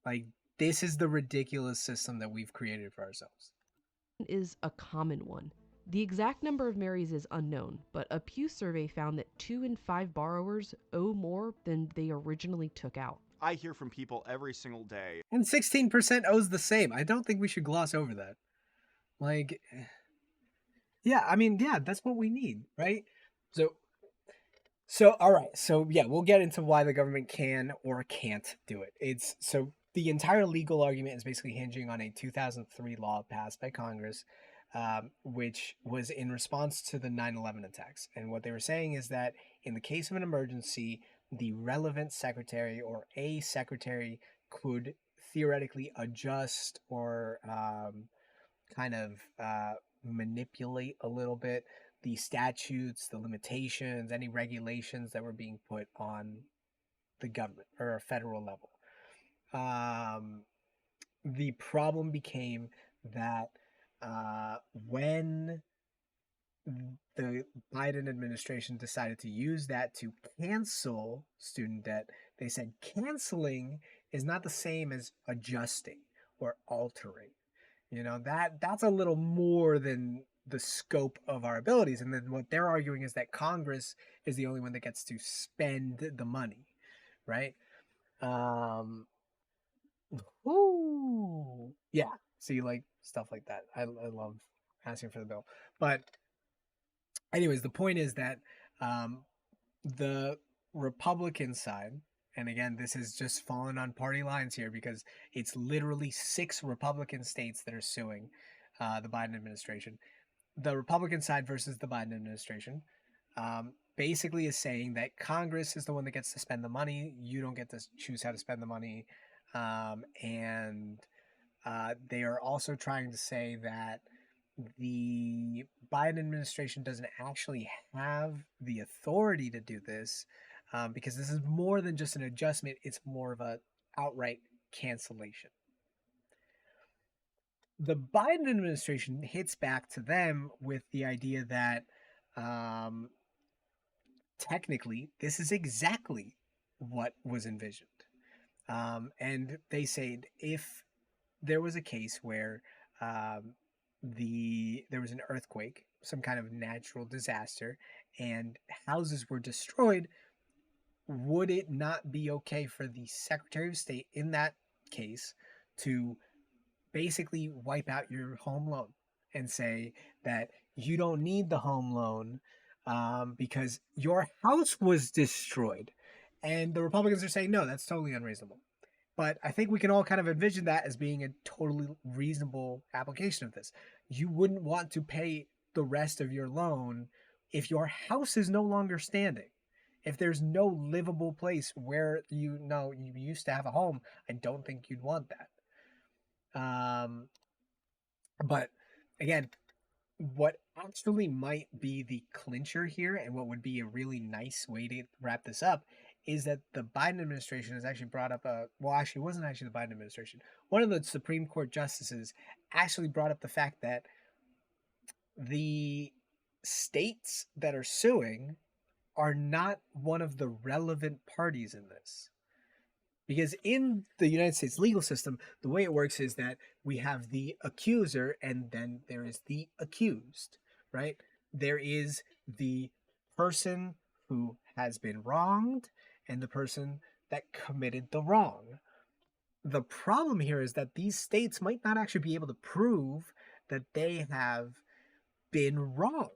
Like this is the ridiculous system that we've created for ourselves. Is a common one. The exact number of Marys is unknown, but a Pew survey found that 2 in 5 borrowers owe more than they originally took out. I hear from people every single day. And 16% owes the same. I don't think we should gloss over that. Like, yeah, I mean, yeah, that's what we need, right? So all right. So yeah, we'll get into why the government can or can't do it. So the entire legal argument is basically hinging on a 2003 law passed by Congress, which was in response to the 9/11 attacks. And what they were saying is that in the case of an emergency, the relevant secretary or a secretary could theoretically adjust or kind of manipulate a little bit the statutes, the limitations, any regulations that were being put on the government or a federal level. The problem became that when the Biden administration decided to use that to cancel student debt, they said canceling is not the same as adjusting or altering. That's a little more than the scope of our abilities. And then what they're arguing is that Congress is the only one that gets to spend the money, right? Ooh, yeah. See, like stuff like that. I love asking for the bill. But anyways, the point is that the Republican side, and again, this is just fallen on party lines here because it's literally 6 Republican states that are suing the Biden administration. The Republican side versus the Biden administration basically is saying that Congress is the one that gets to spend the money. You don't get to choose how to spend the money. And they are also trying to say that the Biden administration doesn't actually have the authority to do this because this is more than just an adjustment. It's more of a outright cancellation. The Biden administration hits back to them with the idea that technically, this is exactly what was envisioned. And they say if there was a case where there was an earthquake, some kind of natural disaster, and houses were destroyed, would it not be okay for the Secretary of State in that case to basically wipe out your home loan and say that you don't need the home loan because your house was destroyed? And the Republicans are saying, no, that's totally unreasonable. But I think we can all kind of envision that as being a totally reasonable application of this. You wouldn't want to pay the rest of your loan if your house is no longer standing. If there's no livable place where you know you used to have a home, I don't think you'd want that. But again, what actually might be the clincher here, and what would be a really nice way to wrap this up, is that the Biden administration has actually brought up it wasn't actually the Biden administration. One of the Supreme Court justices actually brought up the fact that the states that are suing are not one of the relevant parties in this. Because in the United States legal system, the way it works is that we have the accuser and then there is the accused, right? There is the person who has been wronged and the person that committed the wrong. The problem here is that these states might not actually be able to prove that they have been wronged,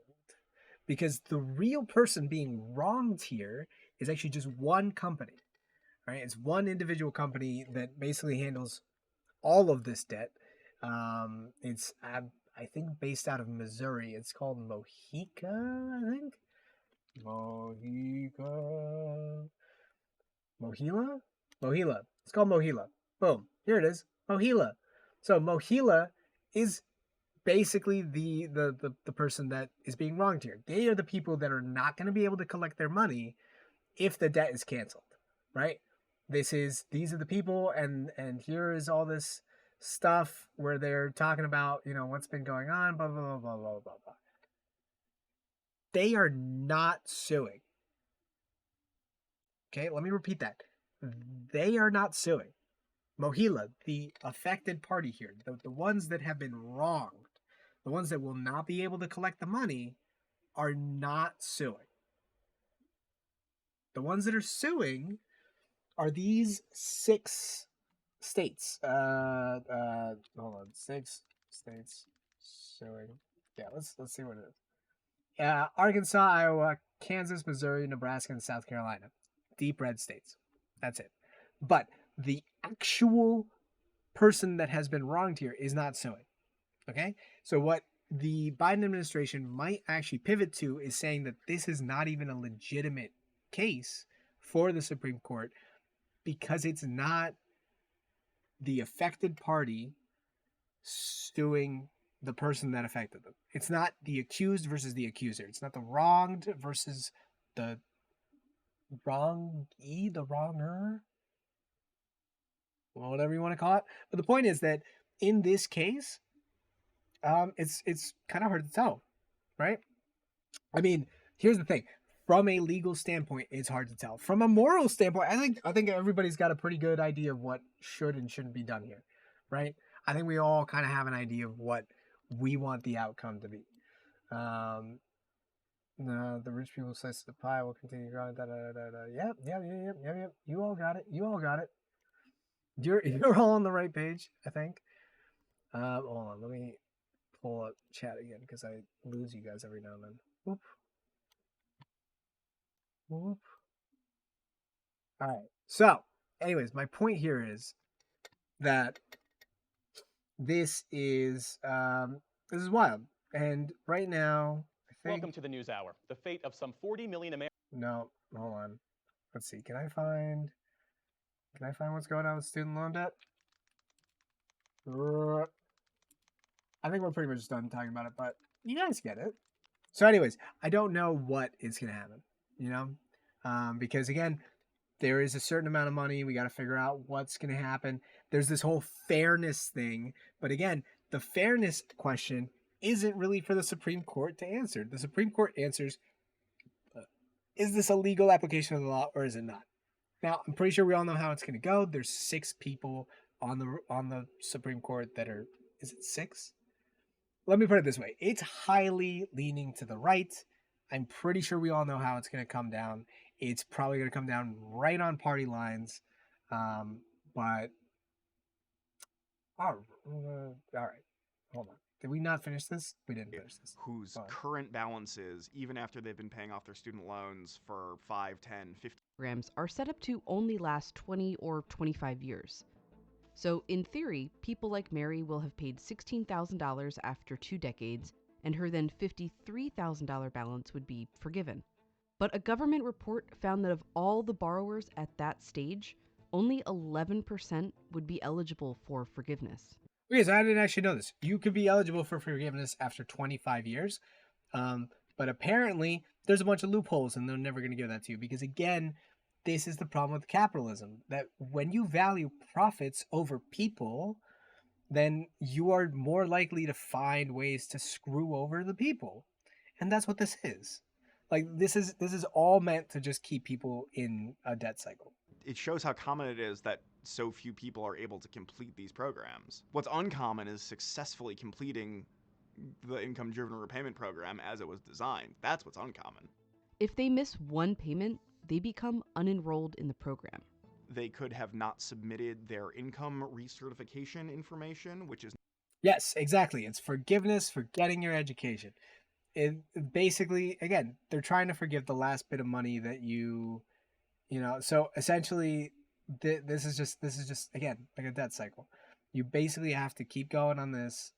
because the real person being wronged here is actually just one company. Right? It's one individual company that basically handles all of this debt. It's I think based out of Missouri. It's called Mohica, I think. Mohila. It's called Mohila. Boom. Here it is. Mohila. So Mohila is basically the person that is being wronged here. They are the people that are not going to be able to collect their money if the debt is canceled, right? These are the people, and here is all this stuff where they're talking about, what's been going on, blah, blah, blah, blah, blah, blah, blah. They are not suing. Okay, let me repeat that. They are not suing. Mohila, the affected party here, the ones that have been wronged, the ones that will not be able to collect the money, are not suing. The ones that are suing are these 6 states. Hold on, 6 states suing. Yeah, let's see what it is. Arkansas, Iowa, Kansas, Missouri, Nebraska, and South Carolina. Deep red states. That's it. But the actual person that has been wronged here is not suing. Okay? So what the Biden administration might actually pivot to is saying that this is not even a legitimate case for the Supreme Court, because it's not the affected party suing the person that affected them. It's not the accused versus the accuser. It's not the wronged versus the wrongee, the wronger, whatever you want to call it. But the point is that in this case, it's kind of hard to tell, right? I mean, here's the thing. From a legal standpoint, it's hard to tell. From a moral standpoint, I think everybody's got a pretty good idea of what should and shouldn't be done here, right? I think we all kind of have an idea of what we want the outcome to be. No, the rich people slice the pie will continue growing. Yep. You all got it. You're all on the right page, I think. Hold on, let me pull up chat again because I lose you guys every now and then. Whoop. Whoop. All right. So, anyways, my point here is that this is wild, and right now, I think. Welcome to the News Hour. The fate of some 40 million Americans. No, hold on. Let's see. Can I find what's going on with student loan debt? I think we're pretty much done talking about it, but you guys get it. So, anyways, I don't know what is going to happen. Because again, there is a certain amount of money. We got to figure out what's going to happen. There's this whole fairness thing. But again, the fairness question isn't really for the Supreme Court to answer. The Supreme Court answers is this a legal application of the law or is it not? Now, I'm pretty sure we all know how it's going to go. There's 6 people on the Supreme Court that are, is it 6? Let me put it this way. It's highly leaning to the right. I'm pretty sure we all know how it's going to come down. It's probably going to come down right on party lines. But all right. Hold on. Did we not finish this? We didn't finish this. Whose current balances, even after they've been paying off their student loans for 5, 10, 15 programs are set up to only last 20 or 25 years. So, in theory, people like Mary will have paid $16,000 after 2 decades, and her then $53,000 balance would be forgiven. But a government report found that of all the borrowers at that stage, only 11% would be eligible for forgiveness. Okay, so I didn't actually know this. You could be eligible for forgiveness after 25 years, but apparently there's a bunch of loopholes, and they're never going to give that to you because, again, this is the problem with capitalism, that when you value profits over people, then you are more likely to find ways to screw over the people. And that's what this is. Like, this is all meant to just keep people in a debt cycle. It shows how common it is that so few people are able to complete these programs. What's uncommon is successfully completing the income-driven repayment program as it was designed. That's what's uncommon. If they miss one payment, they become unenrolled in the program. They could have not submitted their income recertification information, which is... Yes, exactly. It's forgiveness for getting your education. It basically, again, they're trying to forgive the last bit of money that you know, so essentially this is just again like a debt cycle. You basically have to keep going on this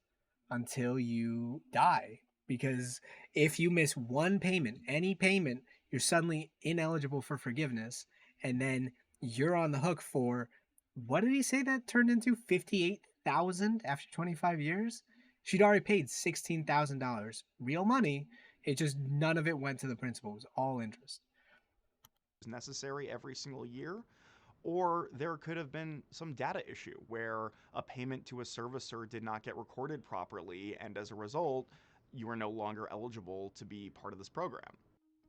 until you die, because if you miss one payment, any payment, you're suddenly ineligible for forgiveness, and then you're on the hook for, what did he say that turned into, $58,000 after 25 years? She'd already paid $16,000 real money. It just, none of it went to the principal. It was all interest. Necessary every single year, or there could have been some data issue where a payment to a servicer did not get recorded properly, and as a result, you are no longer eligible to be part of this program.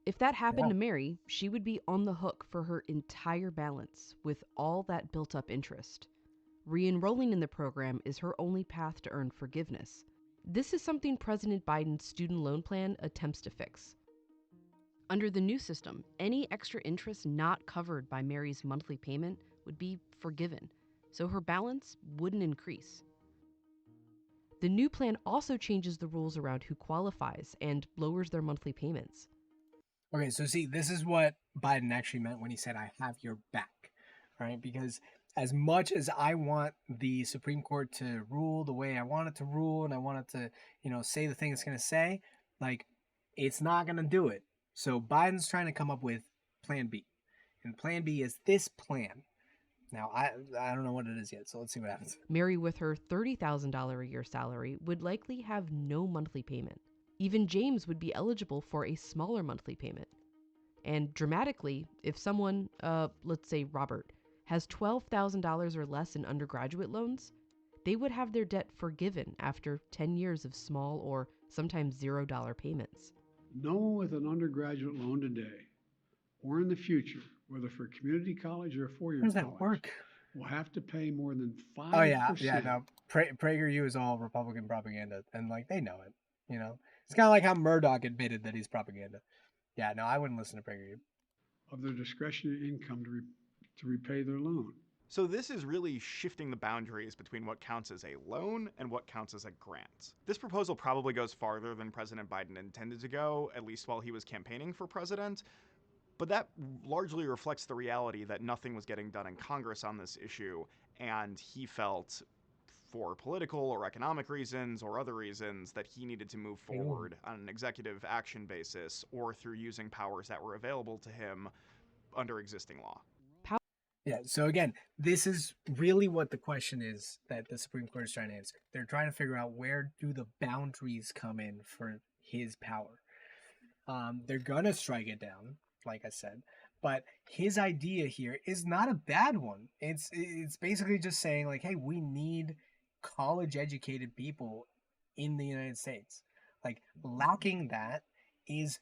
If that happened to Mary, she would be on the hook for her entire balance with all that built up interest. Re-enrolling in the program is her only path to earn forgiveness. This is something President Biden's student loan plan attempts to fix. Under the new system, any extra interest not covered by Mary's monthly payment would be forgiven, so her balance wouldn't increase. The new plan also changes the rules around who qualifies and lowers their monthly payments. Okay, so see, this is what Biden actually meant when he said, I have your back, right? Because as much as I want the Supreme Court to rule the way I want it to rule, and I want it to, say the thing it's going to say, like, it's not going to do it. So Biden's trying to come up with Plan B. And Plan B is this plan. Now, I don't know what it is yet, so let's see what happens. Mary, with her $30,000 a year salary, would likely have no monthly payment. Even James would be eligible for a smaller monthly payment. And dramatically, if someone, let's say Robert, has $12,000 or less in undergraduate loans, they would have their debt forgiven after 10 years of small or sometimes $0 payments. No one with an undergraduate loan today or in the future, whether for community college or a four-year college, how does that work? Will have to pay more than 5%. Oh, yeah, no. PragerU is all Republican propaganda, and, they know it, It's kind of like how Murdoch admitted that he's propaganda. Yeah, no, I wouldn't listen to PragerU. Of their discretionary income to repay their loan. So this is really shifting the boundaries between what counts as a loan and what counts as a grant. This proposal probably goes farther than President Biden intended to go, at least while he was campaigning for president. But that largely reflects the reality that nothing was getting done in Congress on this issue, and he felt, for political or economic reasons or other reasons, that he needed to move forward on an executive action basis or through using powers that were available to him under existing law. Yeah, so again, this is really what the question is that the Supreme Court is trying to answer. They're trying to figure out, where do the boundaries come in for his power. They're going to strike it down, like I said, but his idea here is not a bad one. It's basically just saying, like, hey, we need college-educated people in the United States. Like, lacking that is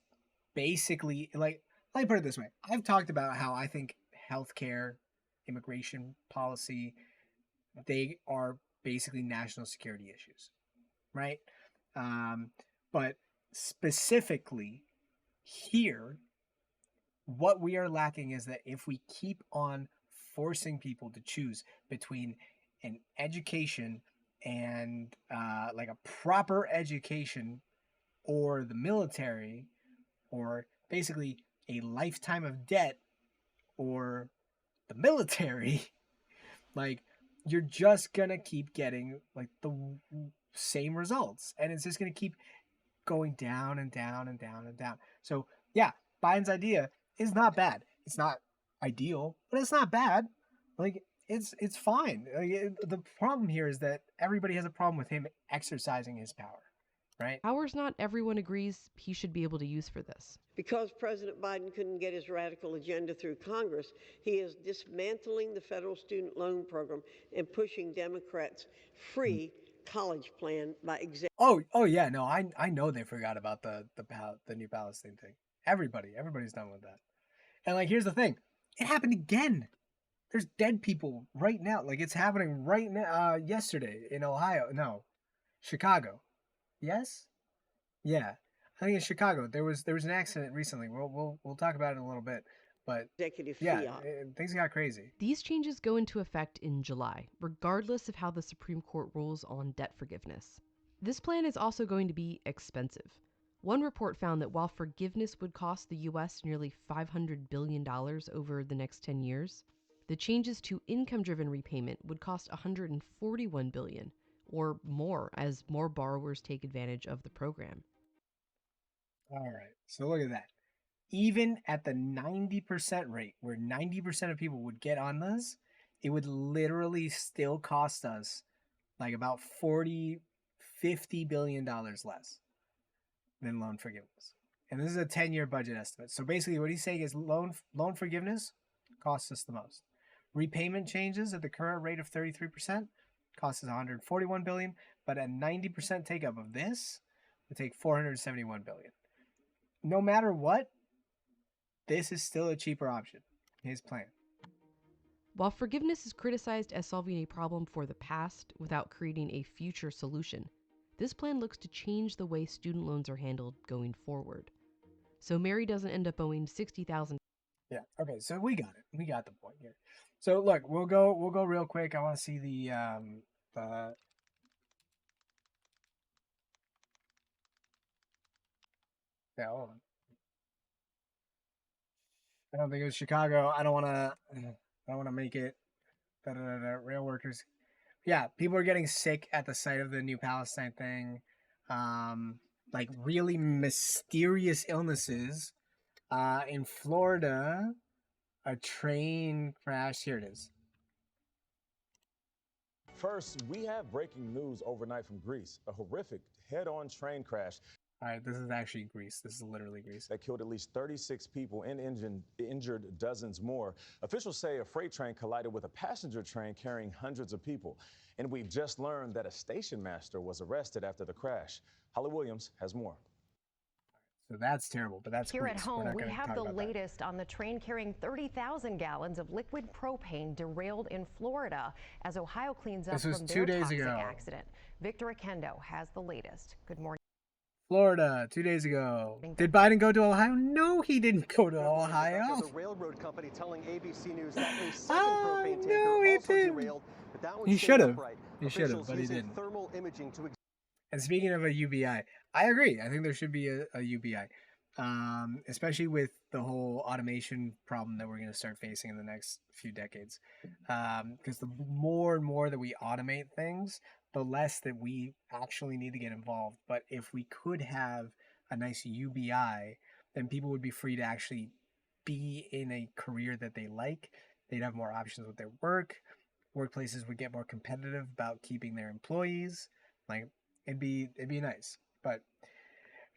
basically, like, let me put it this way. I've talked about how I think healthcare, immigration policy, they are basically national security issues, right? But specifically here, what we are lacking is that if we keep on forcing people to choose between an education and like a proper education or the military or basically a lifetime of debt or the military, like you're just gonna keep getting like the same results, and it's just gonna keep going down and down and down and down. So yeah, Biden's idea is not bad. It's not ideal, but it's not bad. Like it's fine. The problem here is that everybody has a problem with him exercising his power, right? Powers not everyone agrees he should be able to use for this. Because President Biden couldn't get his radical agenda through Congress, he is dismantling the federal student loan program and pushing Democrats' free college plan by executive. Oh yeah, no, I know they forgot about the new Palestine thing. Everybody's done with that. And like, here's the thing, it happened again. There's dead people right now. Like it's happening right now. Yesterday in Ohio, no, Chicago. Yes, yeah, I think in Chicago there was an accident recently. We'll talk about it in a little bit. But yeah, things got crazy. These changes go into effect in July, regardless of how the Supreme Court rules on debt forgiveness. This plan is also going to be expensive. One report found that while forgiveness would cost the U.S. nearly $500 billion over the next 10 years, the changes to income-driven repayment would cost $141 billion, or more as more borrowers take advantage of the program. All right, so look at that. Even at the 90% rate, where 90% of people would get on this, it would literally still cost us like about $50 billion less than loan forgiveness. And this is a 10-year budget estimate. So basically what he's saying is loan forgiveness costs us the most. Repayment changes at the current rate of 33% costs us $141 billion, but a 90% take up of this would take $471 billion. No matter what, this is still a cheaper option, his plan. While forgiveness is criticized as solving a problem for the past without creating a future solution, this plan looks to change the way student loans are handled going forward. So Mary doesn't end up owing $60,000. Yeah, okay, so we got it. We got the point here. So look, we'll go real quick. I want to see the yeah, hold on. I don't think it was Chicago. I don't want to make it. Rail workers. Yeah, people are getting sick at the sight of the new Palestine thing. Like really mysterious illnesses. In Florida, a train crash. Here it is. First, we have breaking news overnight from Greece. A horrific head-on train crash. All right, this is actually Greece. This is literally Greece. That killed at least 36 people and injured dozens more. Officials say a freight train collided with a passenger train carrying hundreds of people. And we've just learned that a station master was arrested after the crash. Holly Williams has more. So that's terrible, but that's here Greece. At home. We have the latest on the train carrying 30,000 gallons of liquid propane derailed in Florida as Ohio cleans up from their toxic accident. Victor Akendo has the latest. Good morning. Florida, 2 days ago. Did Biden go to Ohio? No, he didn't go to Ohio. The railroad company telling ABC News that a second propane tanker also derailed, but that one he should have. He should have, Officials but he using didn't. thermal imaging to. And speaking of a UBI, I agree. I think there should be a UBI, especially with the whole automation problem that we're going to start facing in the next few decades. Because the more and more that we automate things, the less that we actually need to get involved. But if we could have a nice UBI, then people would be free to actually be in a career that they like. They'd have more options with their work. Workplaces would get more competitive about keeping their employees. Like, it'd be nice. But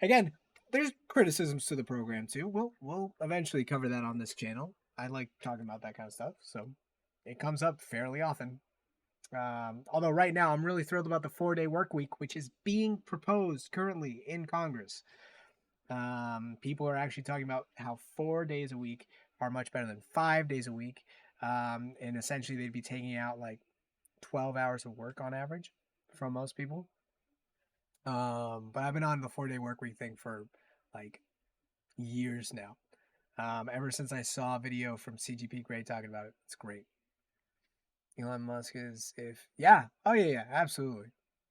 again, there's criticisms to the program too. We'll eventually cover that on this channel. I like talking about that kind of stuff, so it comes up fairly often. Although right now I'm really thrilled about the 4-day work week, which is being proposed currently in Congress. People are actually talking about how 4 days a week are much better than 5 days a week. And essentially they'd be taking out like 12 hours of work on average from most people. But I've been on the 4-day work week thing for like years now. Ever since I saw a video from CGP Grey talking about it. It's great. Elon Musk is oh yeah, absolutely.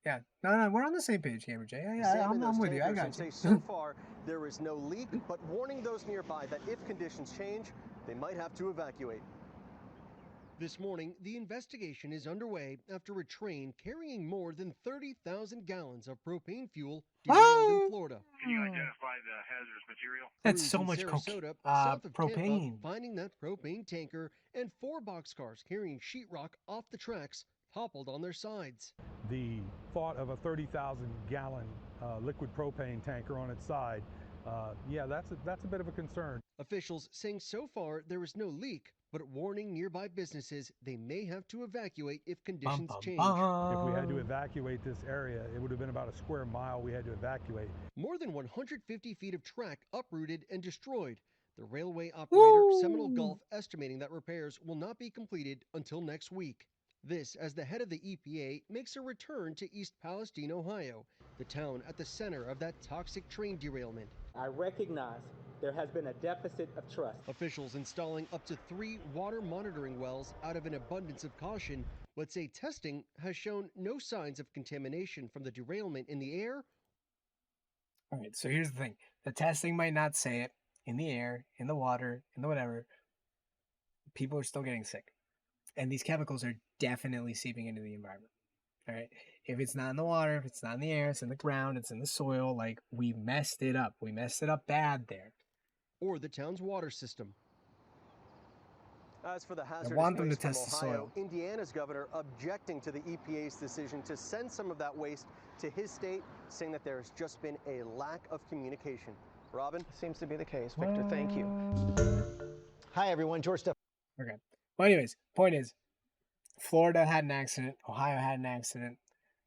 Yeah, no, we're on the same page, Gamer J. Yeah, I'm with you. I got you. Say so far there is no leak, but warning those nearby that if conditions change, they might have to evacuate. This morning, the investigation is underway after a train carrying more than 30,000 gallons of propane fuel derailed in Florida. Can you identify the hazardous material? That's so Crews in much Sarasota, south of propane. Tampa, finding that propane tanker and 4 boxcars carrying sheetrock off the tracks toppled on their sides. The thought of a 30,000-gallon liquid propane tanker on its side, that's a bit of a concern. Officials saying so far there is no leak, but warning nearby businesses they may have to evacuate if conditions change. If we had to evacuate this area, it would have been about a square mile we had to evacuate. More than 150 feet of track uprooted and destroyed. The railway operator, Seminole Gulf, estimating that repairs will not be completed until next week. This as the head of the EPA makes a return to East Palestine, Ohio, the town at the center of that toxic train derailment. I recognize there has been a deficit of trust. Officials installing up to 3 water monitoring wells out of an abundance of caution, but say testing has shown no signs of contamination from the derailment in the air. All right, so here's the thing. The testing might not say it in the air, in the water, in the whatever. People are still getting sick. And these chemicals are definitely seeping into the environment. All right. If it's not in the water, if it's not in the air, it's in the ground, it's in the soil, like we messed it up. We messed it up bad there. Or the town's water system. As for the hazardous want them to waste from test the Ohio, soil. Indiana's governor objecting to the EPA's decision to send some of that waste to his state, saying that there has just been a lack of communication. Robin? Seems to be the case. Victor, thank you. Hi, everyone. George Steph. Okay. Well, anyways, point is, Florida had an accident. Ohio had an accident.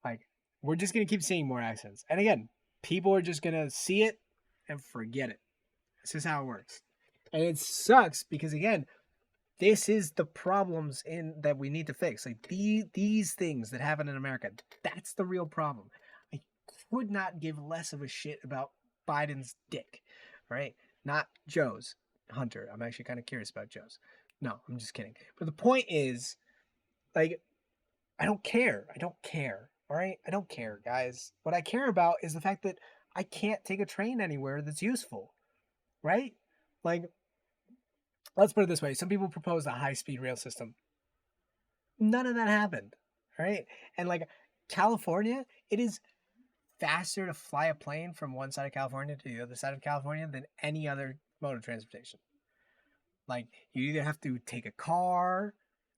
Like, we're just going to keep seeing more accidents. And again, people are just going to see it and forget it. This is how it works. And it sucks because, again, this is the problems that we need to fix. Like, these things that happen in America, that's the real problem. I could not give less of a shit about Biden's dick, right? Not Joe's. Hunter. I'm actually kind of curious about Joe's. No, I'm just kidding. But the point is, like, I don't care. I don't care. All right? I don't care, guys. What I care about is the fact that I can't take a train anywhere that's useful. Right? Like, let's put it this way. Some people proposed a high-speed rail system. None of that happened. All right? And, like, California, it is faster to fly a plane from one side of California to the other side of California than any other mode of transportation. Like, you either have to take a car,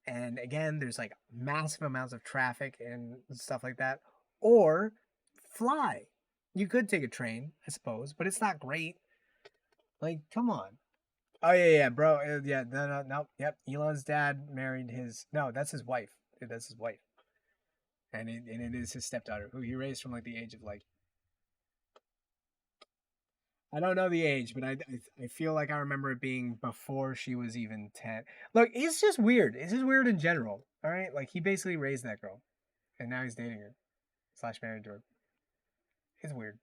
and again, there's like massive amounts of traffic and stuff like that, or fly. You could take a train, I suppose, but it's not great. Like, come on. Oh, yeah, bro. Yeah, no. Yep. Elon's dad married that's his wife. That's his wife. And it is his stepdaughter, who he raised from like the age of like, I don't know the age, but I feel like I remember it being before she was even 10. Look, it's just weird. It's just weird in general. All right? Like, he basically raised that girl. And now he's dating her. / married to her. It's weird.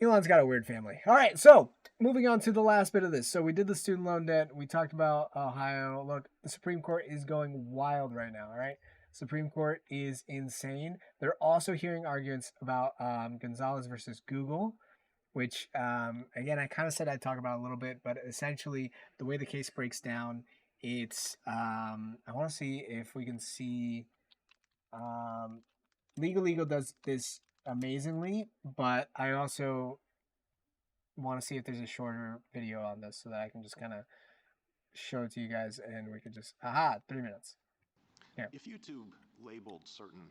Elon's got a weird family. All right, so moving on to the last bit of this. So we did the student loan debt. We talked about Ohio. Look, the Supreme Court is going wild right now, all right? Supreme Court is insane. They're also hearing arguments about Gonzalez versus Google, which, again, I kind of said I'd talk about a little bit, but essentially the way the case breaks down, it's, I want to see if we can see, Legal does this amazingly, but I also want to see if there's a shorter video on this so that I can just kind of show it to you guys and we can just, 3 minutes. Here. If YouTube labeled certain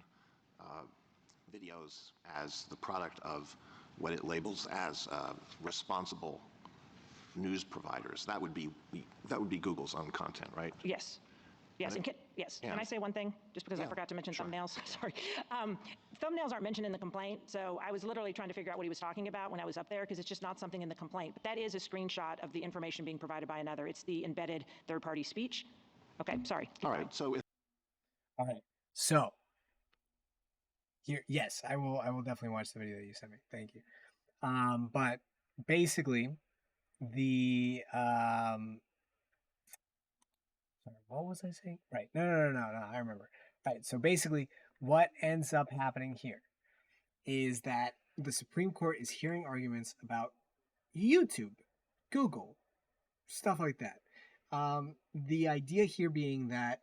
videos as the product of what it labels as responsible news providers, that would be Google's own content, right? Yes. Yes, Yes. Can I say one thing? Just because I forgot to mention thumbnails. Sorry. Thumbnails aren't mentioned in the complaint, so I was literally trying to figure out what he was talking about when I was up there because it's just not something in the complaint. But that is a screenshot of the information being provided by another. It's the embedded third-party speech. Okay, sorry. All right. So All right. So here, yes, I will. I will definitely watch the video that you sent me. Thank you. But basically, the sorry, what was I saying? Right. No. I remember. Right. So basically, what ends up happening here is that the Supreme Court is hearing arguments about YouTube, Google, stuff like that. The idea here being that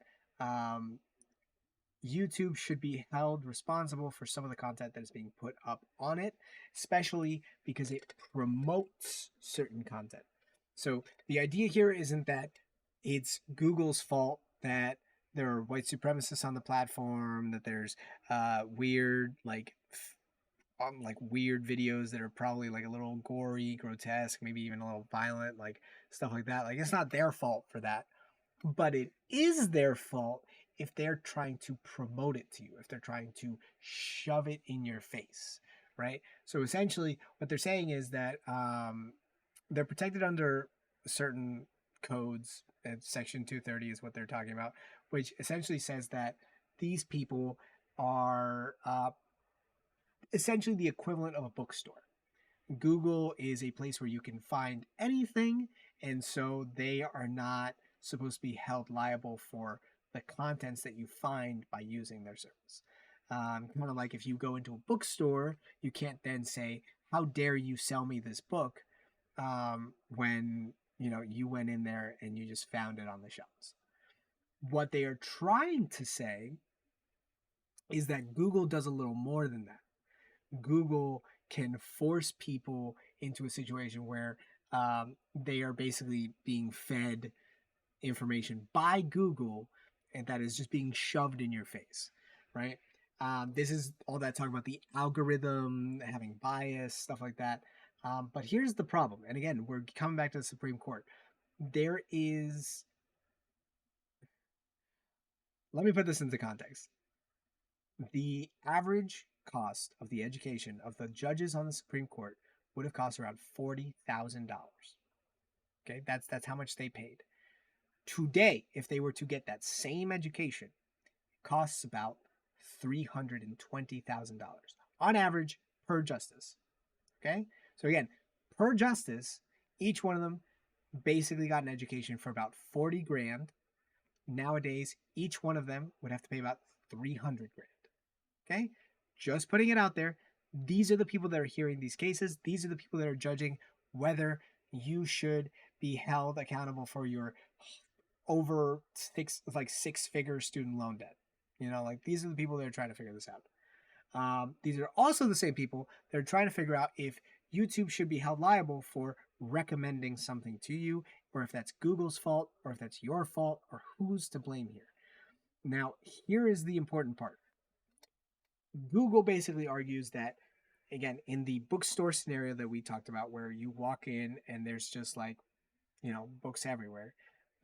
YouTube should be held responsible for some of the content that is being put up on it, especially because it promotes certain content. So the idea here isn't that it's Google's fault that there are white supremacists on the platform, that there's weird weird videos that are probably like a little gory, grotesque, maybe even a little violent, like stuff like that. Like, it's not their fault for that, but it is their fault if they're trying to promote it to you, if they're trying to shove it in your face, right? So essentially what they're saying is that they're protected under certain codes, and section 230 is what they're talking about, which essentially says that these people are essentially the equivalent of a bookstore. Google is a place where you can find anything, and so they are not supposed to be held liable for the contents that you find by using their service. Kind of like if you go into a bookstore, you can't then say, "How dare you sell me this book?" When you went in there and you just found it on the shelves. What they are trying to say is that Google does a little more than that. Google can force people into a situation where they are basically being fed information by Google, and that is just being shoved in your face, right? This is all that talk about the algorithm having bias, stuff like that. But here's the problem, and again, we're coming back to the Supreme Court. There is, let me put this into context. The average cost of the education of the judges on the Supreme Court would have cost around $40,000. Okay, that's how much they paid. Today, if they were to get that same education, it costs about $320,000 on average per justice. Okay, so again, per justice, each one of them basically got an education for about 40 grand. Nowadays, each one of them would have to pay about 300 grand. Okay, just putting it out there. These are the people that are hearing these cases. These are the people that are judging whether you should be held accountable for your over six-figure student loan debt. These are the people that are trying to figure this out. These are also the same people that are trying to figure out if YouTube should be held liable for recommending something to you, or if that's Google's fault, or if that's your fault, or who's to blame here. Now, here is the important part. Google basically argues that, again, in the bookstore scenario that we talked about, where you walk in and there's just books everywhere,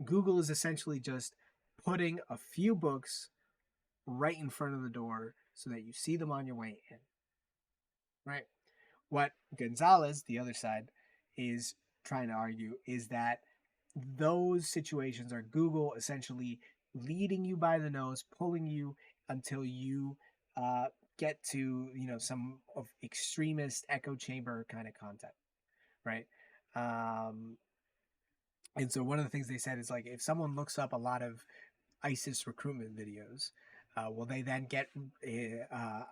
Google is essentially just putting a few books right in front of the door so that you see them on your way in, right? What Gonzalez, the other side, is trying to argue is that those situations are Google essentially leading you by the nose, pulling you until you get to some of extremist echo chamber kind of content, right? And so one of the things they said is, like, if someone looks up a lot of ISIS recruitment videos, will they then get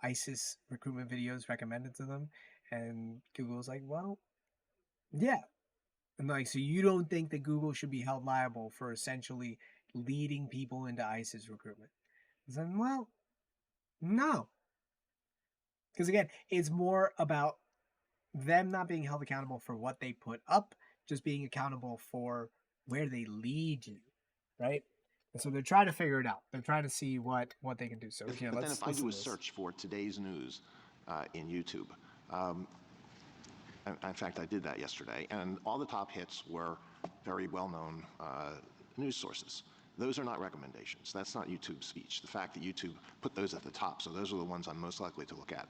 ISIS recruitment videos recommended to them? And Google's like, well, yeah. And so you don't think that Google should be held liable for essentially leading people into ISIS recruitment? Then, well, no. Because again, it's more about them not being held accountable for what they put up, just being accountable for where they lead you, right? And so they're trying to figure it out. They're trying to see what they can do. So but then if I do a search for today's news in YouTube, in fact, I did that yesterday, and all the top hits were very well-known news sources. Those are not recommendations. That's not YouTube speech. The fact that YouTube put those at the top, so those are the ones I'm most likely to look at.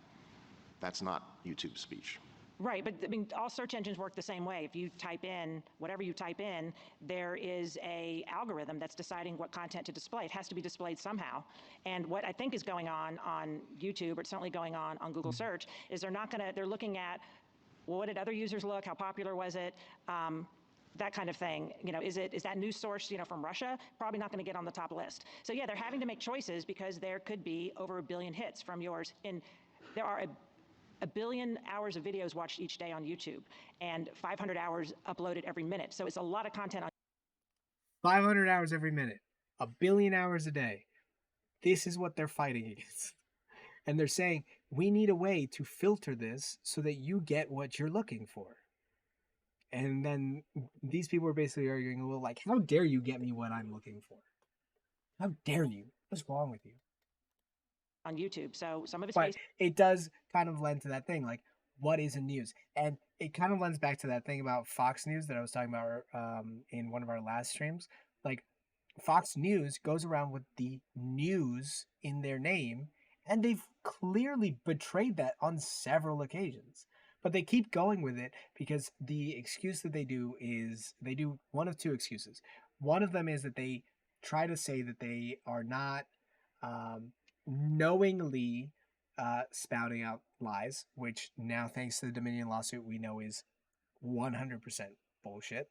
That's not YouTube speech. Right, but I mean, all search engines work the same way. If you type in whatever you type in, there is a algorithm that's deciding what content to display. It has to be displayed somehow. And what I think is going on YouTube, or it's certainly going on Google search, is they're looking at, well, what did other users look? How popular was it? That kind of thing. You know, is that news source, you know, from Russia? Probably not going to get on the top list. So yeah, they're having to make choices because there could be over 1 billion hits from yours. And there are a billion hours of videos watched each day on YouTube, and 500 hours uploaded every minute. So it's a lot of content on 500 hours every minute, 1 billion hours a day. This is what they're fighting against. And they're saying, we need a way to filter this so that you get what you're looking for. And then these people are basically arguing, well, like, how dare you get me what I'm looking for? How dare you? What's wrong with you? on YouTube. So some of it's But based. it does kind of lend to that thing, like, what is in news? And it kind of lends back to that thing about Fox News that I was talking about in one of our last streams. Like, Fox News goes around with the news in their name, and they've clearly betrayed that on several occasions. But they keep going with it because the excuse that they do is they do one of two excuses. One of them is that they try to say that they are not knowingly spouting out lies, which now, thanks to the Dominion lawsuit, we know is 100% bullshit.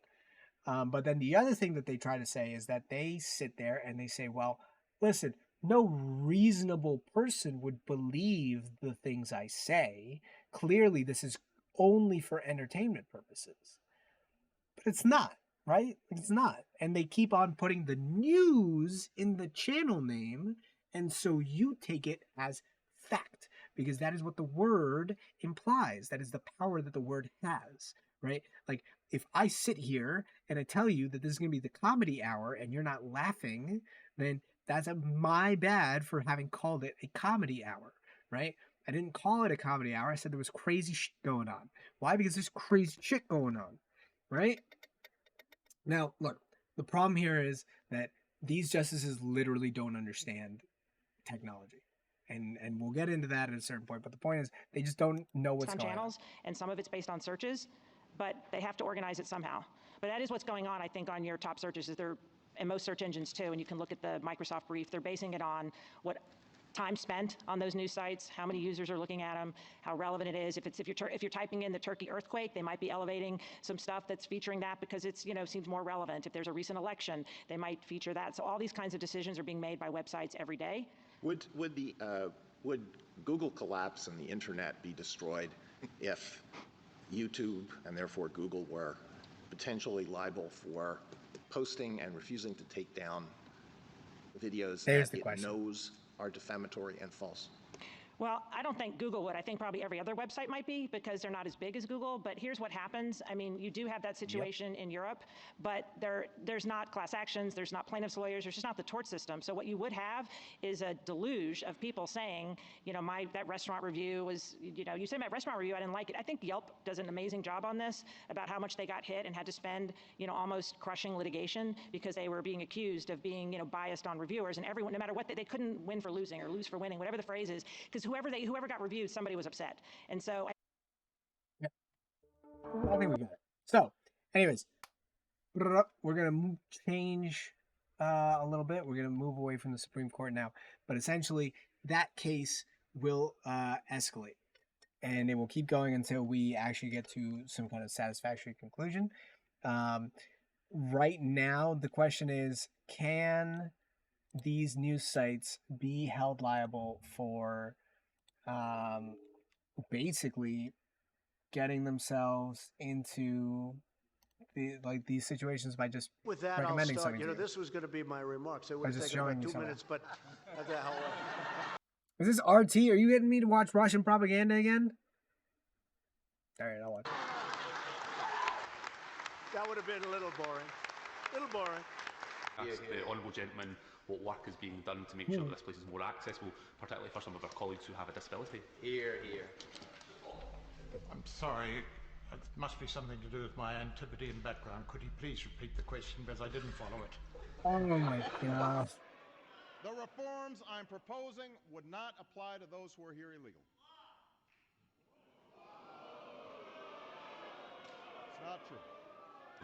But then the other thing that they try to say is that they sit there and they say, well, listen, no reasonable person would believe the things I say. Clearly, this is only for entertainment purposes. But it's not, right? It's not. And they keep on putting the news in the channel name, and so you take it as fact, because that is what the word implies. That is the power that the word has, right? Like, if I sit here and I tell you that this is going to be the comedy hour and you're not laughing, then that's my bad for having called it a comedy hour, right? I didn't call it a comedy hour. I said there was crazy shit going on. Why? Because there's crazy shit going on, right? Now, look, the problem here is that these justices literally don't understand technology. And we'll get into that at a certain point. But the point is, they just don't know what's going channels, and some of it's based on searches, but they have to organize it somehow. But that is what's going on, I think, on your top searches. Is they're, and most search engines too, and you can look at the Microsoft brief, they're basing it on what time spent on those news sites, how many users are looking at them, how relevant it is. If you're typing in the Turkey earthquake, they might be elevating some stuff that's featuring that because it's, you know, seems more relevant. If there's a recent election, they might feature that. So all these kinds of decisions are being made by websites every day. Would Google collapse and the internet be destroyed if YouTube and therefore Google were potentially liable for posting and refusing to take down videos that it knows are defamatory and false? Well, I don't think Google would. I think probably every other website might be because they're not as big as Google. But here's what happens. I mean, you do have that situation in Europe, but there's not class actions. There's not plaintiffs' lawyers. There's just not the tort system. So what you would have is a deluge of people saying, you know, that restaurant review was, you know, you say my restaurant review, I didn't like it. I think Yelp does an amazing job on this about how much they got hit and had to spend, you know, almost crushing litigation because they were being accused of being, you know, biased on reviewers, and everyone, no matter what, they couldn't win for losing or lose for winning, whatever the phrase is, because whoever got reviewed, somebody was upset. And so I think we got it. So, anyways, we're going to change a little bit. We're going to move away from the Supreme Court now. But essentially, that case will escalate. And it will keep going until we actually get to some kind of satisfactory conclusion. Right now, the question is, can these news sites be held liable for basically getting themselves into these situations by just with that, recommending I'll start. something You know, to you. this was going to be my remarks. It would have just taken showing about you 2 something. minutes, but that's how. Is this RT? Are you getting me to watch Russian propaganda again? All right, I'll watch it. That would have been a little boring. A little boring. Ask the honourable gentleman what work is being done to make sure that this place is more accessible, particularly for some of our colleagues who have a disability. Here, here. I'm sorry, it must be something to do with my antipathy and background. Could you please repeat the question, because I didn't follow it? Oh my God. The reforms I'm proposing would not apply to those who are here illegally. It's not true.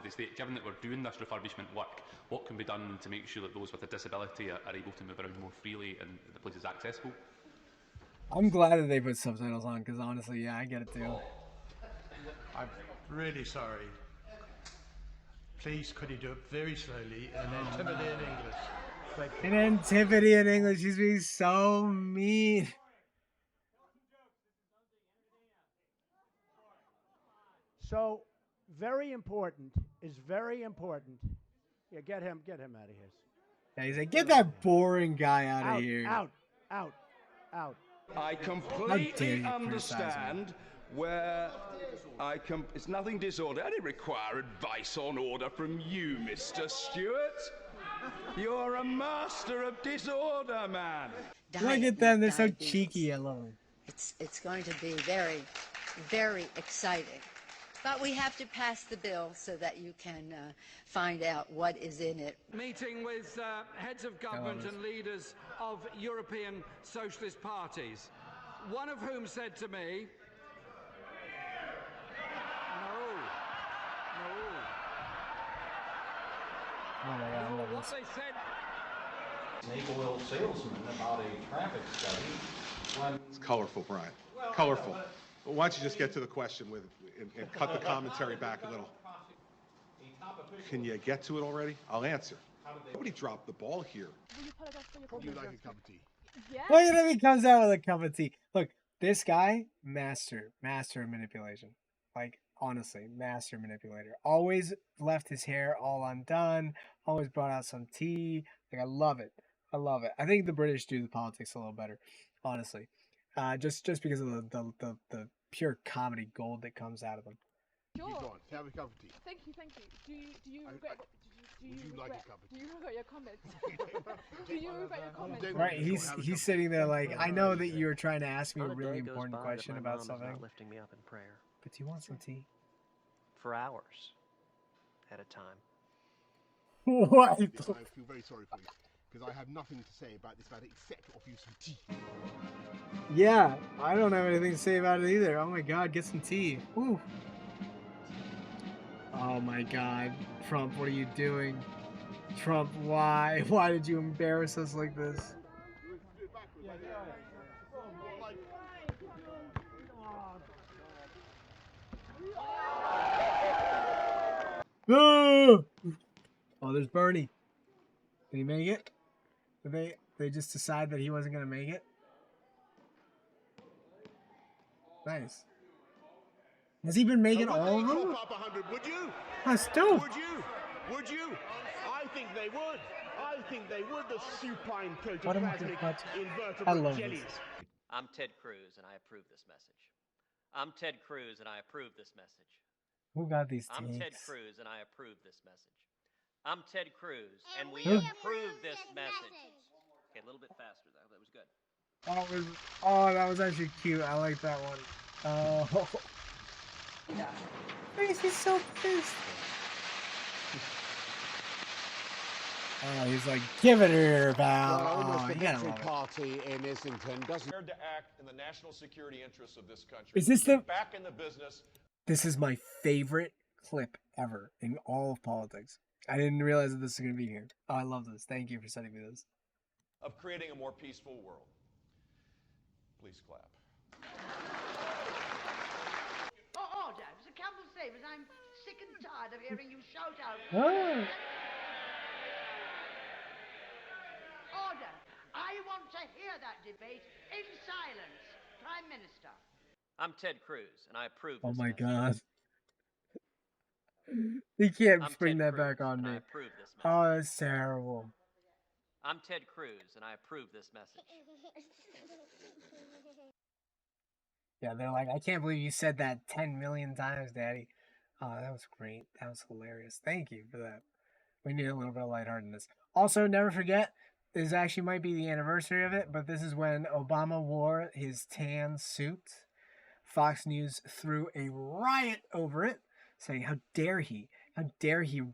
They state, given that we're doing this refurbishment work, what can be done to make sure that those with a disability are able to move around more freely and the place is accessible? I'm glad that they put subtitles on, because honestly, yeah, I get it too. I'm really sorry. Please, could you do it very slowly in intimidating English? In Antipodean English, he's being so mean. So, very important is very important. Yeah, get him out of here. Yeah, he's like, get that boring guy out of here. Out. I How dare completely you understand where it's nothing disorder. I didn't require advice on order from you, Mr. Stewart. You're a master of disorder, man. Look at them, they're so cheeky, I love them. It's going to be very, very exciting. But we have to pass the bill so that you can find out what is in it. Meeting with heads of government and leaders of European socialist parties, one of whom said to me, Oh my God, I love what this. they said. Snake oil salesman about a traffic study. It's colorful, Brian. Colorful. Well, why don't you just get to the question and cut the commentary back a little? Can you get to it already? I'll answer. Nobody dropped the ball here. Would you like a cup of tea? Look at him, he comes out with a cup of tea. Look, this guy, master of manipulation. Like, honestly, master manipulator. Always left his hair all undone. Always brought out some tea. Like, I love it. I think the British do the politics a little better, honestly. Just because of the pure comedy gold that comes out of them. Sure. Go on, have a cup of tea. Thank you. Do you regret? Would you like a cup of tea? Do you regret your comments? Do you regret your comments? Right, he's sitting there like, I know that you were trying to ask me a really important question about something. Not lifting me up in prayer. But do you want some tea? For hours at a time. What? I feel very sorry for you, because I have nothing to say about this matter except to offer you some tea. Yeah, I don't have anything to say about it either. Oh my God, get some tea. Woo. Oh my God, Trump, what are you doing? Trump, why? Why did you embarrass us like this? Oh, there's Bernie. Did he make it? Did they just decide that he wasn't gonna make it? Nice. Has he been making all of them? Up 100, would you? That's dope. Would you? I think they would. The supine What am I protoplasmic I invertebrate love jellies. this. I'm Ted Cruz, and I approve this message. I'm Ted Cruz, and I approve this message. Who got these I'm Ted tanks? Cruz, and I approve this message. I'm Ted Cruz, and we Who? approve this message. Okay, a little bit faster, though. That was good. Oh, that was actually cute. I like that one. Oh. He's so pissed. Oh, he's like, give it here, pal. Oh, you gotta love it. Party in Islington doesn't to act in the national security interests of this country. Is this the back in the business? This is my favorite clip ever in all of politics. I didn't realize that this was gonna be here. Oh, I love this. Thank you for sending me this. Of creating a more peaceful world. Please clap. Order, Mr. Campbell Savers, I'm sick and tired of hearing you shout out. Ah. Order, I want to hear that debate in silence. Prime Minister. I'm Ted Cruz, and I approve Oh this my message. God. He can't I'm spring Ted that back Cruz, on and me. I approve this message. Oh, that's terrible. I'm Ted Cruz, and I approve this message. Yeah, they're like, I can't believe you said that 10 million times, Daddy. Oh, that was great. That was hilarious. Thank you for that. We need a little bit of lightheartedness. Also, never forget, this actually might be the anniversary of it, but this is when Obama wore his tan suit. Fox News threw a riot over it, saying, how dare he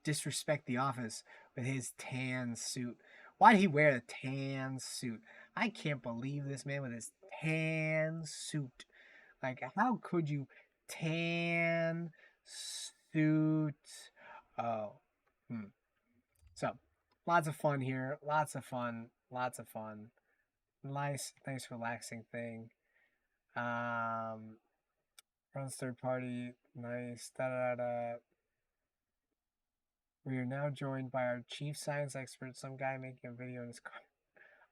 disrespect the office with his tan suit. Why did he wear a tan suit? I can't believe this man with his tan suit. Like, how could you tan suit? Oh, So, lots of fun here. Lots of fun. Lots of fun. Nice, relaxing thing. Runs third party. Nice. Da da da. We are now joined by our chief science expert, some guy making a video in his car.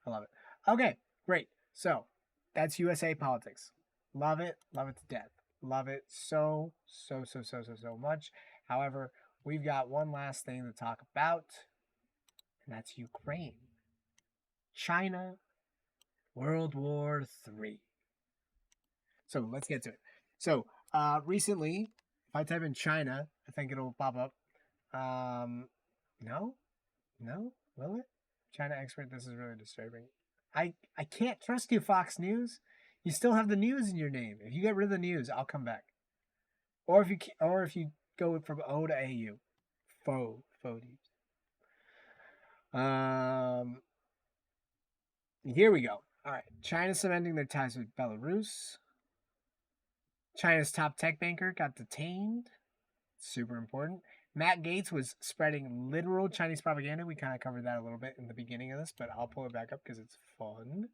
I love it. Okay, great. So, that's USA politics. Love it. Love it to death. Love it so much. However, we've got one last thing to talk about, and that's Ukraine. China, World War III. So, let's get to it. So, recently, if I type in China, I think it'll pop up. No? Will it? China expert, this is really disturbing. I can't trust you, Fox News. You still have the news in your name. If you get rid of the news, I'll come back. Or if you go from O to AU. Faux news. Here we go. All right. China cementing their ties with Belarus. China's top tech banker got detained. Super important. Matt Gaetz was spreading literal Chinese propaganda. We kind of covered that a little bit in the beginning of this, but I'll pull it back up because it's fun.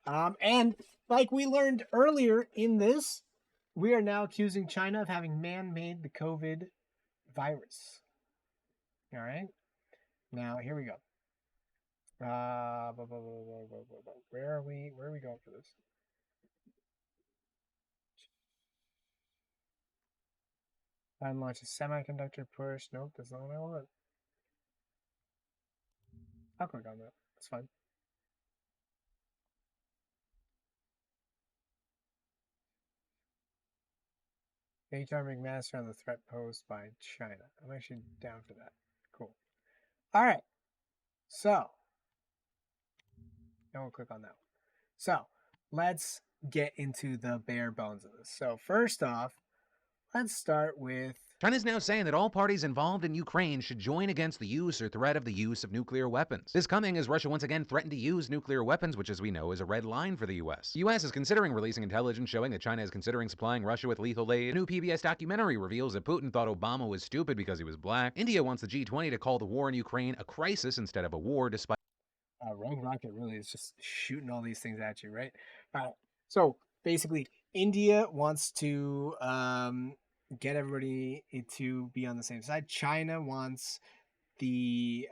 And like we learned earlier in this, we are now accusing China of having man-made the COVID virus. All right. Now, here we go. Where are we going for this? Biden launches semiconductor push. Nope, that's not what I want. I'll click on that. That's fine. HR McMaster on the threat posed by China. I'm actually down for that. Cool. All right. So, now we'll click on that one. So, let's get into the bare bones of this. So, first off, let's start with... China's now saying that all parties involved in Ukraine should join against the use or threat of the use of nuclear weapons. This coming as Russia once again threatened to use nuclear weapons, which as we know is a red line for the U.S. The U.S. is considering releasing intelligence showing that China is considering supplying Russia with lethal aid. A new PBS documentary reveals that Putin thought Obama was stupid because he was black. India wants the G20 to call the war in Ukraine a crisis instead of a war, despite... Rogue Rocket really is just shooting all these things at you, right? All right. So, basically, India wants to... get everybody to be on the same side. China wants the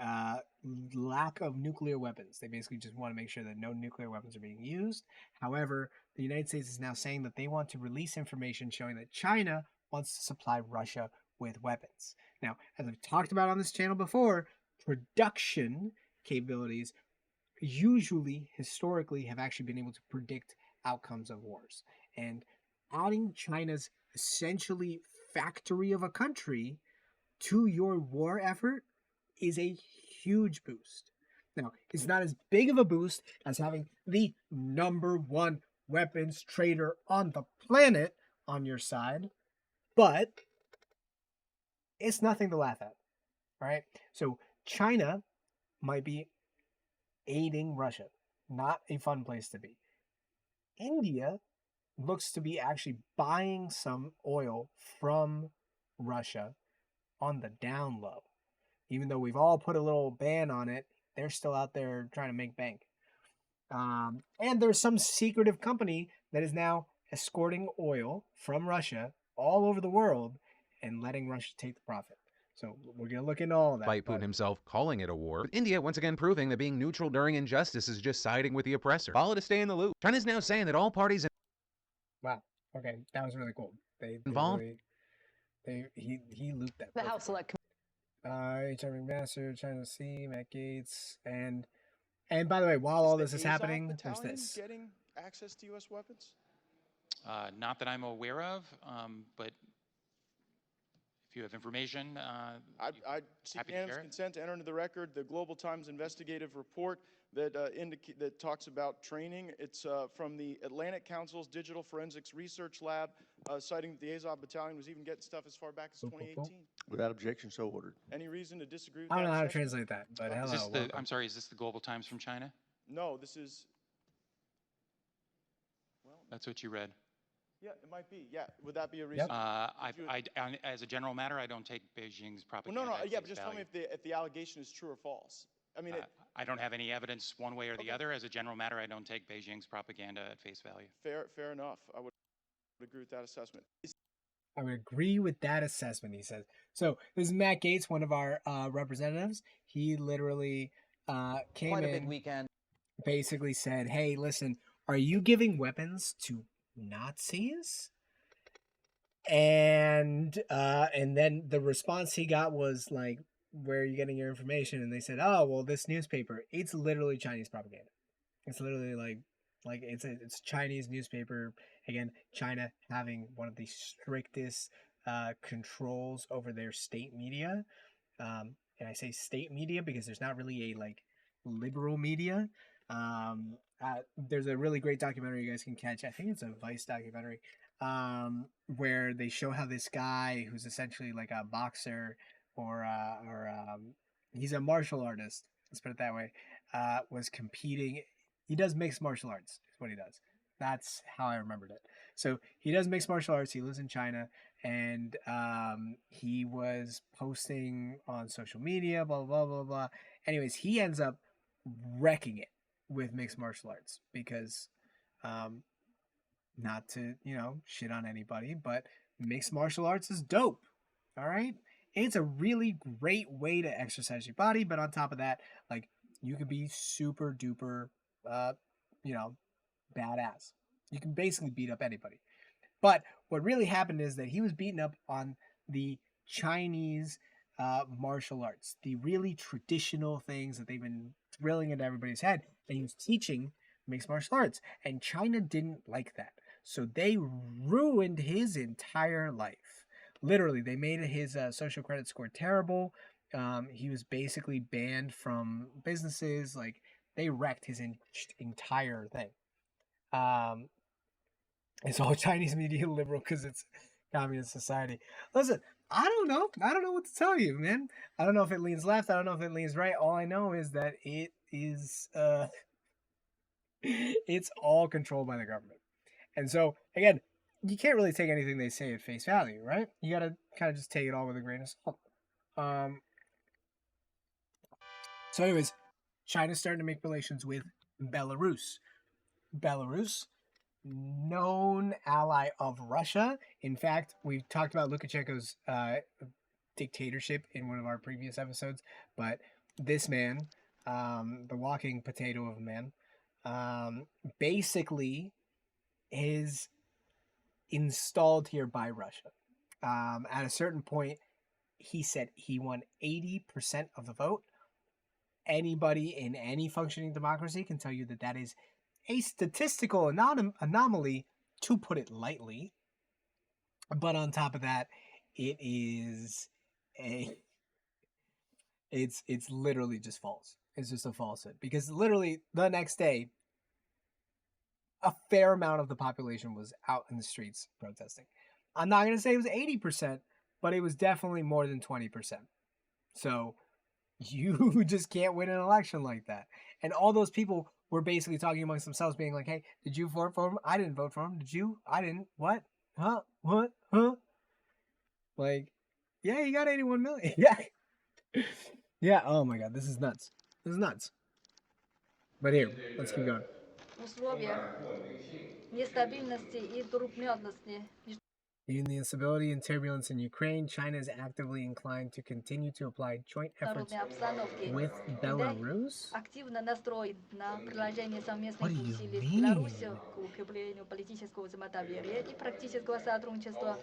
lack of nuclear weapons. They basically just want to make sure that no nuclear weapons are being used. However, the United States is now saying that they want to release information showing that China wants to supply Russia with weapons. Now, as I've talked about on this channel before, production capabilities usually, historically, have actually been able to predict outcomes of wars. And adding China's essentially factory of a country to your war effort is a huge boost. Now, it's not as big of a boost as having the #1 weapons trader on the planet on your side, but it's nothing to laugh at, right? So China might be aiding Russia. Not a fun place to be. India looks to be actually buying some oil from Russia on the down low. Even though we've all put a little ban on it, they're still out there trying to make bank. And there's some secretive company that is now escorting oil from Russia all over the world and letting Russia take the profit. So we're going to look into all of that. Despite Putin himself calling it a war, with India once again proving that being neutral during injustice is just siding with the oppressor. Follow to stay in the loop. China's now saying that all parties... Wow. Okay, that was really cool. They involved. He looped that. The House Select HR McMaster, China Sea, Matt Gaetz, and by the way, while all this is happening, there's this. Getting access to U.S. weapons? Not that I'm aware of, but If you have information, I'd seek happy to unanimous share it. consent to enter into the record the Global Times investigative report that that talks about training. It's from the Atlantic Council's Digital Forensics Research Lab, citing that the Azov Battalion was even getting stuff as far back as 2018. Without objection, so ordered. Any reason to disagree with I that don't know how to assessment? translate that, but Is hello. this the, welcome. I'm sorry, is this the Global Times from China? No, this is. That's what you read. Yeah, it might be. Yeah, would that be a reason? As a general matter, I don't take Beijing's Well, propaganda. no, at yeah, face but just tell me value. if the allegation is true or false. I mean, I don't have any evidence one way or the other. As a general matter, I don't take Beijing's propaganda at face value. fair enough. I would agree with that assessment. I would agree with that assessment, he says. So this is Matt Gaetz, one of our representatives. He literally came Quite a in, big weekend. basically said, hey, listen, are you giving weapons to Nazis? And then the response he got was like, where are you getting your information? And they said, oh, well, this newspaper, it's literally Chinese propaganda. It's literally like it's a Chinese newspaper. Again, China having one of the strictest controls over their state media. And I say state media because there's not really a like liberal media. There's a really great documentary you guys can catch. I think it's a Vice documentary, where they show how this guy who's essentially like a boxer or he's a martial artist. Let's put it that way. Was competing. He does mixed martial arts. Is what he does. That's how I remembered it. So he does mixed martial arts. He lives in China, and he was posting on social media. Blah blah blah blah. Anyways, he ends up wrecking it with mixed martial arts because, not to shit on anybody, but mixed martial arts is dope. All right, it's a really great way to exercise your body, but on top of that, like you can be super duper, badass. You can basically beat up anybody. But what really happened is that he was beaten up on the Chinese martial arts, the really traditional things that they've been drilling into everybody's head. And he was teaching mixed martial arts, and China didn't like that. So they ruined his entire life. Literally, they made his social credit score terrible. He was basically banned from businesses. Like, they wrecked his entire thing. It's all Chinese media liberal because it's communist society. Listen, I don't know. I don't know what to tell you, man. I don't know if it leans left. I don't know if it leans right. All I know is that it is it's all controlled by the government. And so, again, you can't really take anything they say at face value, right? You got to kind of just take it all with a grain of salt. So anyways, China's starting to make relations with Belarus. Belarus, known ally of Russia. In fact, we talked about Lukashenko's dictatorship in one of our previous episodes, but this man, the walking potato of a man, basically is installed here by Russia. At a certain point, he said he won 80% of the vote. Anybody in any functioning democracy can tell you that that is a statistical anomaly, to put it lightly. But on top of that, it is it's literally just false. It's just a falsehood, because literally the next day, a fair amount of the population was out in the streets protesting. I'm not going to say it was 80%, but it was definitely more than 20%. So you just can't win an election like that. And all those people were basically talking amongst themselves, being like, hey, did you vote for him? I didn't vote for him. Did you? I didn't. What? Huh? What? Huh? Like, yeah, you got 81 million. Yeah. Yeah. Oh my God. This is nuts. This is nuts. But here, let's keep going. In the instability and turbulence in Ukraine, China is actively inclined to continue to apply joint efforts with Belarus. Активно настроен на продолжение совместных What do you усилий с mean? Беларусью к укреплению политического взаимодоверия и практического сотрудничества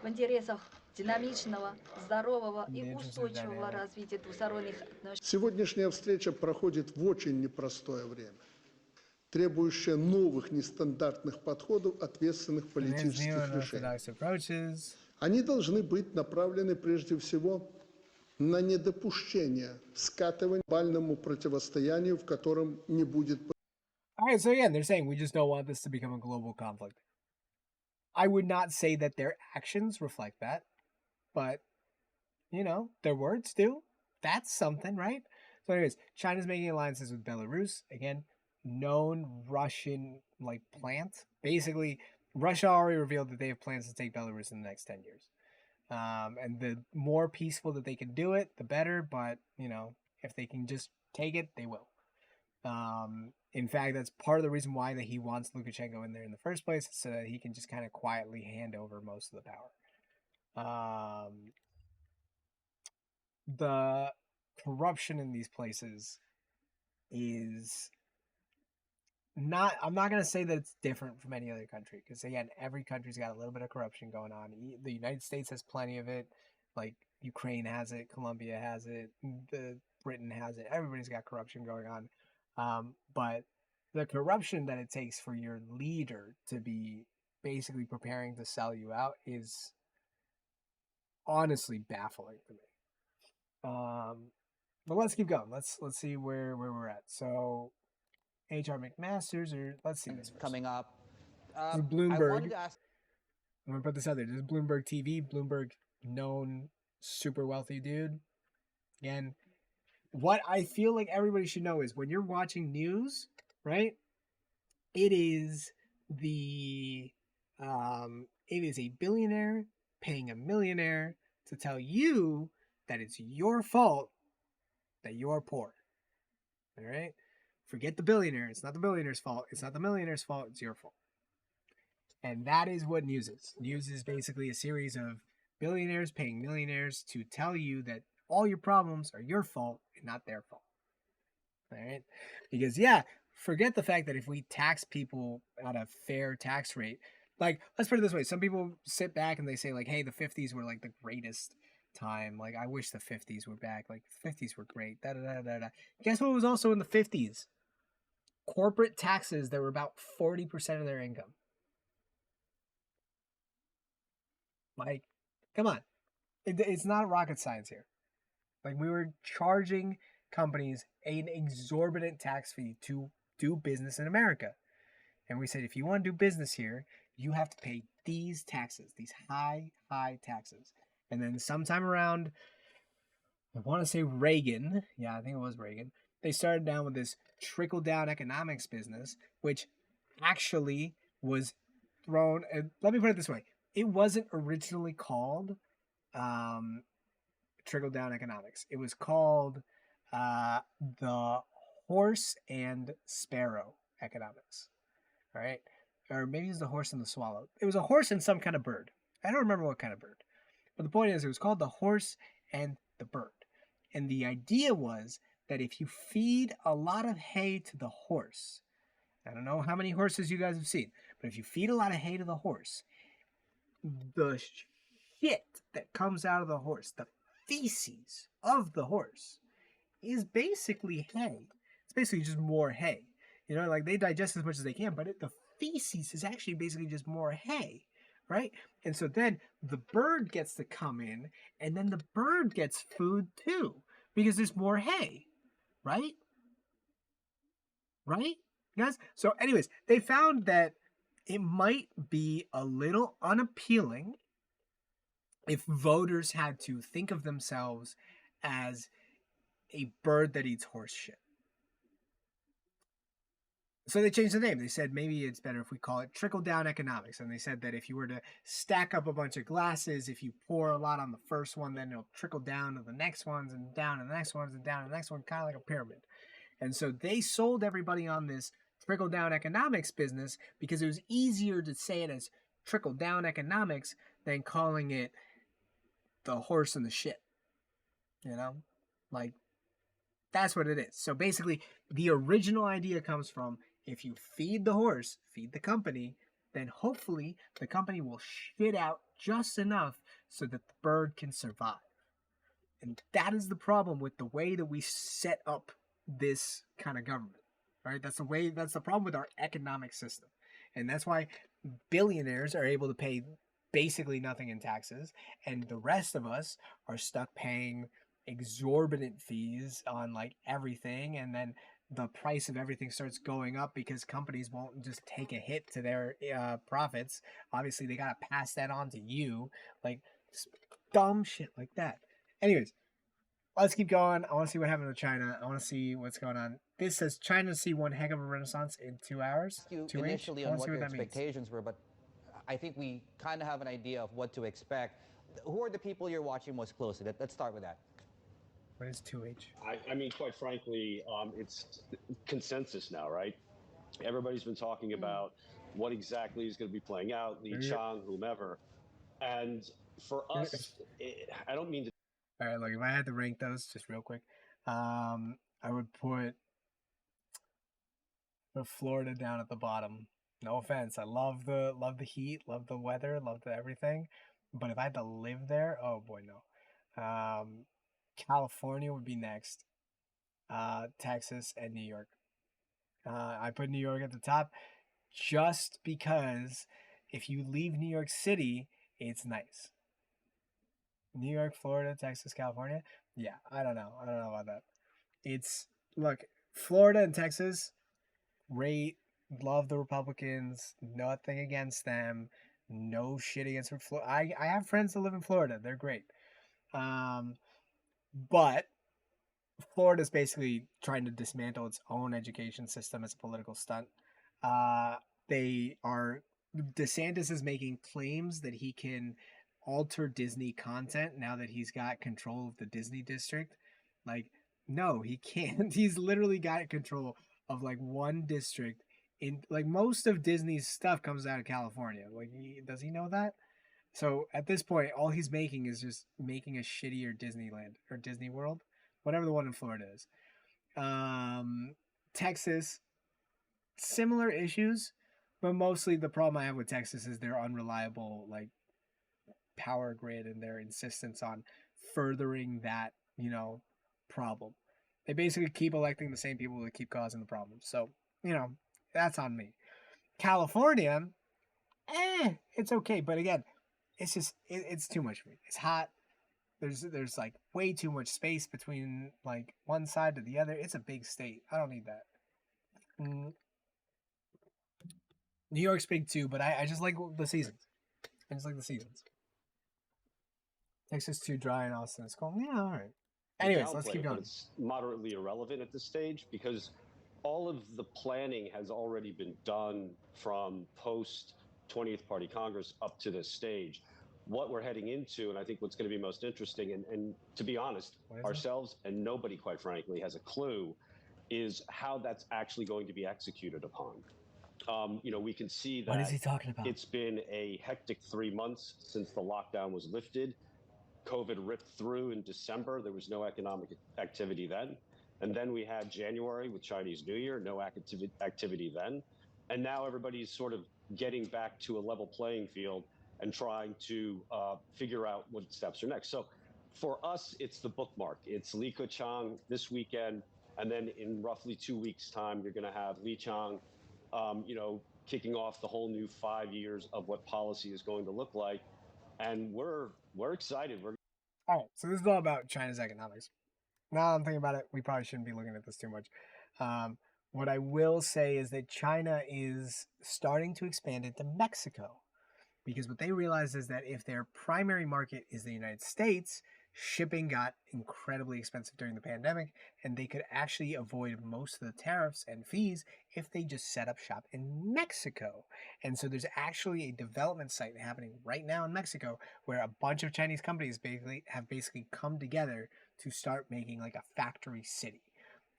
в интересах динамичного, здорового и устойчивого развития двусторонних отношений. Сегодняшняя встреча проходит в очень непростое время, требующее новых нестандартных подходов, ответственных политических решений. они должны быть направлены прежде всего на недопущение скатывания к глобальному противостоянию, в котором не будет. All right, so again, they're saying we just don't want this to become a global conflict. I would not say that their actions reflect that, but, you know, their words do. That's something, right? So anyways, China's making alliances with Belarus. Again, known Russian, like, plant. Basically, Russia already revealed that they have plans to take Belarus in the next 10 years. And the more peaceful that they can do it, the better. But, you know, if they can just take it, they will. In fact, that's part of the reason why that he wants Lukashenko in there in the first place, so that he can just kind of quietly hand over most of the power. The corruption in these places is not, I'm not going to say that it's different from any other country, because again, every country's got a little bit of corruption going on. The United States has plenty of it, like Ukraine has it, Colombia has it, Britain has it. Everybody's got corruption going on. But the corruption that it takes for your leader to be basically preparing to sell you out is honestly baffling to me. But let's keep going. Let's see where we're at. So HR McMasters, or let's see this first. Coming up. Bloomberg. I'm gonna put this out there. This is Bloomberg TV. Bloomberg, known super wealthy dude. Again, what I feel like everybody should know is when you're watching news, right? It is a billionaire paying a millionaire to tell you that it's your fault that you're poor. All right? Forget the billionaire. It's not the billionaire's fault. It's not the millionaire's fault. It's your fault. And that is what news is. News is basically a series of billionaires paying millionaires to tell you that all your problems are your fault and not their fault. All right? Because, yeah, forget the fact that if we tax people at a fair tax rate, like, let's put it this way. Some people sit back and they say, like, hey, the 50s were, like, the greatest time. Like, I wish the 50s were back. Like, the 50s were great. Da-da-da-da-da. Guess what was also in the 50s? Corporate taxes that were about 40% of their income. Like, come on. It's not rocket science here. Like, we were charging companies an exorbitant tax fee to do business in America. And we said, if you want to do business here, you have to pay these taxes, these high, high taxes. And then sometime around, I want to say Reagan. Yeah, I think it was Reagan. They started down with this trickle-down economics business, which actually was thrown. Let me put it this way. It wasn't originally called trickle-down economics. It was called the horse and sparrow economics. All right? Or maybe it was the horse and the swallow. It was a horse and some kind of bird. I don't remember what kind of bird. But the point is, it was called the horse and the bird. And the idea was that if you feed a lot of hay to the horse, I don't know how many horses you guys have seen, but if you feed a lot of hay to the horse, the shit that comes out of the horse, the feces of the horse, is basically hay. It's basically just more hay. You know, like, they digest as much as they can, but the feces is actually basically just more hay, right? And so then the bird gets to come in, and then the bird gets food too, because there's more hay, right? Right, guys? So anyways, they found that it might be a little unappealing if voters had to think of themselves as a bird that eats horse shit. So they changed the name. They said maybe it's better if we call it trickle-down economics. And they said that if you were to stack up a bunch of glasses, if you pour a lot on the first one, then it'll trickle down to the next ones and down to the next ones and down to the next one, kind of like a pyramid. And so they sold everybody on this trickle-down economics business because it was easier to say it as trickle-down economics than calling it the horse and the shit. You know? Like, that's what it is. So basically, the original idea comes from, if you feed the horse, feed the company, then hopefully the company will shit out just enough so that the bird can survive. And that is the problem with the way that we set up this kind of government, right? That's the problem with our economic system. And that's why billionaires are able to pay basically nothing in taxes, and the rest of us are stuck paying exorbitant fees on like everything, and then the price of everything starts going up because companies won't just take a hit to their profits. Obviously, they gotta pass that on to you, like dumb shit like that. Anyways, let's keep going. I want to see what happened to China. I want to see what's going on. This says China see one heck of a renaissance in 2 hours. You 2H. initially I on want to what see what your that means. expectations were, but I think we kind of have an idea of what to expect. Who are the people you're watching most closely? Let's start with that. What is 2H? I mean, quite frankly, it's consensus now, right? Everybody's been talking about what exactly is going to be playing out, Li Chang, whomever. And for us, I don't mean to. All right, look, if I had to rank those just real quick, I would put Florida down at the bottom. No offense, I love the heat, love the weather, love the everything, but if I had to live there, oh boy, no. California would be next. Texas and New York. I put New York at the top just because if you leave New York City, it's nice. New York, Florida, Texas, California. Yeah, I don't know. I don't know about that. It's look, Florida and Texas, great. Love the Republicans. Nothing against them. No shit against Florida. I have friends that live in Florida. They're great. But Florida's basically trying to dismantle its own education system as a political stunt. DeSantis is making claims that he can alter Disney content now that he's got control of the Disney district. Like, no, he can't. He's literally got control of like one district in like most of Disney's stuff comes out of California. Like, does he know that? So at this point, all he's making is just making a shittier Disneyland or Disney World, whatever the one in Florida is. Texas, similar issues, but mostly the problem I have with Texas is their unreliable like power grid and their insistence on furthering that, problem. They basically keep electing the same people that keep causing the problems. So, that's on me. California, it's okay, but again, it's just it's too much for me. It's hot. There's like way too much space between like one side to the other. It's a big state. I don't need that. New York's big too, but I just like the seasons. I just like the seasons. Texas too dry and Austin is cold. Yeah, all right. Anyways, let's keep going. But it's moderately irrelevant at this stage because all of the planning has already been done from post 20th Party Congress up to this stage. What we're heading into, and I think what's going to be most interesting, and to be honest, ourselves and nobody, quite frankly, has a clue, is how that's actually going to be executed upon. We can see that what is he talking about? It's been a hectic 3 months since the lockdown was lifted. COVID ripped through in December. There was no economic activity then. And then we had January with Chinese New Year, no activity then. And now everybody's sort of getting back to a level playing field and trying to figure out what steps are next. So for us, it's the bookmark. It's Li Keqiang this weekend. And then in roughly 2 weeks' time, you're going to have Li Chang, kicking off the whole new 5 years of what policy is going to look like. And we're excited. All right, so this is all about China's economics. Now I'm thinking about it, we probably shouldn't be looking at this too much. What I will say is that China is starting to expand into Mexico because what they realized is that if their primary market is the United States, shipping got incredibly expensive during the pandemic, and they could actually avoid most of the tariffs and fees if they just set up shop in Mexico. And so there's actually a development site happening right now in Mexico where a bunch of Chinese companies have come together to start making like a factory city.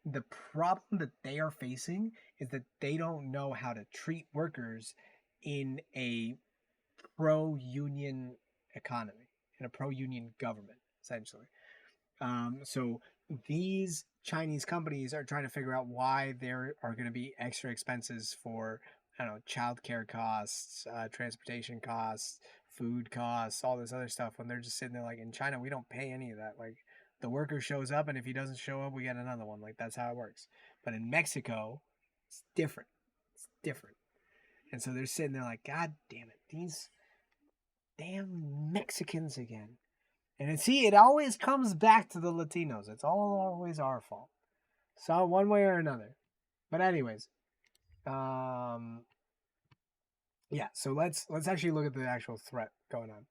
The problem that they are facing is that they don't know how to treat workers in a pro-union economy, in a pro-union government, essentially. So these Chinese companies are trying to figure out why there are going to be extra expenses for, I don't know, childcare costs, transportation costs, food costs, all this other stuff, when they're just sitting there like, in China, we don't pay any of that. Like, the worker shows up, and if he doesn't show up, we get another one. Like, that's how it works. But in Mexico, it's different. It's different. And so they're sitting there like, God damn it, these damn Mexicans again. And see, it always comes back to the Latinos. It's always our fault. So one way or another. But anyways, yeah. So let's actually look at the actual threat going on.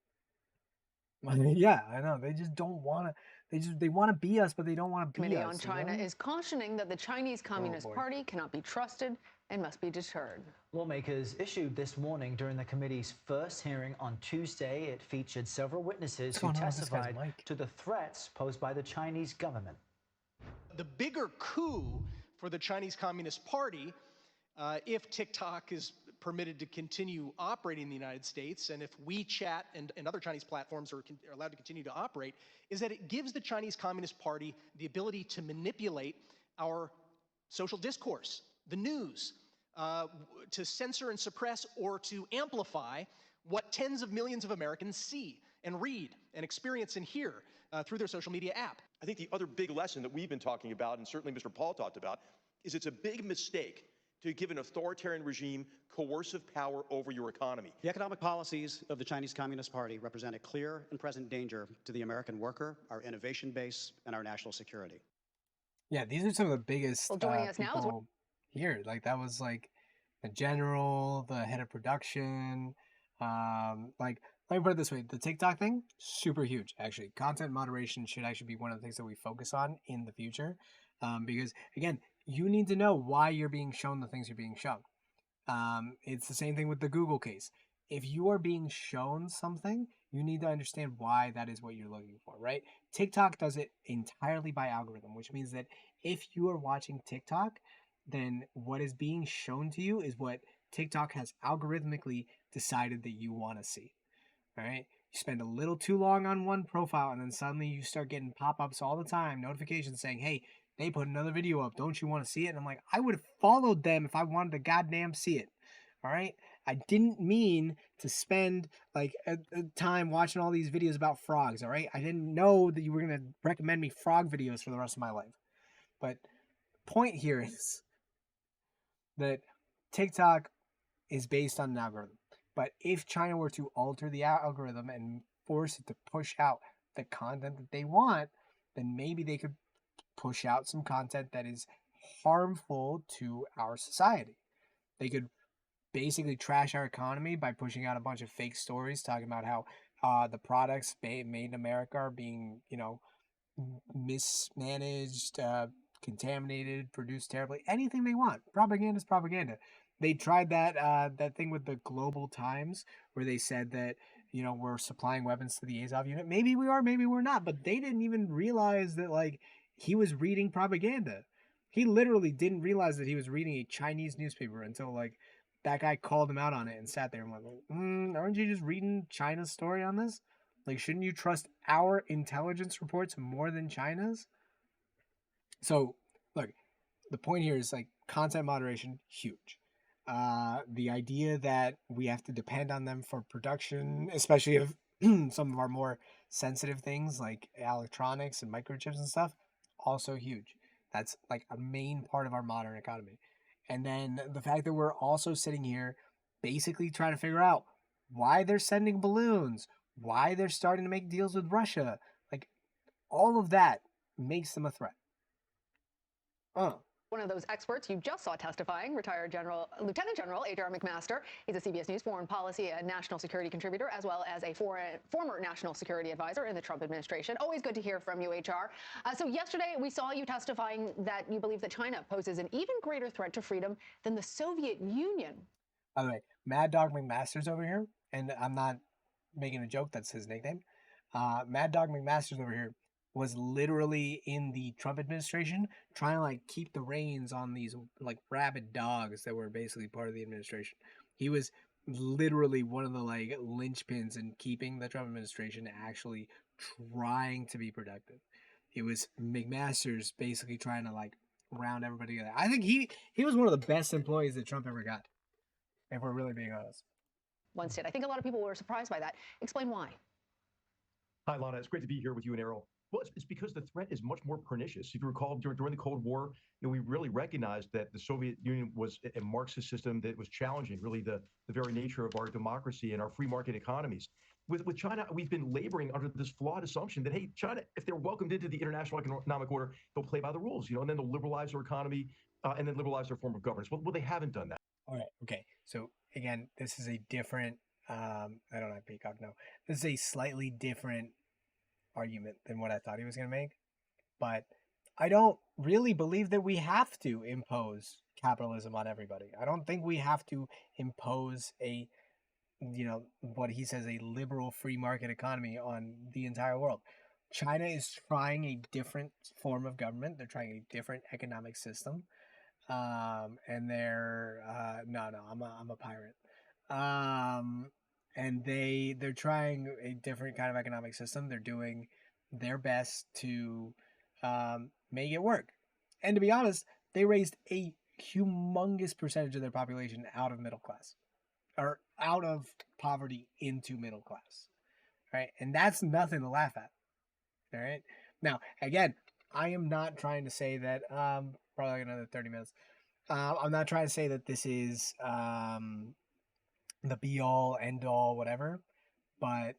Yeah, I know. They just don't want to. They want to be us, but they don't want to be Committee us. on China is cautioning that the Chinese Communist boy. Party cannot be trusted and must be deterred. Lawmakers issued this warning during the committee's first hearing on Tuesday. It featured several witnesses who testified to the threats posed by the Chinese government. The bigger coup for the Chinese Communist Party, if TikTok is permitted to continue operating in the United States, and if WeChat and other Chinese platforms are allowed to continue to operate, is that it gives the Chinese Communist Party the ability to manipulate our social discourse, the news, to censor and suppress or to amplify what tens of millions of Americans see and read and experience and hear through their social media app. I think the other big lesson that we've been talking about, and certainly Mr. Paul talked about, is it's a big mistake to give an authoritarian regime coercive power over your economy. The economic policies of the Chinese Communist Party represent a clear and present danger to the American worker, our innovation base, and our national security. Yeah, these are some of the biggest joining us now is people here. Like that was like the general, the head of production. Like let me put it this way: the TikTok thing, super huge. Actually, content moderation should actually be one of the things that we focus on in the future, because again, you need to know why you're being shown the things you're being shown. It's the same thing with the Google case. If you are being shown something, you need to understand why that is what you're looking for, right? TikTok does it entirely by algorithm, which means that if you are watching TikTok, then what is being shown to you is what TikTok has algorithmically decided that you want to see. All right. You spend a little too long on one profile and then suddenly you start getting pop-ups all the time, notifications saying, hey, they put another video up. Don't you want to see it? And I'm like, I would have followed them if I wanted to goddamn see it. All right. I didn't mean to spend like a time watching all these videos about frogs. All right. I didn't know that you were going to recommend me frog videos for the rest of my life. But the point here is that TikTok is based on an algorithm. But if China were to alter the algorithm and force it to push out the content that they want, then maybe they could push out some content that is harmful to our society. They could basically trash our economy by pushing out a bunch of fake stories talking about how the products made in America are being, mismanaged, contaminated, produced terribly. Anything they want. Propaganda is propaganda. They tried that thing with the Global Times where they said that we're supplying weapons to the Azov unit. Maybe we are, maybe we're not. But they didn't even realize that he was reading propaganda. He literally didn't realize that he was reading a Chinese newspaper until that guy called him out on it and sat there and went, aren't you just reading China's story on this? Shouldn't you trust our intelligence reports more than China's? So, look, the point here is content moderation, huge. The idea that we have to depend on them for production, especially of some of our more sensitive things like electronics and microchips and stuff, also huge. That's a main part of our modern economy. And then the fact that we're also sitting here basically trying to figure out why they're sending balloons, why they're starting to make deals with Russia. All of that makes them a threat. One of those experts you just saw testifying, retired Lieutenant General H.R. McMaster. He's a CBS News foreign policy and national security contributor, as well as a former national security advisor in the Trump administration. Always good to hear from you, H.R. So yesterday we saw you testifying that you believe that China poses an even greater threat to freedom than the Soviet Union. By the way, Mad Dog McMaster's over here, and I'm not making a joke, that's his nickname. Mad Dog McMaster's over here was literally in the Trump administration trying to keep the reins on these rabid dogs that were basically part of the administration. He was literally one of the linchpins in keeping the Trump administration actually trying to be productive. It was McMaster's basically trying to round everybody together. I think he was one of the best employees that Trump ever got, if we're really being honest. Once did. I think a lot of people were surprised by that. Explain why. Hi, Lana. It's great to be here with you and Errol. Well, it's because the threat is much more pernicious. If you recall, during the Cold War, we really recognized that the Soviet Union was a Marxist system that was challenging really the very nature of our democracy and our free market economies. with China, we've been laboring under this flawed assumption that, hey, China, if they're welcomed into the international economic order, they'll play by the rules, and then they'll liberalize their economy and then liberalize their form of governance. Well, they haven't done that. All right. Okay. So again, this is a different. I don't have Peacock. No, this is a slightly different argument than what I thought he was going to make. But I don't really believe that we have to impose capitalism on everybody. I don't think we have to impose a, what he says, a liberal free market economy on the entire world. China is trying a different form of government. They're trying a different economic system. And they're no, I'm a pirate. And they're trying a different kind of economic system. They're doing their best to make it work. And to be honest, they raised a humongous percentage of their population out of middle class, or out of poverty into middle class, right? And that's nothing to laugh at. All right. Now, again, I am not trying to say that probably like another 30 minutes. I'm not trying to say that this is the be all, end all, whatever, but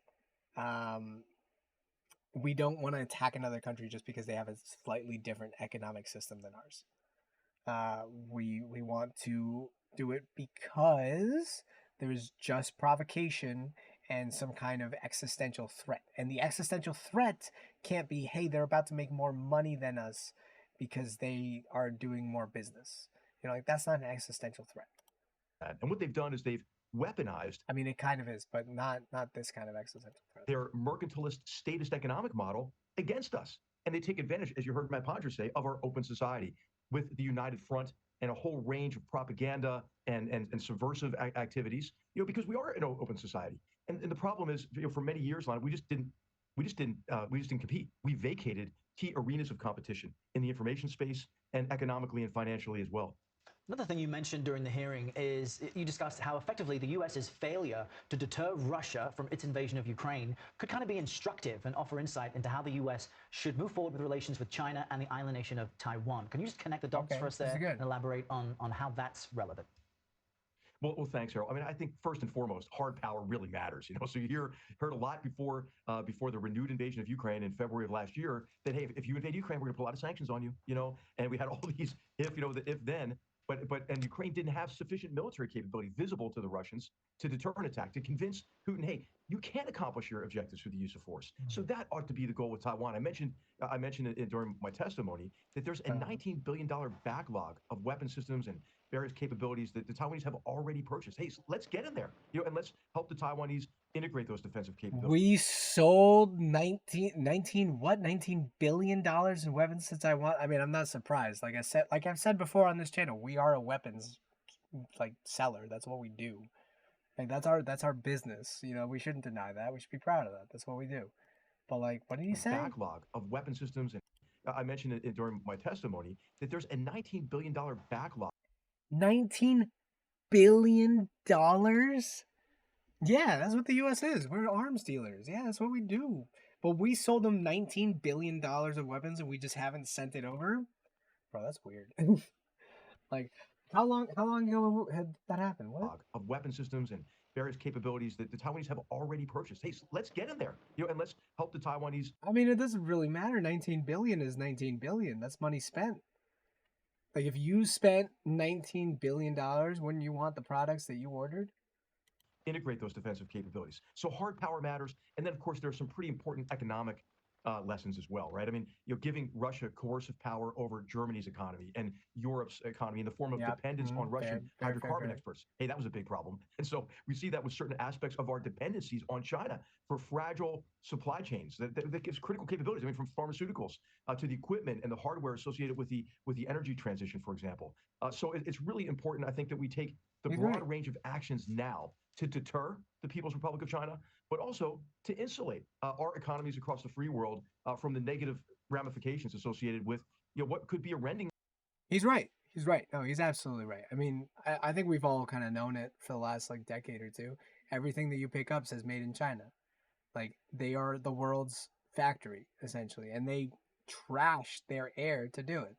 we don't want to attack another country just because they have a slightly different economic system than ours. We want to do it because there's just provocation and some kind of existential threat. And the existential threat can't be, hey, they're about to make more money than us because they are doing more business. Like that's not an existential threat. And what they've done is they've weaponized. I mean, it kind of is, but not this kind of existential threat. Their mercantilist, statist economic model against us. And they take advantage, as you heard Matt Pondra say, of our open society with the United Front and a whole range of propaganda and subversive activities, because we are an open society. And the problem is, for many years, Lon, we just didn't compete. We vacated key arenas of competition in the information space and economically and financially as well. Another thing you mentioned during the hearing is you discussed how effectively the U.S.'s failure to deter Russia from its invasion of Ukraine could kind of be instructive and offer insight into how the U.S. should move forward with relations with China and the island nation of Taiwan. Can you just connect the dots for us there and elaborate on how that's relevant? Well, thanks, Harold. I mean, I think first and foremost, hard power really matters. So you heard a lot before the renewed invasion of Ukraine in February of last year that, hey, if you invade Ukraine, we're going to put a lot of sanctions on you. And we had all these the if then. But Ukraine didn't have sufficient military capability visible to the Russians to deter an attack, to convince Putin, hey, you can't accomplish your objectives through the use of force. So that ought to be the goal with Taiwan. I mentioned it during my testimony that there's a $19 billion backlog of weapon systems and various capabilities that the Taiwanese have already purchased. Hey, so let's get in there, and let's help the Taiwanese integrate those defensive capabilities. We sold $19 billion in weapons to Taiwan. I mean, I'm not surprised. Like I've said before on this channel, we are a weapons seller. That's what we do. Like that's our business. We shouldn't deny that. We should be proud of that. That's what we do. But what did he say? Backlog of weapon systems, and I mentioned it during my testimony that there's a $19 billion backlog. $19 billion? Yeah, that's what the U.S. is. We're arms dealers. Yeah, that's what we do. But we sold them $19 billion of weapons and we just haven't sent it over? Bro, that's weird. How long ago had that happened? What? Of weapon systems and various capabilities that the Taiwanese have already purchased. Hey, so let's get in there, and let's help the Taiwanese. I mean, it doesn't really matter. 19 billion is 19 billion. That's money spent. If you spent $19 billion, wouldn't you want the products that you ordered? Integrate those defensive capabilities. So hard power matters. And then, of course, there's some pretty important economic lessons as well, right? I mean, giving Russia coercive power over Germany's economy and Europe's economy in the form of dependence on Russian hydrocarbon exports. Hey, that was a big problem. And so we see that with certain aspects of our dependencies on China for fragile supply chains that gives critical capabilities. I mean, from pharmaceuticals to the equipment and the hardware associated with the energy transition, for example. So it's really important, I think, that we take the broad range of actions now to deter the People's Republic of China, but also to insulate our economies across the free world from the negative ramifications associated with what could be a rending. He's right. He's right. No, he's absolutely right. I mean, I think we've all kind of known it for the last decade or two. Everything that you pick up says made in China. They are the world's factory, essentially, and they trash their air to do it,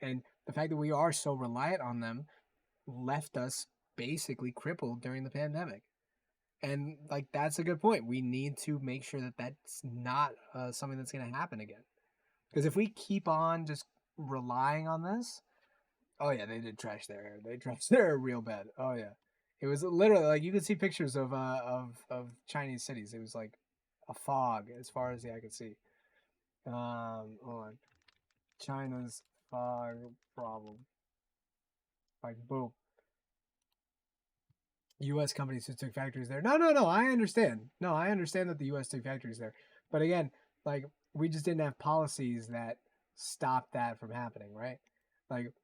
And the fact that we are so reliant on them left us basically crippled during the pandemic. And like that's a good point. We need to make sure that that's not something that's going to happen again. Because if we keep on just relying on this, oh yeah, they did trash their air. They trashed their air real bad. Oh yeah, it was literally like you could see pictures of Chinese cities. It was like a fog as far as the eye could see. Hold on, China's fog problem. Like boom. U.S. companies who took factories there. No. I understand. No, I understand that the U.S. took factories there, but again, like we just didn't have policies that stopped that from happening, right? Like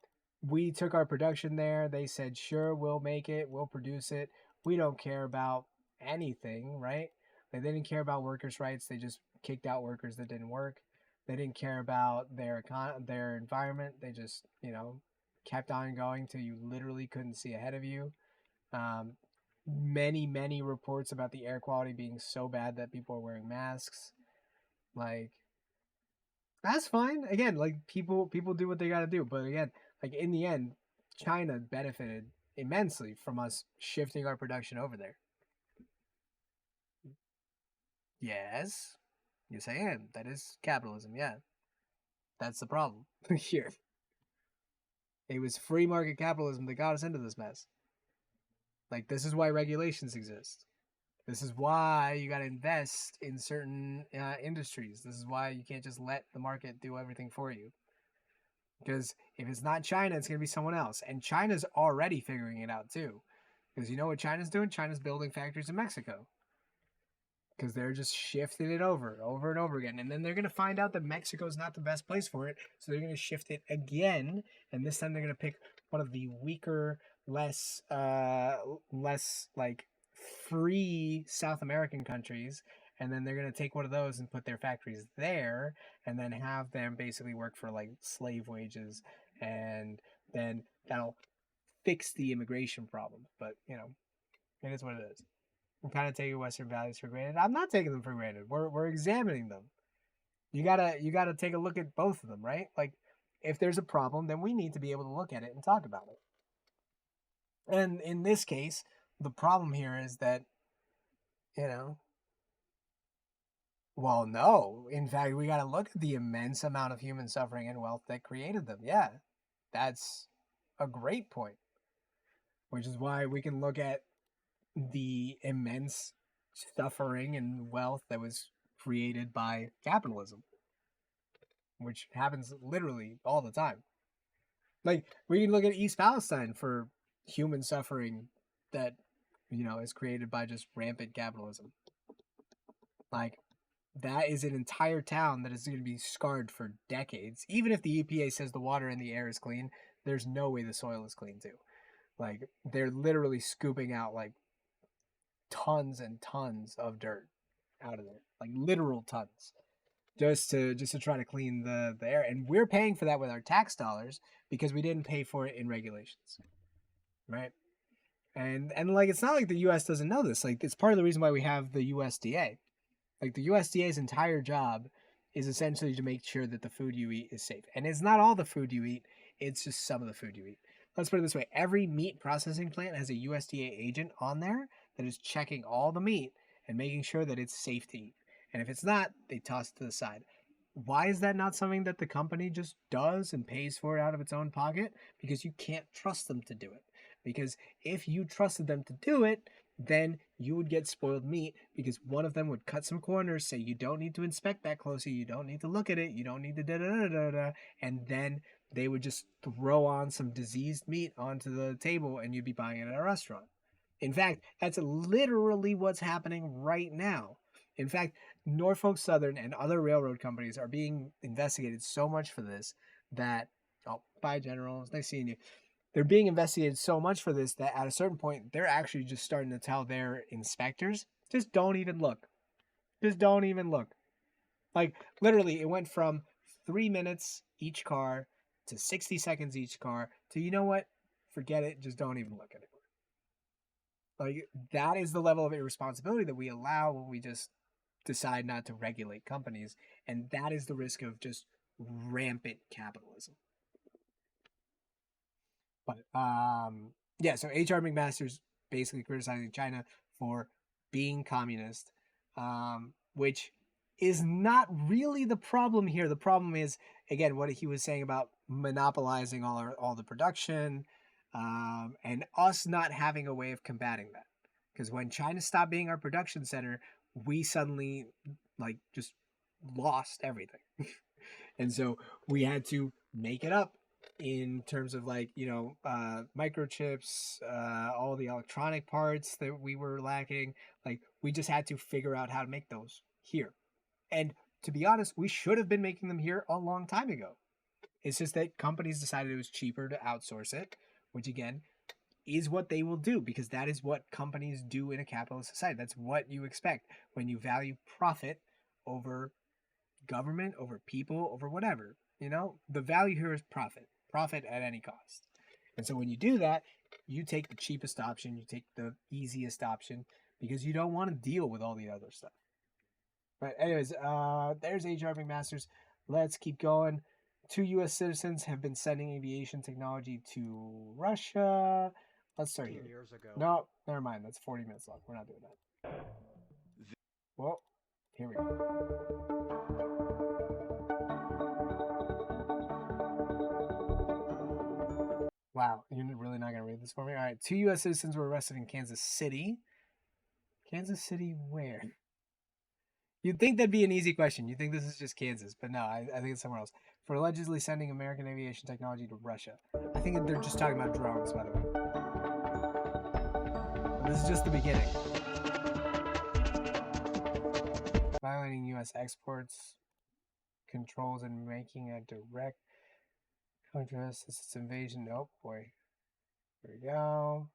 we took our production there. They said, sure, we'll make it, we'll produce it. We don't care about anything, right? Like, they didn't care about workers' rights. They just kicked out workers that didn't work. They didn't care about their environment. They just, kept on going till you literally couldn't see ahead of you. Um, many reports about the air quality being so bad that people are wearing masks. Like, that's fine. Again, like people do what they got to do, but again, like in the end, China benefited immensely from us shifting our production over there. Yes, I am. That is capitalism. Yeah, that's the problem here. It was free market capitalism that got us into this mess. Like, this is why regulations exist. This is why you got to invest in certain industries. This is why you can't just let the market do everything for you. Because if it's not China, it's going to be someone else. And China's already figuring it out too. Because you know what China's doing? China's building factories in Mexico. Because they're just shifting it over and over again. And then they're going to find out that Mexico's not the best place for it. So they're going to shift it again. And this time they're going to pick one of the weaker, less like free South American countries. And then they're going to take one of those and put their factories there. And then have them basically work for like slave wages. And then that'll fix the immigration problem. But, it is what it is. I'm kind of taking Western values for granted. I'm not taking them for granted. We're examining them. You gotta take a look at both of them, right? Like, if there's a problem, then we need to be able to look at it and talk about it. And in this case, the problem here is that, well, no. In fact, we gotta look at the immense amount of human suffering and wealth that created them. Yeah, that's a great point. Which is why we can look at the immense suffering and wealth that was created by capitalism, which happens literally all the time. Like, we can look at East Palestine for human suffering that, is created by just rampant capitalism. Like, that is an entire town that is going to be scarred for decades. Even if the EPA says the water in the air is clean, there's no way the soil is clean too. Like, they're literally scooping out like tons and tons of dirt out of there, like literal tons, just to try to clean the air. And we're paying for that with our tax dollars because we didn't pay for it in regulations, right? And like, it's not like the US doesn't know this. Like, it's part of the reason why we have the USDA. Like, the USDA's entire job is essentially to make sure that the food you eat is safe. And it's not all the food you eat, it's just some of the food you eat. Let's put it this way. Every meat processing plant has a USDA agent on there that is checking all the meat and making sure that it's safe to eat. And if it's not, they toss it to the side. Why is that not something that the company just does and pays for it out of its own pocket? Because you can't trust them to do it. Because if you trusted them to do it, then you would get spoiled meat, because one of them would cut some corners, say you don't need to inspect that closely, you don't need to look at it, you don't need to da-da-da-da-da, and then they would just throw on some diseased meat onto the table and you'd be buying it at a restaurant. In fact, that's literally what's happening right now. In fact, Norfolk Southern and other railroad companies are being investigated so much for this that, oh, bye, General, it's nice seeing you. They're being investigated so much for this that at a certain point, they're actually just starting to tell their inspectors, just don't even look. Just don't even look. Like, literally, it went from 3 minutes each car to 60 seconds each car to, you know what? Forget it. Just don't even look at it. Like, that is the level of irresponsibility that we allow when we just decide not to regulate companies. And that is the risk of just rampant capitalism. But, yeah, so H.R. McMaster's basically criticizing China for being communist, which is not really the problem here. The problem is, again, what he was saying about monopolizing all the production, and us not having a way of combating that. Because when China stopped being our production center, we suddenly like just lost everything. And so we had to make it up in terms of like, microchips, all the electronic parts that we were lacking. Like we just had to figure out how to make those here. And to be honest, we should have been making them here a long time ago. It's just that companies decided it was cheaper to outsource it, which again is what they will do, because that is what companies do in a capitalist society. That's what you expect when you value profit over government, over people, over whatever. The value here is profit at any cost. And so when you do that, you take the cheapest option, you take the easiest option, because you don't want to deal with all the other stuff. But anyways, there's H.R. McMaster's. Let's keep going. 2 U.S. citizens have been sending aviation technology to Russia. Let's start here. Years ago. No, never mind. That's 40 minutes long. We're not doing that. Well, here we go. Wow, you're really not going to read this for me? All right. 2 U.S. citizens were arrested in Kansas City. Kansas City where? You'd think that'd be an easy question. You'd think this is just Kansas, but no, I think it's somewhere else. For allegedly sending American aviation technology to Russia. I think they're just talking about drones, by the way. This is just the beginning. Violating U.S. exports controls and making a direct contrast. This is invasion. Oh boy. Here we go.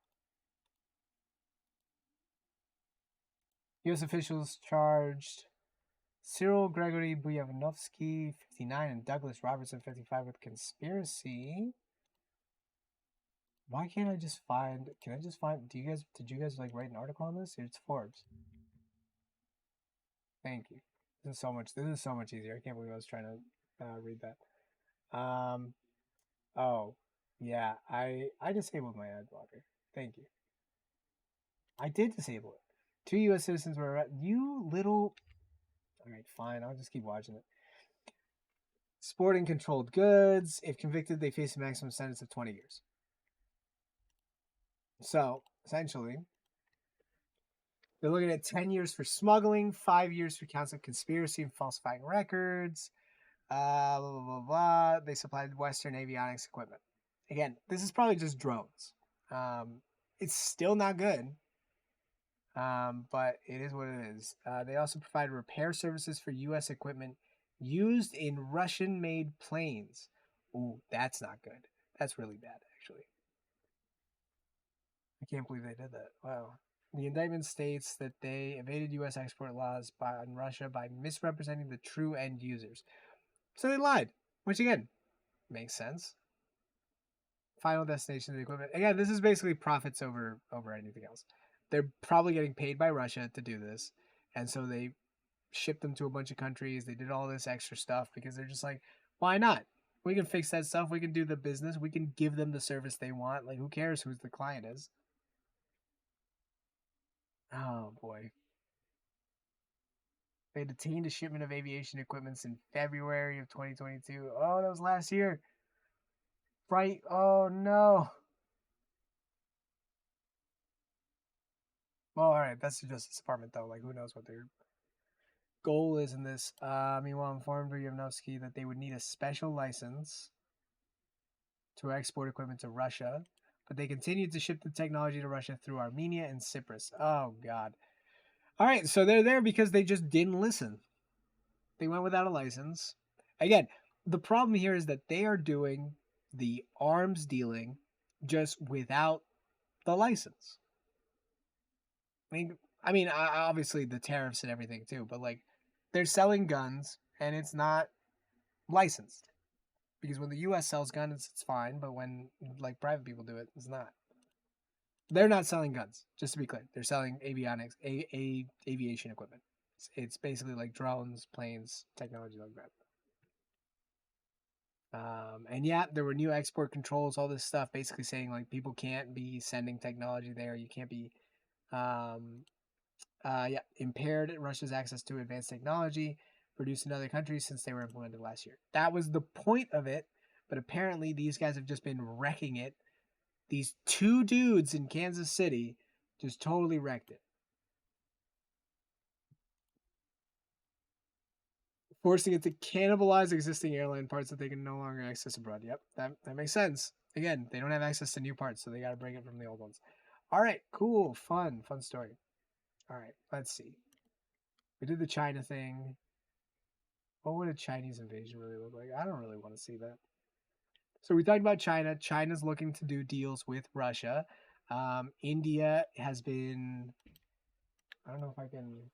U.S. officials charged Cyril Gregory Buyanovsky, 59, and Douglas Robertson, 55, with conspiracy. Why can't I just find? Can I just find? Did you guys like write an article on this? It's Forbes. Thank you. This is so much easier. I can't believe I was trying to read that. Oh, yeah. I disabled my ad blocker. Thank you. I did disable it. 2 U.S. citizens were arrested. You little. All right, fine. I'll just keep watching it. Sporting controlled goods. If convicted, they face a maximum sentence of 20 years. So, essentially, they're looking at 10 years for smuggling, 5 years for counts of conspiracy and falsifying records. Blah, blah, blah, blah. They supplied Western avionics equipment. Again, this is probably just drones. It's still not good. But it is what it is. They also provide repair services for U.S. equipment used in Russian-made planes. Ooh, that's not good. That's really bad, actually. I can't believe they did that. Wow. The indictment states that they evaded U.S. export laws on Russia by misrepresenting the true end users. So they lied, which again, makes sense. Final destination of the equipment. Again, this is basically profits over anything else. They're probably getting paid by Russia to do this. And so they shipped them to a bunch of countries. They did all this extra stuff because they're just like, why not? We can fix that stuff. We can do the business. We can give them the service they want. Like, who cares who the client is? Oh, boy. They detained a shipment of aviation equipment in February of 2022. Oh, that was last year. Right. Oh, no. Well, all right. That's the Justice Department, though. Like, who knows what their goal is in this. Meanwhile, informed Buyanovsky that they would need a special license to export equipment to Russia, but they continued to ship the technology to Russia through Armenia and Cyprus. Oh, God. All right, so they're there because they just didn't listen. They went without a license. Again, the problem here is that they are doing the arms dealing just without the license. I mean, obviously the tariffs and everything too, but like they're selling guns and it's not licensed. Because when the U.S. sells guns, it's fine, but when like private people do it, it's not. They're not selling guns, just to be clear. They're selling avionics, aviation equipment. It's basically like drones, planes, technology like that. And yeah, there were new export controls, all this stuff, basically saying like people can't be sending technology there. You can't be impaired Russia's access to advanced technology produced in other countries since they were implemented last year. That was the point of it, but apparently these guys have just been wrecking it. These two dudes in Kansas City just totally wrecked it. Forcing it to cannibalize existing airline parts that they can no longer access abroad. Yep, that makes sense. Again, they don't have access to new parts, so they got to bring it from the old ones. All right, cool, fun story. All right, let's see. We did the China thing. What would a Chinese invasion really look like? I don't really want to see that. So we talked about China. China's looking to do deals with Russia. India has been... I don't know if I can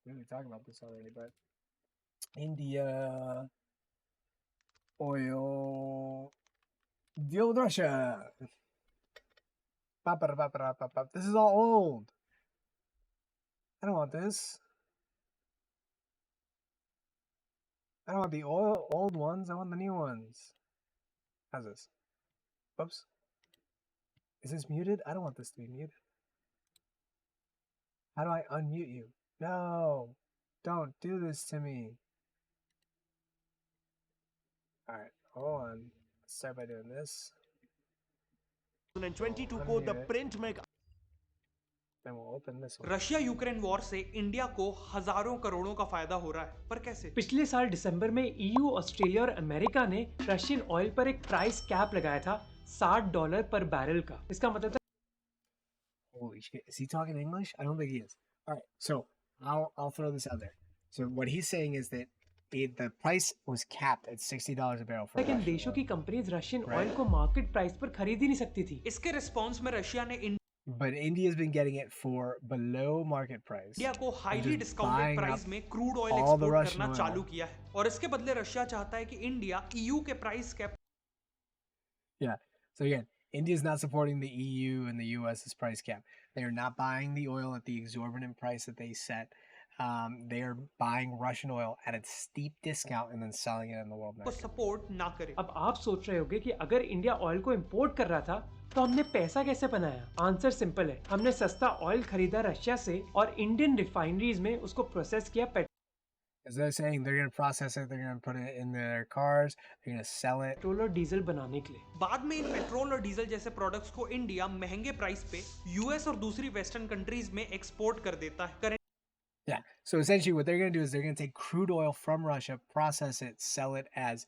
really talk about this already, but India oil deal with Russia. This is all old. I don't want this. I don't want the old ones. I want the new ones. How's this? Oops. Is this muted? I don't want this to be muted. How do I unmute you? No. Don't do this to me. Alright, hold on. Let's start by doing this. 2020 to quote the print make. Then we'll open this one. Russia Ukraine war से India को हजारों करोड़ों का फायदा हो रहा है, पर कैसे? पिछले साल दिसंबर में ईयू, ऑस्ट्रेलिया और अमेरिका ने रशियन ऑयल पर एक प्राइस कैप लगाया था $60 पर बैरल का। इसका मतलब था Holy shit, is he talking English? I don't think he is. Alright, so I'll throw this out there. So what he's saying is that the price was capped at $60 a barrel for लेकिन देशों की companies Russian oil को market price पर खरीद ही नहीं सकती थी। इसके रिस्पांस में रशिया ने But India's been getting it for below market price. India को हाईली डिस्काउंटेड प्राइस में crude oil all the export Russian करना oil. चालू किया है और इसके बदले रशिया चाहता है कि इंडिया ईयू के price cap Yeah. So again, India's not supporting the EU and the US's price cap. They are not buying the oil at the exorbitant price that they set. They are buying Russian oil at a steep discount and then selling it in the world को market. Support ना करे। अब आप सोच रहे होंगे कि अगर इंडिया ऑयल को इंपोर्ट कर रहा था तो हमने पैसा कैसे बनाया? आंसर सिंपल है, हमने सस्ता ऑयल खरीदा रशिया से और इंडियन रिफाइनरीज में उसको प्रोसेस किया। As they're saying, they're going to process it, they're going to put it in their cars, they're going to sell it. Petrol और डीजल बनाने के लिए बाद में इन पेट्रोल और डीजल जैसे प्रोडक्ट्स को इंडिया महंगे प्राइस पे यूएस और दूसरी वेस्टर्न कंट्रीज में एक्सपोर्ट कर देता है। Yeah. So essentially what they're going to do is they're going to take crude oil from Russia, process it, sell it as,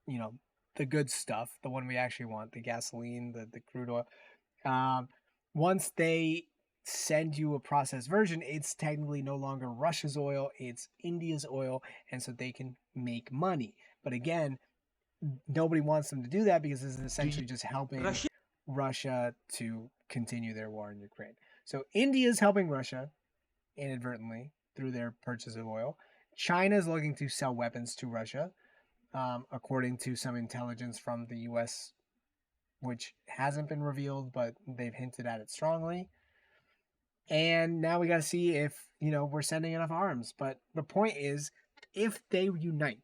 you know, the good stuff, the one we actually want, the gasoline, the crude oil. Once they send you a processed version, it's technically no longer Russia's oil, it's India's oil, and so they can make money. But again, nobody wants them to do that because this is essentially just helping Russia to continue their war in Ukraine. So India is helping Russia inadvertently through their purchase of oil. China is looking to sell weapons to Russia, according to some intelligence from the U.S., which hasn't been revealed, but they've hinted at it strongly. And now we got to see if, you know, we're sending enough arms. But the point is, if they unite,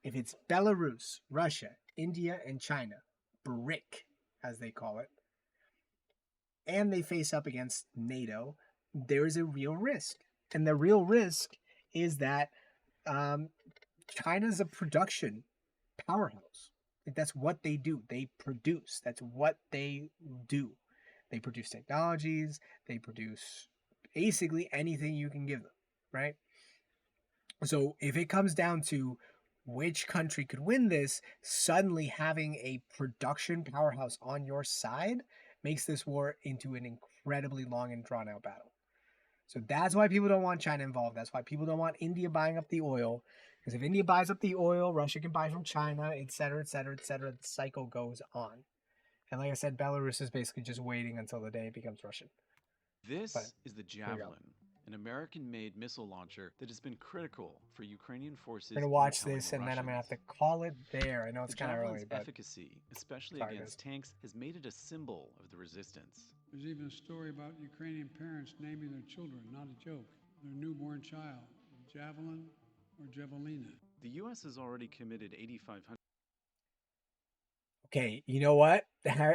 if it's Belarus, Russia, India, and China, BRIC, as they call it, and they face up against NATO, there is a real risk. And the real risk is that China's a production powerhouse. Like, that's what they do. They produce. That's what they do. They produce technologies. They produce basically anything you can give them, right? So if it comes down to which country could win this, suddenly having a production powerhouse on your side makes this war into an incredibly long and drawn out battle. So that's why people don't want China involved. That's why people don't want India buying up the oil. Because if India buys up the oil, Russia can buy from China, etc., etc., etc. The cycle goes on. And like I said, Belarus is basically just waiting until the day it becomes Russian. This is the Javelin, an American-made missile launcher that has been critical for Ukrainian forces. We're going to watch this, and then I'm going to have to call it there. I know it's kind of early, but efficacy, especially against tanks, has made it a symbol of the resistance. There's even a story about Ukrainian parents naming their children, not a joke, their newborn child, Javelin or Javelina. The U.S. has already committed 8,500. Okay, you know what?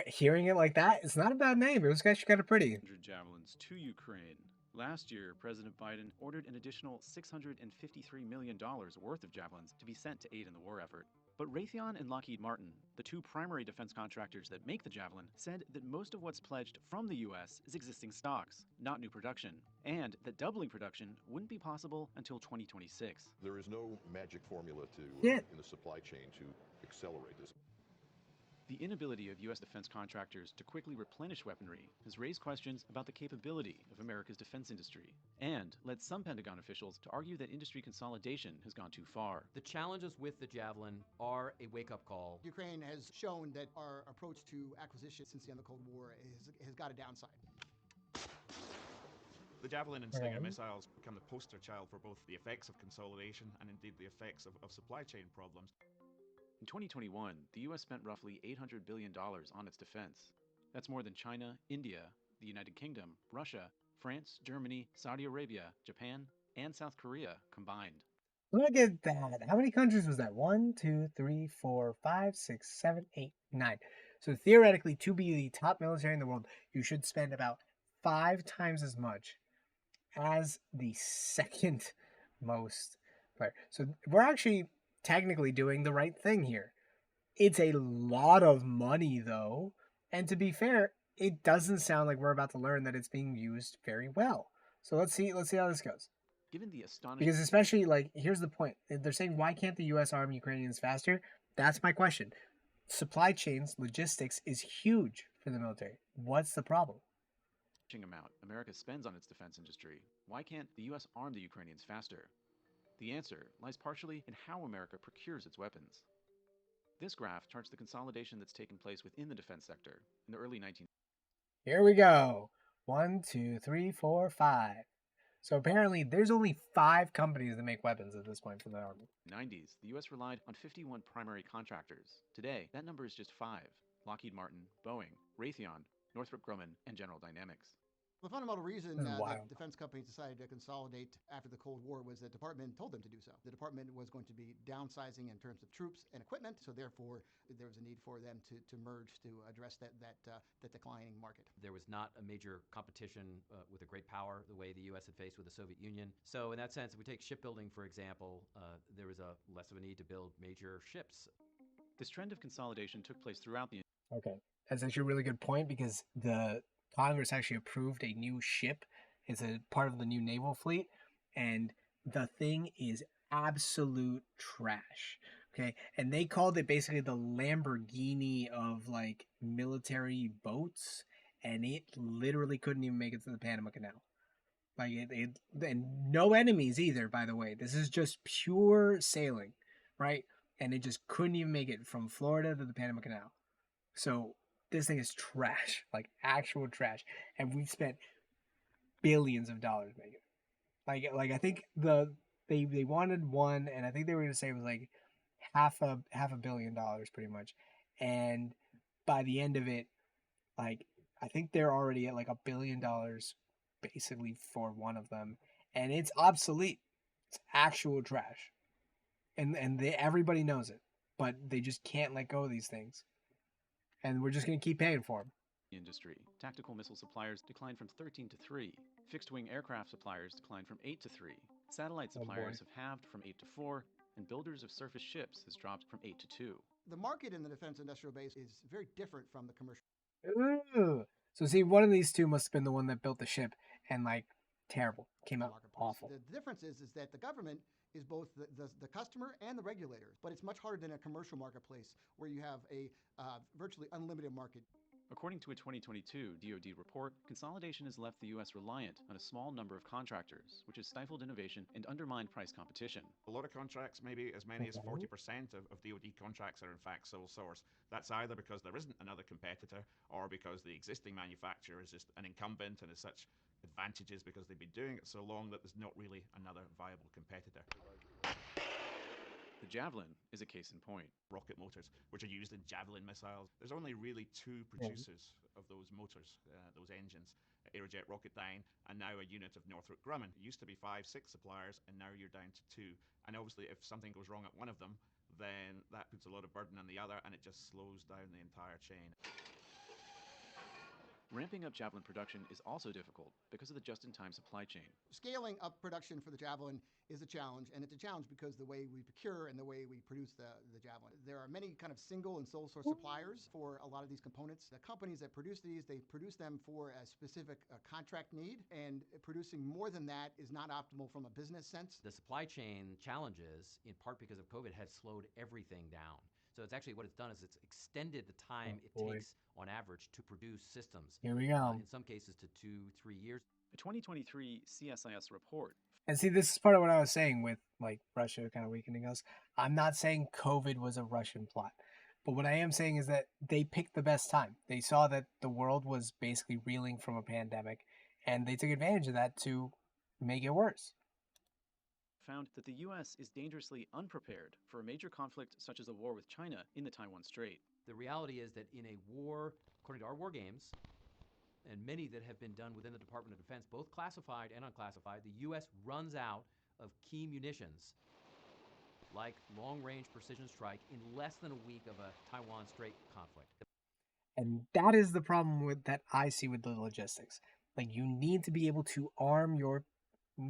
Hearing it like that, it's not a bad name. It was actually kind of pretty. Javelins to Ukraine. Last year, President Biden ordered an additional $653 million worth of Javelins to be sent to aid in the war effort. But Raytheon and Lockheed Martin, the two primary defense contractors that make the Javelin, said that most of what's pledged from the U.S. is existing stocks, not new production, and that doubling production wouldn't be possible until 2026. There is no magic formula Yeah. in the supply chain to accelerate this. The inability of U.S. defense contractors to quickly replenish weaponry has raised questions about the capability of America's defense industry and led some Pentagon officials to argue that industry consolidation has gone too far. The challenges with the Javelin are a wake-up call. Ukraine has shown that our approach to acquisition since the end of the Cold War has got a downside. The Javelin and Stinger missiles become the poster child for both the effects of consolidation and indeed the effects of supply chain problems. In 2021, the U.S. spent roughly $800 billion on its defense. That's more than China, India, the United Kingdom, Russia, France, Germany, Saudi Arabia, Japan, and South Korea combined. Look at that. How many countries was that? 1, 2, 3, 4, 5, 6, 7, 8, 9. So theoretically, to be the top military in the world, you should spend about 5 times as much as the second most player. So we're actually technically doing the right thing here. It's a lot of money though, and to be fair, it doesn't sound like we're about to learn that it's being used very well. So let's see how this goes. Given the astonishing, Because especially, like, here's the point. They're saying, why can't the U.S. arm Ukrainians faster? That's my question. Supply chains, logistics is huge for the military. What's the problem? amount America spends on its defense industry, why can't the U.S. arm the Ukrainians faster? The answer lies partially in how America procures its weapons. This graph charts the consolidation that's taken place within the defense sector in the early 1990s. Here we go. 1, 2, 3, 4, 5. So apparently there's only 5 companies that make weapons at this point for the Army. 90s, the U.S. relied on 51 primary contractors. Today, that number is just 5. Lockheed Martin, Boeing, Raytheon, Northrop Grumman, and General Dynamics. The fundamental reason This is wild. that defense companies decided to consolidate after the Cold War was that the department told them to do so. The department was going to be downsizing in terms of troops and equipment, so therefore there was a need for them to merge to address that declining market. There was not a major competition with a great power the way the U.S. had faced with the Soviet Union. So in that sense, if we take shipbuilding, for example, there was a less of a need to build major ships. This trend of consolidation took place throughout the... Okay, that's actually a really good point because the Congress actually approved a new ship. It's a part of the new naval fleet, and the thing is absolute trash. Okay, and they called it basically the Lamborghini of like military boats, and it literally couldn't even make it to the Panama Canal. Like and no enemies either, by the way. This is just pure sailing, right? And it just couldn't even make it from Florida to the Panama Canal. So this thing is trash, like actual trash, and we've spent billions of dollars making it. Like I think they wanted one, and I think they were gonna say it was like half a $1 billion pretty much, and by the end of it, like I think they're already at like $1 billion basically for one of them, and it's obsolete. It's actual trash, and everybody knows it, but they just can't let go of these things. And we're just going to keep paying for them. Industry. Tactical missile suppliers declined from 13 to 3. Fixed-wing aircraft suppliers declined from 8 to 3. Satellite suppliers have halved from 8 to 4, and builders of surface ships has dropped from 8 to 2. The market in the defense industrial base is very different from the commercial. Ooh. So see, one of these two must have been the one that built the ship, and like terrible, came out awful. The difference is that the government is both the customer and the regulator, but it's much harder than a commercial marketplace where you have a virtually unlimited market. According to a 2022 DoD report, consolidation has left the U.S. reliant on a small number of contractors, which has stifled innovation and undermined price competition. A lot of contracts, maybe as many as 40% of DoD contracts are in fact sole source. That's either because there isn't another competitor or because the existing manufacturer is just an incumbent and has such advantages because they've been doing it so long that there's not really another viable competitor. The Javelin is a case in point. Rocket motors, which are used in Javelin missiles. There's only really 2 producers of those motors, those engines. Aerojet Rocketdyne, and now a unit of Northrop Grumman. It used to be 5, 6 suppliers, and now you're down to 2. And obviously, if something goes wrong at one of them, then that puts a lot of burden on the other, and it just slows down the entire chain. Ramping up Javelin production is also difficult because of the just-in-time supply chain. Scaling up production for the Javelin is a challenge, and it's a challenge because the way we procure and the way we produce the Javelin. There are many kind of single and sole source suppliers for a lot of these components. The companies that produce these, they produce them for a specific contract need, and producing more than that is not optimal from a business sense. The supply chain challenges, in part because of COVID, have slowed everything down. So it's actually what it's done is it's extended the time it takes on average to produce systems. Here we go. In some cases to 2-3 years. A 2023 CSIS report. And see, this is part of what I was saying with like Russia kind of weakening us. I'm not saying COVID was a Russian plot. But what I am saying is that they picked the best time. They saw that the world was basically reeling from a pandemic, and they took advantage of that to make it worse. Found that the U.S. is dangerously unprepared for a major conflict such as a war with China in the Taiwan Strait. The reality is that in a war, according to our war games, and many that have been done within the Department of Defense, both classified and unclassified, the U.S. runs out of key munitions, like long-range precision strike, in less than a week of a Taiwan Strait conflict. And that is the problem with that I see with the logistics. Like, you need to be able to arm your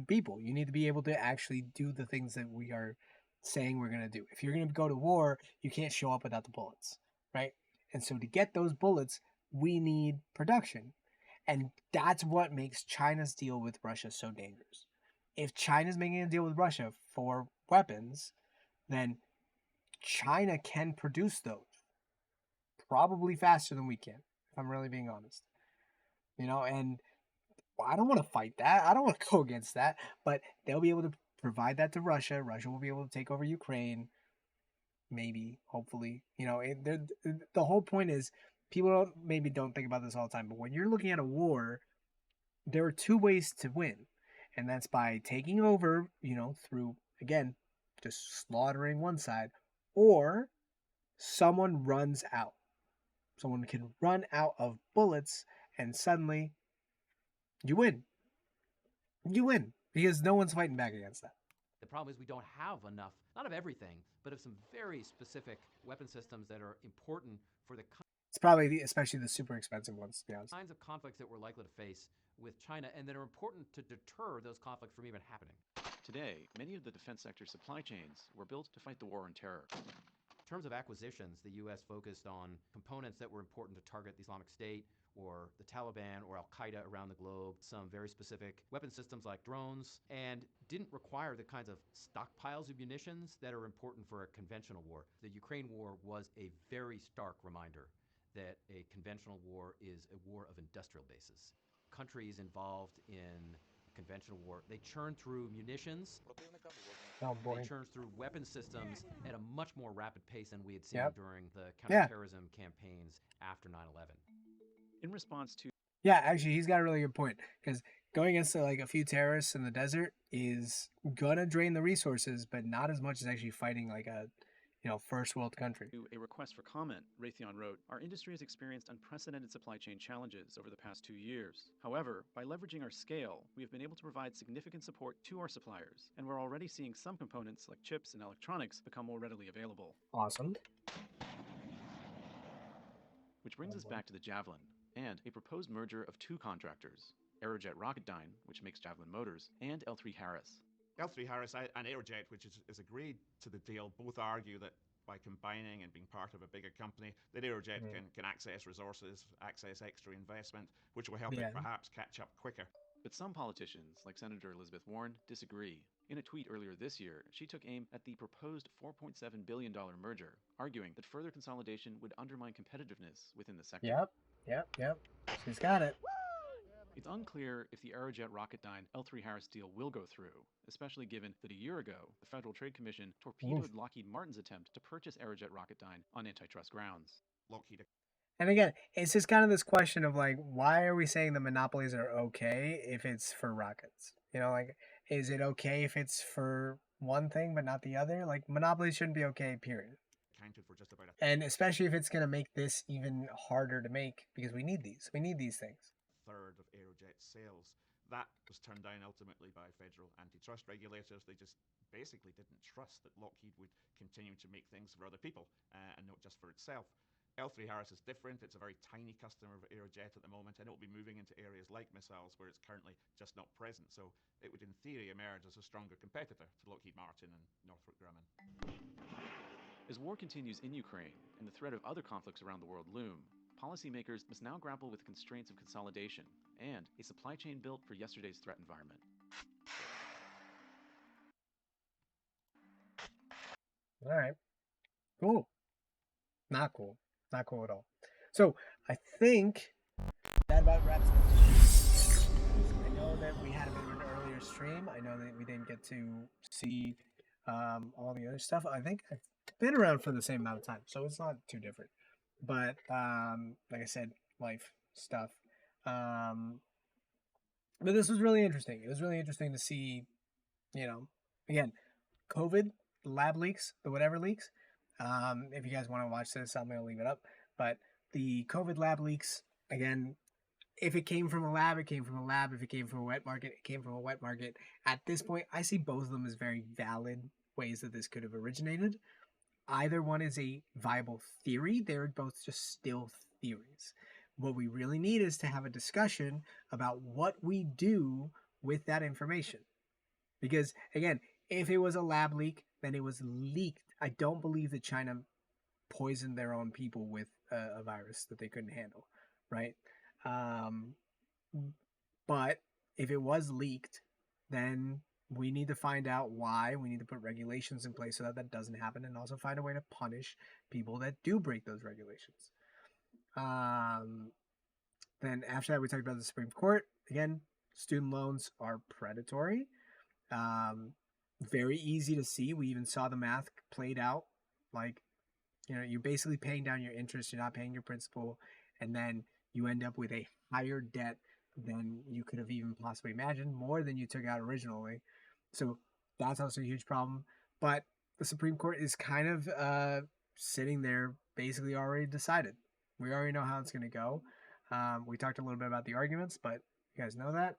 people. You need to be able to actually do the things that we are saying we're going to do. If you're going to go to war, you can't show up without the bullets, right? And so to get those bullets, we need production. And that's what makes China's deal with Russia so dangerous. If China's making a deal with Russia for weapons, then China can produce those probably faster than we can, if I'm really being honest. You know, and I don't want to fight that. I don't want to go against that, but they'll be able to provide that to Russia. Russia will be able to take over Ukraine, maybe, hopefully. You know, the whole point is people maybe don't think about this all the time, but when you're looking at a war, there are two ways to win, and that's by taking over, you know, through, again, just slaughtering one side, or someone runs out. Someone can run out of bullets, and suddenly you win. You win, because no one's fighting back against that. The problem is we don't have enough, not of everything, but of some very specific weapon systems that are important for the It's probably especially the super expensive ones, to be honest. kinds of conflicts that we're likely to face with China, and that are important to deter those conflicts from even happening. Today, many of the defense sector supply chains were built to fight the war on terror. In terms of acquisitions, the U.S. focused on components that were important to target the Islamic State or the Taliban or Al-Qaeda around the globe, some very specific weapon systems like drones, and didn't require the kinds of stockpiles of munitions that are important for a conventional war. The Ukraine war was a very stark reminder that a conventional war is a war of industrial bases. Countries involved in conventional war, they churn through munitions, they churn through weapon systems at a much more rapid pace than we had seen during the counterterrorism campaigns after 9/11. In response to Yeah, actually, he's got a really good point, because going against like a few terrorists in the desert is gonna drain the resources, but not as much as actually fighting like a, you know, first world country. a request for comment, Raytheon wrote, "Our industry has experienced unprecedented supply chain challenges over the past 2 years. However, by leveraging our scale, we have been able to provide significant support to our suppliers, and we're already seeing some components like chips and electronics become more readily available." Awesome. Which brings us back to the Javelin and a proposed merger of two contractors, Aerojet Rocketdyne, which makes Javelin motors, and L3 Harris. L3 Harris and Aerojet, which is agreed to the deal, both argue that by combining and being part of a bigger company, that Aerojet can access resources, access extra investment, which will help it perhaps catch up quicker. But some politicians, like Senator Elizabeth Warren, disagree. In a tweet earlier this year, she took aim at the proposed $4.7 billion merger, arguing that further consolidation would undermine competitiveness within the sector. Yep. She's got it. It's unclear if the Aerojet Rocketdyne L3 Harris deal will go through, especially given that a year ago, the Federal Trade Commission torpedoed Lockheed Martin's attempt to purchase Aerojet Rocketdyne on antitrust grounds. And again, it's just kind of this question of like, why are we saying the monopolies are okay if it's for rockets? You know, like, is it okay if it's for one thing but not the other? Like, monopolies shouldn't be okay, period. Accounted for just about And especially if it's going to make this even harder to make, because we need these. We need these things. third of Aerojet sales. That was turned down ultimately by federal antitrust regulators. They just basically didn't trust that Lockheed would continue to make things for other people and not just for itself. L3 Harris is different. It's a very tiny customer of Aerojet at the moment, and it will be moving into areas like missiles where it's currently just not present. So it would, in theory, emerge as a stronger competitor to Lockheed Martin and Northrop Grumman. As war continues in Ukraine and the threat of other conflicts around the world loom, policymakers must now grapple with the constraints of consolidation and a supply chain built for yesterday's threat environment. All right. Cool. Not cool. Not cool at all. So I think that about wraps it. I know that we had a bit of an earlier stream. I know that we didn't get to see all the other stuff. I think I've been around for the same amount of time, so it's not too different. But like I said, life stuff. But this was really interesting. It was really interesting to see, again, COVID, the lab leaks, the whatever leaks. If you guys want to watch this, I'm going to leave it up. But the COVID lab leaks, again, if it came from a lab, it came from a lab. If it came from a wet market, it came from a wet market. At this point, I see both of them as very valid ways that this could have originated. Either one is a viable theory. They're both just still theories. What we really need is to have a discussion about what we do with that information. Because, again, if it was a lab leak, then it was leaked. I don't believe that China poisoned their own people with a virus that they couldn't handle, right? But if it was leaked, then we need to find out why. We need to put regulations in place so that that doesn't happen, and also find a way to punish people that do break those regulations. Then after that, we talked about the Supreme Court. Again, student loans are predatory. Very easy to see. We even saw the math played out. Like, you're basically paying down your interest. You're not paying your principal. And then you end up with a higher debt than you could have even possibly imagined, more than you took out originally. So that's also a huge problem. But the Supreme Court is kind of sitting there basically already decided. We already know how it's going to go. We talked a little bit about the arguments, but you guys know that.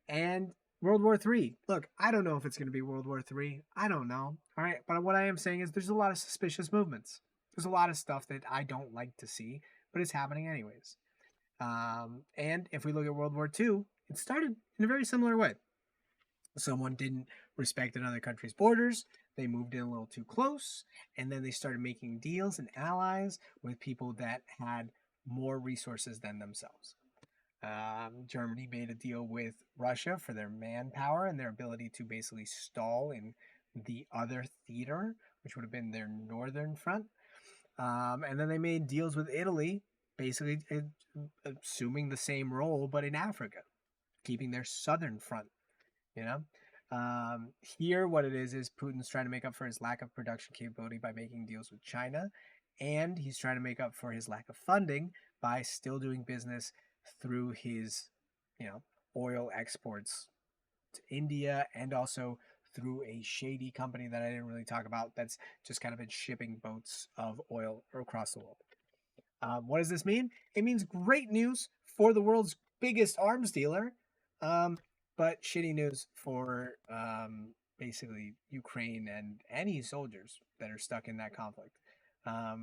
And World War III. Look, I don't know if it's going to be World War III. I don't know. All right. But what I am saying is there's a lot of suspicious movements. There's a lot of stuff that I don't like to see, but it's happening anyways. And if we look at World War II, it started in a very similar way. Someone didn't respect another country's borders. They moved in a little too close. And then they started making deals and allies with people that had more resources than themselves. Germany made a deal with Russia for their manpower and their ability to basically stall in the other theater, which would have been their northern front. And then they made deals with Italy, basically assuming the same role, but in Africa, keeping their southern front, Here, what it is Putin's trying to make up for his lack of production capability by making deals with China, and he's trying to make up for his lack of funding by still doing business through his, oil exports to India, and also through a shady company that I didn't really talk about that's just kind of been shipping boats of oil across the world. What does this mean? It means great news for the world's biggest arms dealer, but shitty news for basically Ukraine and any soldiers that are stuck in that conflict.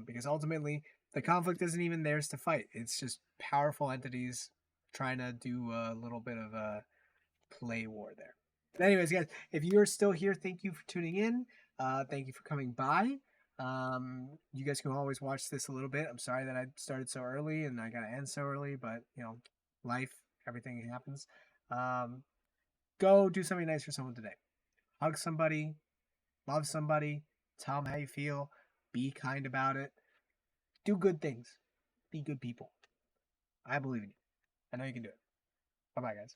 Because ultimately, the conflict isn't even theirs to fight. It's just powerful entities trying to do a little bit of a play war there. But anyways, guys, if you're still here, thank you for tuning in. Thank you for coming by. You guys can always watch this a little bit. I'm sorry that I started so early and I got to end so early, but life, everything happens. Go do something nice for someone today. Hug somebody, love somebody, tell them how you feel, be kind about it. Do good things. Be good people. I believe in you. I know you can do it. Bye-bye, guys.